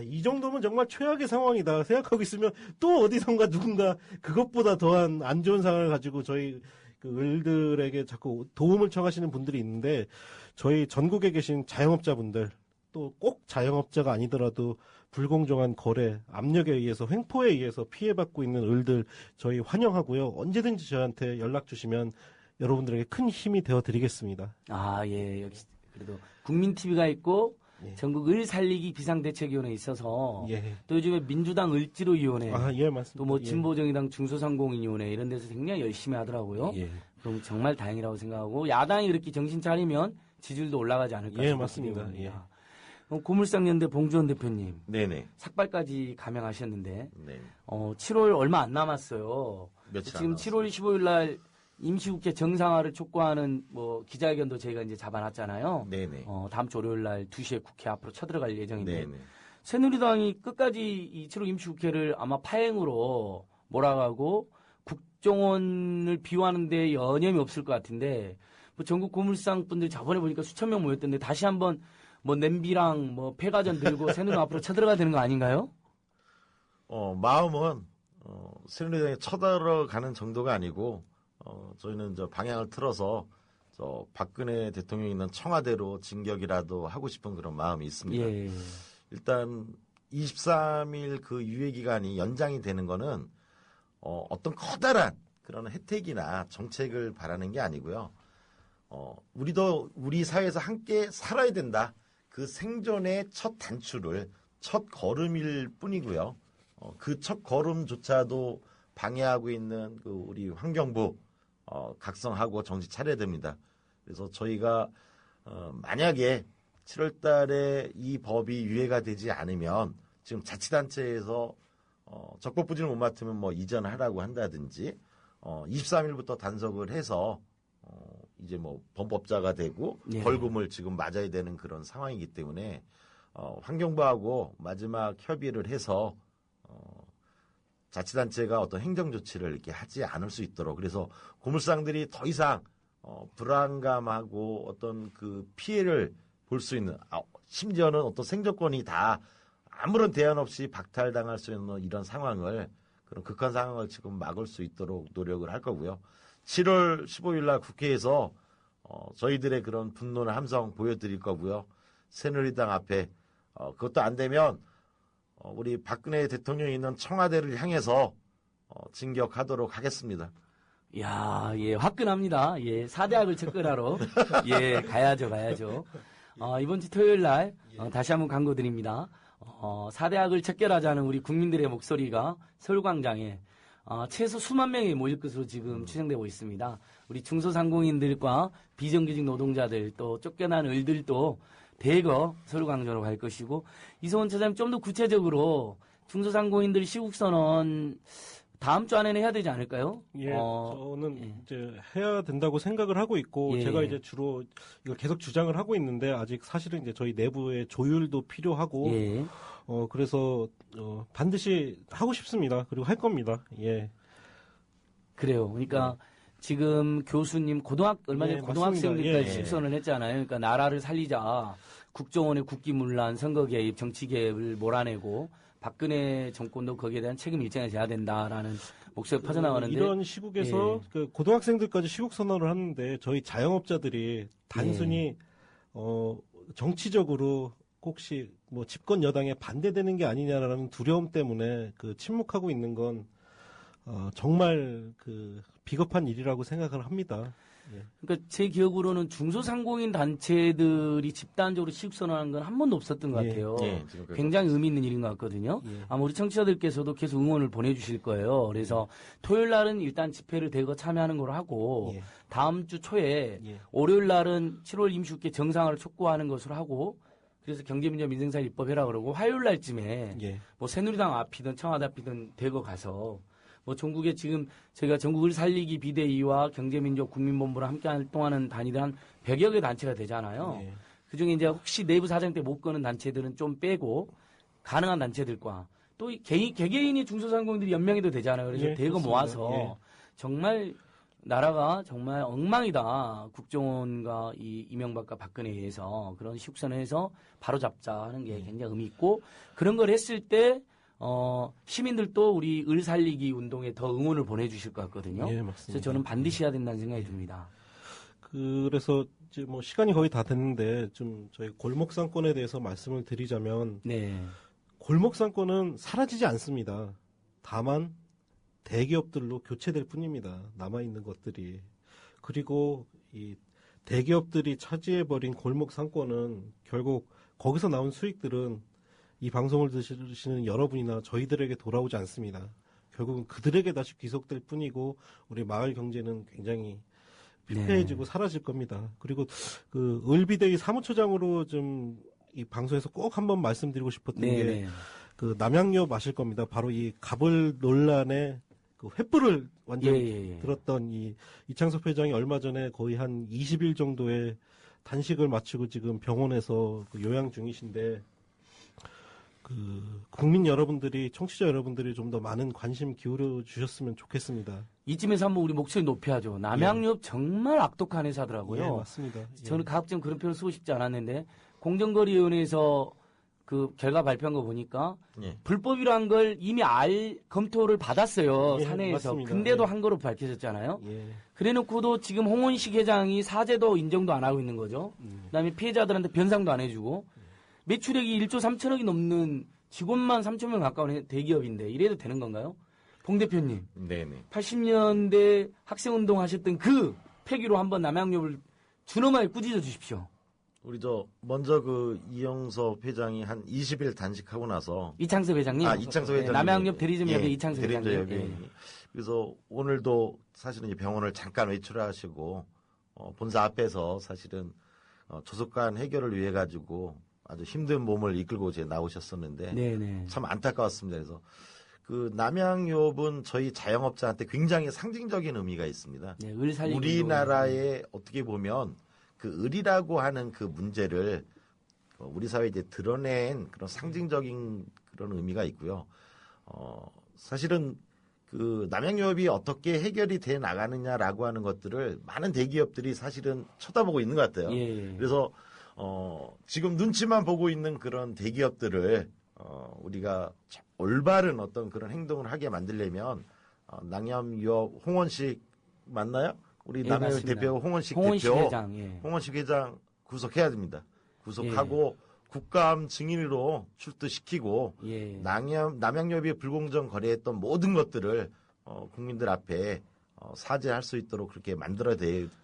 이 정도면 정말 최악의 상황이다 생각하고 있으면 또 어디선가 누군가 그것보다 더한 안 좋은 상황을 가지고 저희 을들에게 자꾸 도움을 청하시는 분들이 있는데 저희 전국에 계신 자영업자분들 또 꼭 자영업자가 아니더라도 불공정한 거래, 압력에 의해서 횡포에 의해서 피해받고 있는 을들 저희 환영하고요. 언제든지 저한테 연락 주시면 여러분들에게 큰 힘이 되어드리겠습니다.
예. 역시 그래도 국민TV가 있고
예.
전국 을 살리기 비상대책위원회 있어서
예.
또 요즘에 민주당 을지로위원회
예, 맞습니다.
또 뭐
예.
진보정의당 중소상공인위원회 이런 데서 굉장히 열심히 하더라고요.
예.
그럼 정말 다행이라고 생각하고 야당이 그렇게 정신 차리면 지지율도 올라가지 않을까
예, 맞습니다.
기대됩니다. 공물상연대 봉주원 대표님
네네.
삭발까지 감행하셨는데
네.
7월 얼마 안 남았어요.
며칠
지금
안
7월 15일 날 임시국회 정상화를 촉구하는 뭐 기자회견도 저희가 이제 잡아놨잖아요.
네네.
다음 주 월요일 날 2시에 국회 앞으로 쳐들어갈 예정인데
네네.
새누리당이 끝까지 이 7월 임시국회를 아마 파행으로 몰아가고 국정원을 비호하는 데 여념이 없을 것 같은데 뭐 전국 고물상 분들 저번에 보니까 수천 명 모였던데 다시 한번 뭐 냄비랑 뭐 폐가전 들고 새누리당 앞으로 쳐들어가야 되는 거 아닌가요?
마음은 새누리당에 쳐들어가는 정도가 아니고 저희는 방향을 틀어서 박근혜 대통령이 있는 청와대로 진격이라도 하고 싶은 그런 마음이 있습니다.
예.
일단 23일 그 유예 기간이 연장이 되는 거는 어떤 커다란 그런 혜택이나 정책을 바라는 게 아니고요. 우리 사회에서 함께 살아야 된다. 그 생존의 첫 단추를 첫 걸음일 뿐이고요. 그 첫 걸음조차도 방해하고 있는 그 우리 환경부 각성하고 정신 차려야 됩니다. 그래서 저희가 만약에 7월 달에 이 법이 유예가 되지 않으면 지금 자치단체에서 적법부진을 못 맡으면 뭐 이전하라고 한다든지 23일부터 단속을 해서 이제 뭐 범법자가 되고
예.
벌금을 지금 맞아야 되는 그런 상황이기 때문에 환경부하고 마지막 협의를 해서 자치단체가 어떤 행정조치를 이렇게 하지 않을 수 있도록 그래서 고물상들이 더 이상 불안감하고 어떤 그 피해를 볼 수 있는 심지어는 어떤 생존권이 다 아무런 대안 없이 박탈당할 수 있는 이런 상황을 그런 극한 상황을 지금 막을 수 있도록 노력을 할 거고요. 7월 15일 날 국회에서 저희들의 그런 분노의 함성 보여드릴 거고요. 새누리당 앞에 그것도 안 되면 우리 박근혜 대통령이 있는 청와대를 향해서 진격하도록 하겠습니다.
야, 예, 화끈합니다. 예, 4대학을 접근하러. 예, 가야죠. 이번 주 토요일 날, 다시 한번 광고드립니다. 4대학을 척결하자는 우리 국민들의 목소리가 서울광장에, 최소 수만 명이 모일 것으로 지금 추정되고 있습니다. 우리 중소상공인들과 비정규직 노동자들 또 쫓겨난 을들도 대거 서울광장으로 갈 것이고, 이소원 차장님 좀 더 구체적으로 중소상공인들 시국선언 다음 주 안에는 해야 되지 않을까요?
예, 저는 이제 해야 된다고 생각을 하고 있고
예.
제가 이제 주로 이걸 계속 주장을 하고 있는데 아직 사실은 이제 저희 내부의 조율도 필요하고
예.
그래서 반드시 하고 싶습니다. 그리고 할 겁니다. 예.
그래요. 그러니까 지금 교수님 얼마 전에
예,
고등학생들까지
맞습니다. 예.
실선을 했잖아요. 그러니까 나라를 살리자. 국정원의 국기문란, 선거 개입, 정치 개입을 몰아내고 박근혜 정권도 거기에 대한 책임 일정을 져야 된다라는 목소리가 퍼져나가는데
이런 시국에서
예.
그 고등학생들까지 시국 선언을 하는데 저희 자영업자들이 단순히 정치적으로 혹시 뭐 집권 여당에 반대되는 게 아니냐라는 두려움 때문에 그 침묵하고 있는 건 정말 그 비겁한 일이라고 생각을 합니다.
그러니까 제 기억으로는 중소상공인 단체들이 집단적으로 시국선언한 건 한 번도 없었던 것
예.
같아요.
지금까지
굉장히 의미 있는 일인 것 같거든요.
예.
아마 우리 청취자들께서도 계속 응원을 보내주실 거예요. 그래서 토요일 날은 일단 집회를 대거 참여하는 걸로 하고
예.
다음 주 초에
예.
월요일 날은 7월 임시국회 정상화를 촉구하는 것으로 하고 그래서 경제민주화 민생사 입법해라 그러고 화요일 날쯤에
예.
뭐 새누리당 앞이든 청와대 앞이든 대거 가서 뭐 전국에 지금 저희가 전국을 살리기 비대위와 경제민주화 국민본부랑 함께 활동하는 단위들 한 100여 개 단체가 되잖아요.
예.
그중에 이제 혹시 내부 사정 때 못 거는 단체들은 좀 빼고 가능한 단체들과 또 개개인이 중소상공인들이 연명해도 되잖아요. 그래서
예,
대거
그렇습니다.
모아서
예.
정말 나라가 정말 엉망이다. 국정원과 이명박과 박근혜에 의해서 그런 시국선언에서 바로 잡자 하는 게 굉장히 의미 있고 그런 걸 했을 때 시민들도 우리 을 살리기 운동에 더 응원을 보내주실 것 같거든요.
예, 맞습니다.
그래서 저는 반드시 해야 된다는 생각이 듭니다.
그래서 이제 뭐 시간이 거의 다 됐는데 좀 저희 골목상권에 대해서 말씀을 드리자면
네.
골목상권은 사라지지 않습니다. 다만 대기업들로 교체될 뿐입니다. 남아있는 것들이. 그리고 이 대기업들이 차지해버린 골목상권은 결국 거기서 나온 수익들은 이 방송을 들으시는 여러분이나 저희들에게 돌아오지 않습니다. 결국은 그들에게 다시 귀속될 뿐이고 우리 마을 경제는 굉장히 피폐해지고 사라질 겁니다. 그리고 그 을비대위 사무처장으로 좀 이 방송에서 꼭 한번 말씀드리고 싶었던 게 그 남양유 마실 겁니다. 바로 이 갑을 논란에 그 횃불을 완전히 들었던 이 이창섭 회장이 얼마 전에 거의 한 20일 정도의 단식을 마치고 지금 병원에서 그 요양 중이신데 그 국민 여러분들이 청취자 여러분들이 좀 더 많은 관심 기울여 주셨으면 좋겠습니다.
이쯤에서 한번 우리 목소리 높여야죠. 남양유업 정말 악독한 회사더라고요.
예, 맞습니다.
저는 가급적 그런 표현을 쓰고 싶지 않았는데 공정거래위원회에서 그 결과 발표한 거 보니까 불법이라는 걸 이미 검토를 받았어요.
예,
사내에서.
맞습니다.
근데도
예.
한 거로 밝혀졌잖아요.
예.
그래놓고도 지금 홍원식 회장이 사죄도 인정도 안 하고 있는 거죠. 그다음에 피해자들한테 변상도 안 해주고 매출액이 1조 3천억이 넘는 직원만 3천 명 가까운 대기업인데 이래도 되는 건가요? 봉 대표님.
네네.
80년대 학생운동 하셨던 그 패기로 한번 남양유업을 준엄하게 꾸짖어 주십시오.
우리 먼저 이영섭 회장이 한 20일 단식하고 나서
이창섭 회장님.
이창섭 회장님.
남양옆 대리점역의 이창섭
대리점
회장님.
역에. 그래서 오늘도 사실은 이제 병원을 잠깐 외출하시고 본사 앞에서 사실은 조속한 해결을 위해 가지고 아주 힘든 몸을 이끌고 이제 나오셨었는데
네네.
참 안타까웠습니다. 그래서 남양유업은 저희 자영업자한테 굉장히 상징적인 의미가 있습니다.
네, 을 살리기
우리나라에 어떻게 보면 그 을이라고 하는 그 문제를 우리 사회에 이제 드러낸 그런 상징적인 그런 의미가 있고요. 사실은 남양유업이 어떻게 해결이 돼 나가느냐라고 하는 것들을 많은 대기업들이 사실은 쳐다보고 있는 것 같아요.
예.
그래서 지금 눈치만 보고 있는 그런 대기업들을 우리가 올바른 어떤 그런 행동을 하게 만들려면 남양유업 홍원식 맞나요? 우리
예,
남양유업
맞습니다.
대표 홍원식
홍원식
대표
회장. 예.
홍원식 회장 구속해야 됩니다. 구속하고 국감 증인으로 출두시키고
예.
남양유업이 불공정 거래했던 모든 것들을 국민들 앞에 사죄할 수 있도록 그렇게 만들어야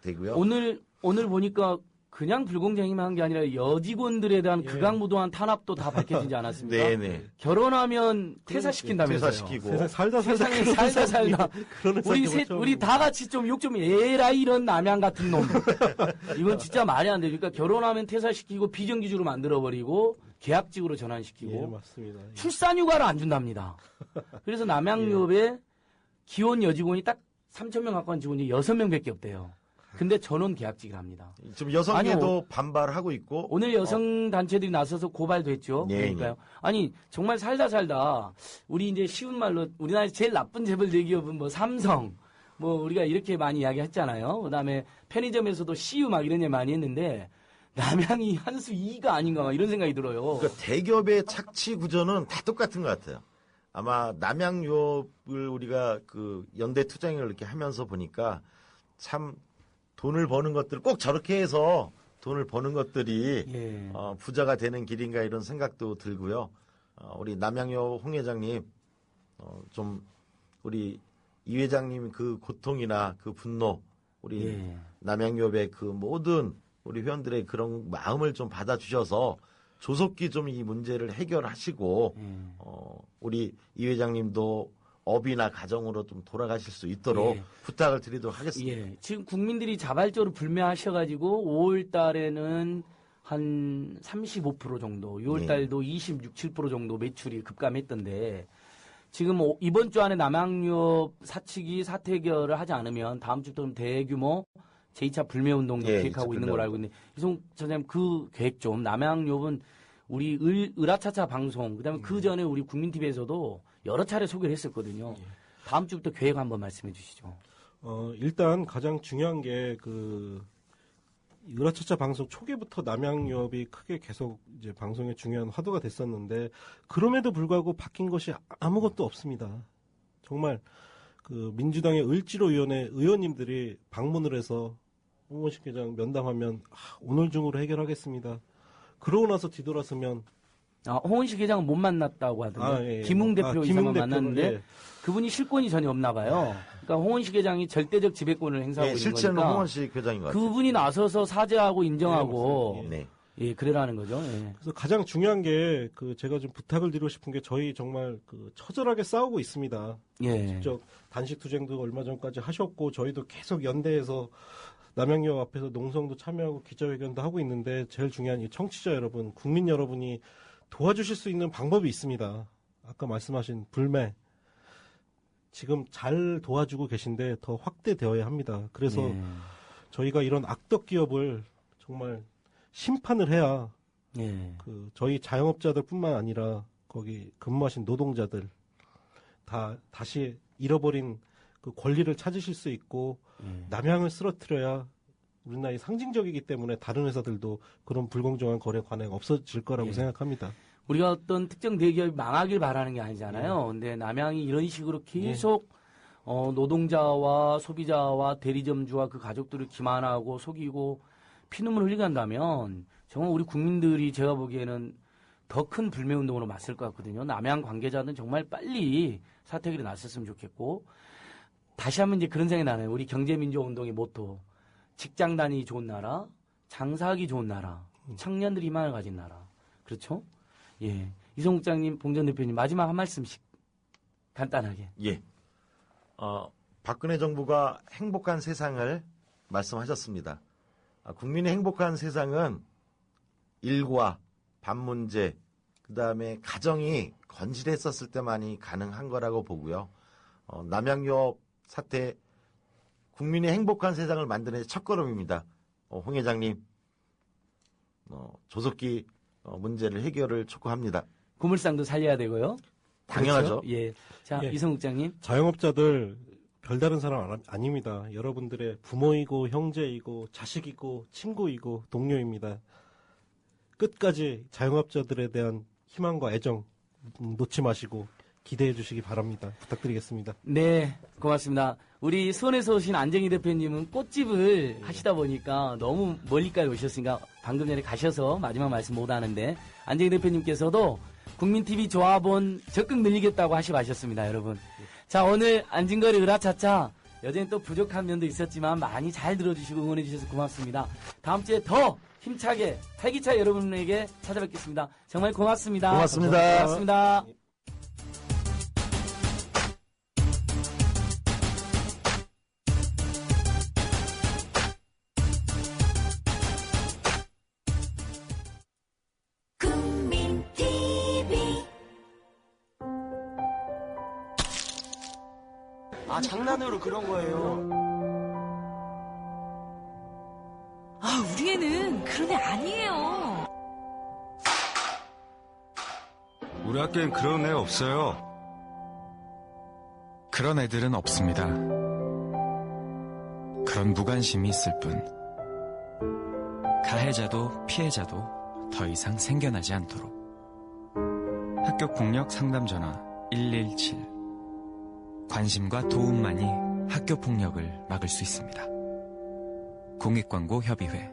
되고요.
오늘 보니까 그냥 불공정이만 한 게 아니라 여직원들에 대한 극악무도한 탄압도 다 밝혀지지 않았습니까?
네네.
결혼하면 퇴사시킨다면서요.
퇴사시키고
세상에 살다. 우리 다 같이 좀 욕 좀 에라 이런 남양 같은 놈. 이건 진짜 말이 안 되니까 결혼하면 퇴사시키고 비정규직으로 만들어버리고 계약직으로 전환시키고
예, 맞습니다.
출산휴가를 안 준답니다. 그래서 남양유업에 기혼 여직원이 딱 3,000명 가까운 직원이 6명밖에 없대요. 근데 전원 계약직이랍니다.
지금 여성계도 반발하고 있고
오늘 여성 단체들이 나서서 고발도 했죠.
네,
그러니까요. 아니 정말 살다 우리 이제 쉬운 말로 우리나라에서 제일 나쁜 재벌 대기업은 뭐 삼성 뭐 우리가 이렇게 많이 이야기했잖아요. 그다음에 편의점에서도 CU 막 이런 얘기 많이 했는데 남양이 한 수 2가 아닌가 막 이런 생각이 들어요.
그러니까 대기업의 착취 구조는 다 똑같은 것 같아요. 아마 남양유업을 우리가 연대 투쟁을 이렇게 하면서 보니까 참 돈을 버는 것들 꼭 저렇게 해서 돈을 버는 것들이
예.
부자가 되는 길인가 이런 생각도 들고요. 우리 남양유업 홍 회장님 좀 우리 이 회장님 그 고통이나 그 분노 우리
예.
남양유업의 그 모든 우리 회원들의 그런 마음을 좀 받아주셔서 조속히 좀 이 문제를 해결하시고 우리 이 회장님도 업이나 가정으로 좀 돌아가실 수 있도록
예.
부탁을 드리도록 하겠습니다.
예. 지금 국민들이 자발적으로 불매하셔가지고 5월 달에는 한 35% 정도, 6월 달도 26, 7% 정도 매출이 급감했던데 지금 이번 주 안에 남양유업 사측이 사퇴 해결을 하지 않으면 다음 주부터는 대규모 제2차 불매운동도 계획하고 있는 걸로 알고 있는데 이송 전장님 그 계획 좀 남양유업은 우리 을아차차 방송 그다음에 그 전에 우리 국민TV에서도 여러 차례 소개를 했었거든요. 다음 주부터 계획 한번 말씀해 주시죠.
일단 가장 중요한 게 을아차차 방송 초기부터 남양유업이 크게 계속 이제 방송에 중요한 화두가 됐었는데 그럼에도 불구하고 바뀐 것이 아무것도 없습니다. 정말 민주당의 을지로위원회 의원님들이 방문을 해서 홍원식 회장 면담하면 오늘 중으로 해결하겠습니다. 그러고 나서 뒤돌아서면
홍원식 회장은 못 만났다고 하던데 김웅 대표 이상만 만났는데
예.
그분이 실권이 전혀 없나 봐요. 그러니까 홍원식 회장이 절대적 지배권을 행사하고 있는
실제는
거니까
홍원식 회장인 것 같아요.
그분이 나서서 사죄하고 인정하고
네.
예, 그래라는 거죠. 예.
그래서 가장 중요한 게 제가 좀 부탁을 드리고 싶은 게 저희 정말 처절하게 싸우고 있습니다.
예.
직접 단식 투쟁도 얼마 전까지 하셨고 저희도 계속 연대해서 남양유업 앞에서 농성도 참여하고 기자회견도 하고 있는데 제일 중요한 이 청취자 여러분, 국민 여러분이 도와주실 수 있는 방법이 있습니다. 아까 말씀하신 불매 지금 잘 도와주고 계신데 더 확대되어야 합니다. 그래서
예.
저희가 이런 악덕 기업을 정말 심판을 해야
예.
저희 자영업자들뿐만 아니라 거기 근무하신 노동자들 다시 잃어버린 그 권리를 찾으실 수 있고 남양을 쓰러뜨려야 우리나라의 상징적이기 때문에 다른 회사들도 그런 불공정한 거래 관행 없어질 거라고 생각합니다.
우리가 어떤 특정 대기업이 망하길 바라는 게 아니잖아요. 근데 남양이 이런 식으로 계속 노동자와 소비자와 대리점주와 그 가족들을 기만하고 속이고 피눈물 흘리게 한다면 정말 우리 국민들이 제가 보기에는 더 큰 불매운동으로 맞설 것 같거든요. 남양 관계자는 정말 빨리 사퇴길에 나섰으면 좋겠고 다시 한번 이제 그런 생각이 나네요. 우리 경제민주화운동의 모토 직장 다니기 좋은 나라, 장사하기 좋은 나라, 청년들이 희망을 가진 나라. 그렇죠? 예. 이성 국장님, 봉전 대표님 마지막 한 말씀씩 간단하게.
예. 박근혜 정부가 행복한 세상을 말씀하셨습니다. 국민의 행복한 세상은 일과 밥 문제, 그 다음에 가정이 건실했었을 때만이 가능한 거라고 보고요. 남양유업 사태, 국민의 행복한 세상을 만드는 첫걸음입니다. 홍 회장님, 조속히 문제를 해결을 촉구합니다.
고물상도 살려야 되고요.
당연하죠.
그렇죠? 예. 자,
예.
이성 국장님.
자영업자들 별다른 사람 아닙니다. 여러분들의 부모이고 형제이고 자식이고 친구이고 동료입니다. 끝까지 자영업자들에 대한 희망과 애정 놓지 마시고 기대해 주시기 바랍니다. 부탁드리겠습니다.
네, 고맙습니다. 우리 수원에서 오신 안정희 대표님은 꽃집을 하시다 보니까 너무 멀리까지 오셨으니까 방금 전에 가셔서 마지막 말씀 못 하는데 안정희 대표님께서도 국민TV 조합원 적극 늘리겠다고 하시고 가셨습니다, 여러분. 자, 오늘 안진거리 으라차차 여전히 또 부족한 면도 있었지만 많이 잘 들어주시고 응원해 주셔서 고맙습니다. 다음 주에 더 힘차게 활기차게 여러분에게 찾아뵙겠습니다. 정말 고맙습니다.
고맙습니다.
고맙습니다.
아, 장난으로 그런 거예요.
아, 우리 애는 그런 애 아니에요.
우리 학교엔 그런 애 없어요. 그런 애들은 없습니다. 그런 무관심이 있을 뿐. 가해자도 피해자도 더 이상 생겨나지 않도록. 학교 폭력 상담 전화 117. 관심과 도움만이 학교 폭력을 막을 수 있습니다. 공익광고협의회.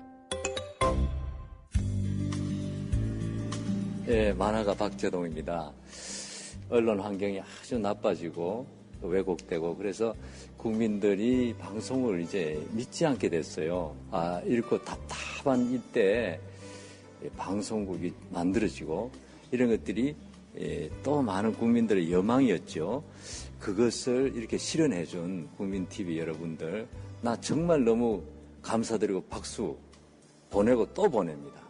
예, 만화가 박재동입니다. 언론 환경이 아주 나빠지고 왜곡되고 그래서 국민들이 방송을 이제 믿지 않게 됐어요. 이렇게 답답한 이때 방송국이 만들어지고 이런 것들이 또 많은 국민들의 여망이었죠. 그것을 이렇게 실현해준 국민TV 여러분들, 나 정말 너무 감사드리고 박수 보내고 또 보냅니다.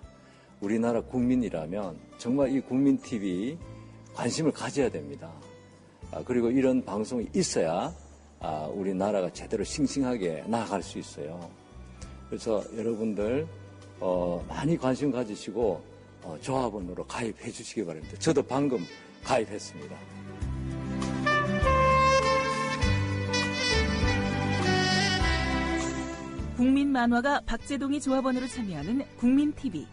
우리나라 국민이라면 정말 이 국민TV 관심을 가져야 됩니다. 그리고 이런 방송이 있어야 우리나라가 제대로 싱싱하게 나아갈 수 있어요. 그래서 여러분들 많이 관심 가지시고 조합원으로 가입해 주시기 바랍니다. 저도 방금 가입했습니다.
국민 만화가 박재동이 조합원으로 참여하는 국민TV.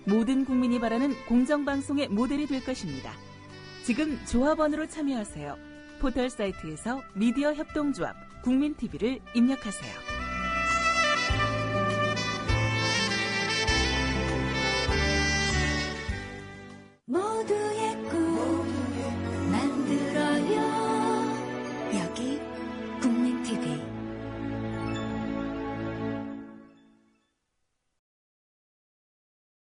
모든 국민이 바라는 공정방송의 모델이 될 것입니다. 지금 조합원으로 참여하세요. 포털 사이트에서 미디어 협동조합 국민TV를 입력하세요.
모두의 꿈 만들어요. 여기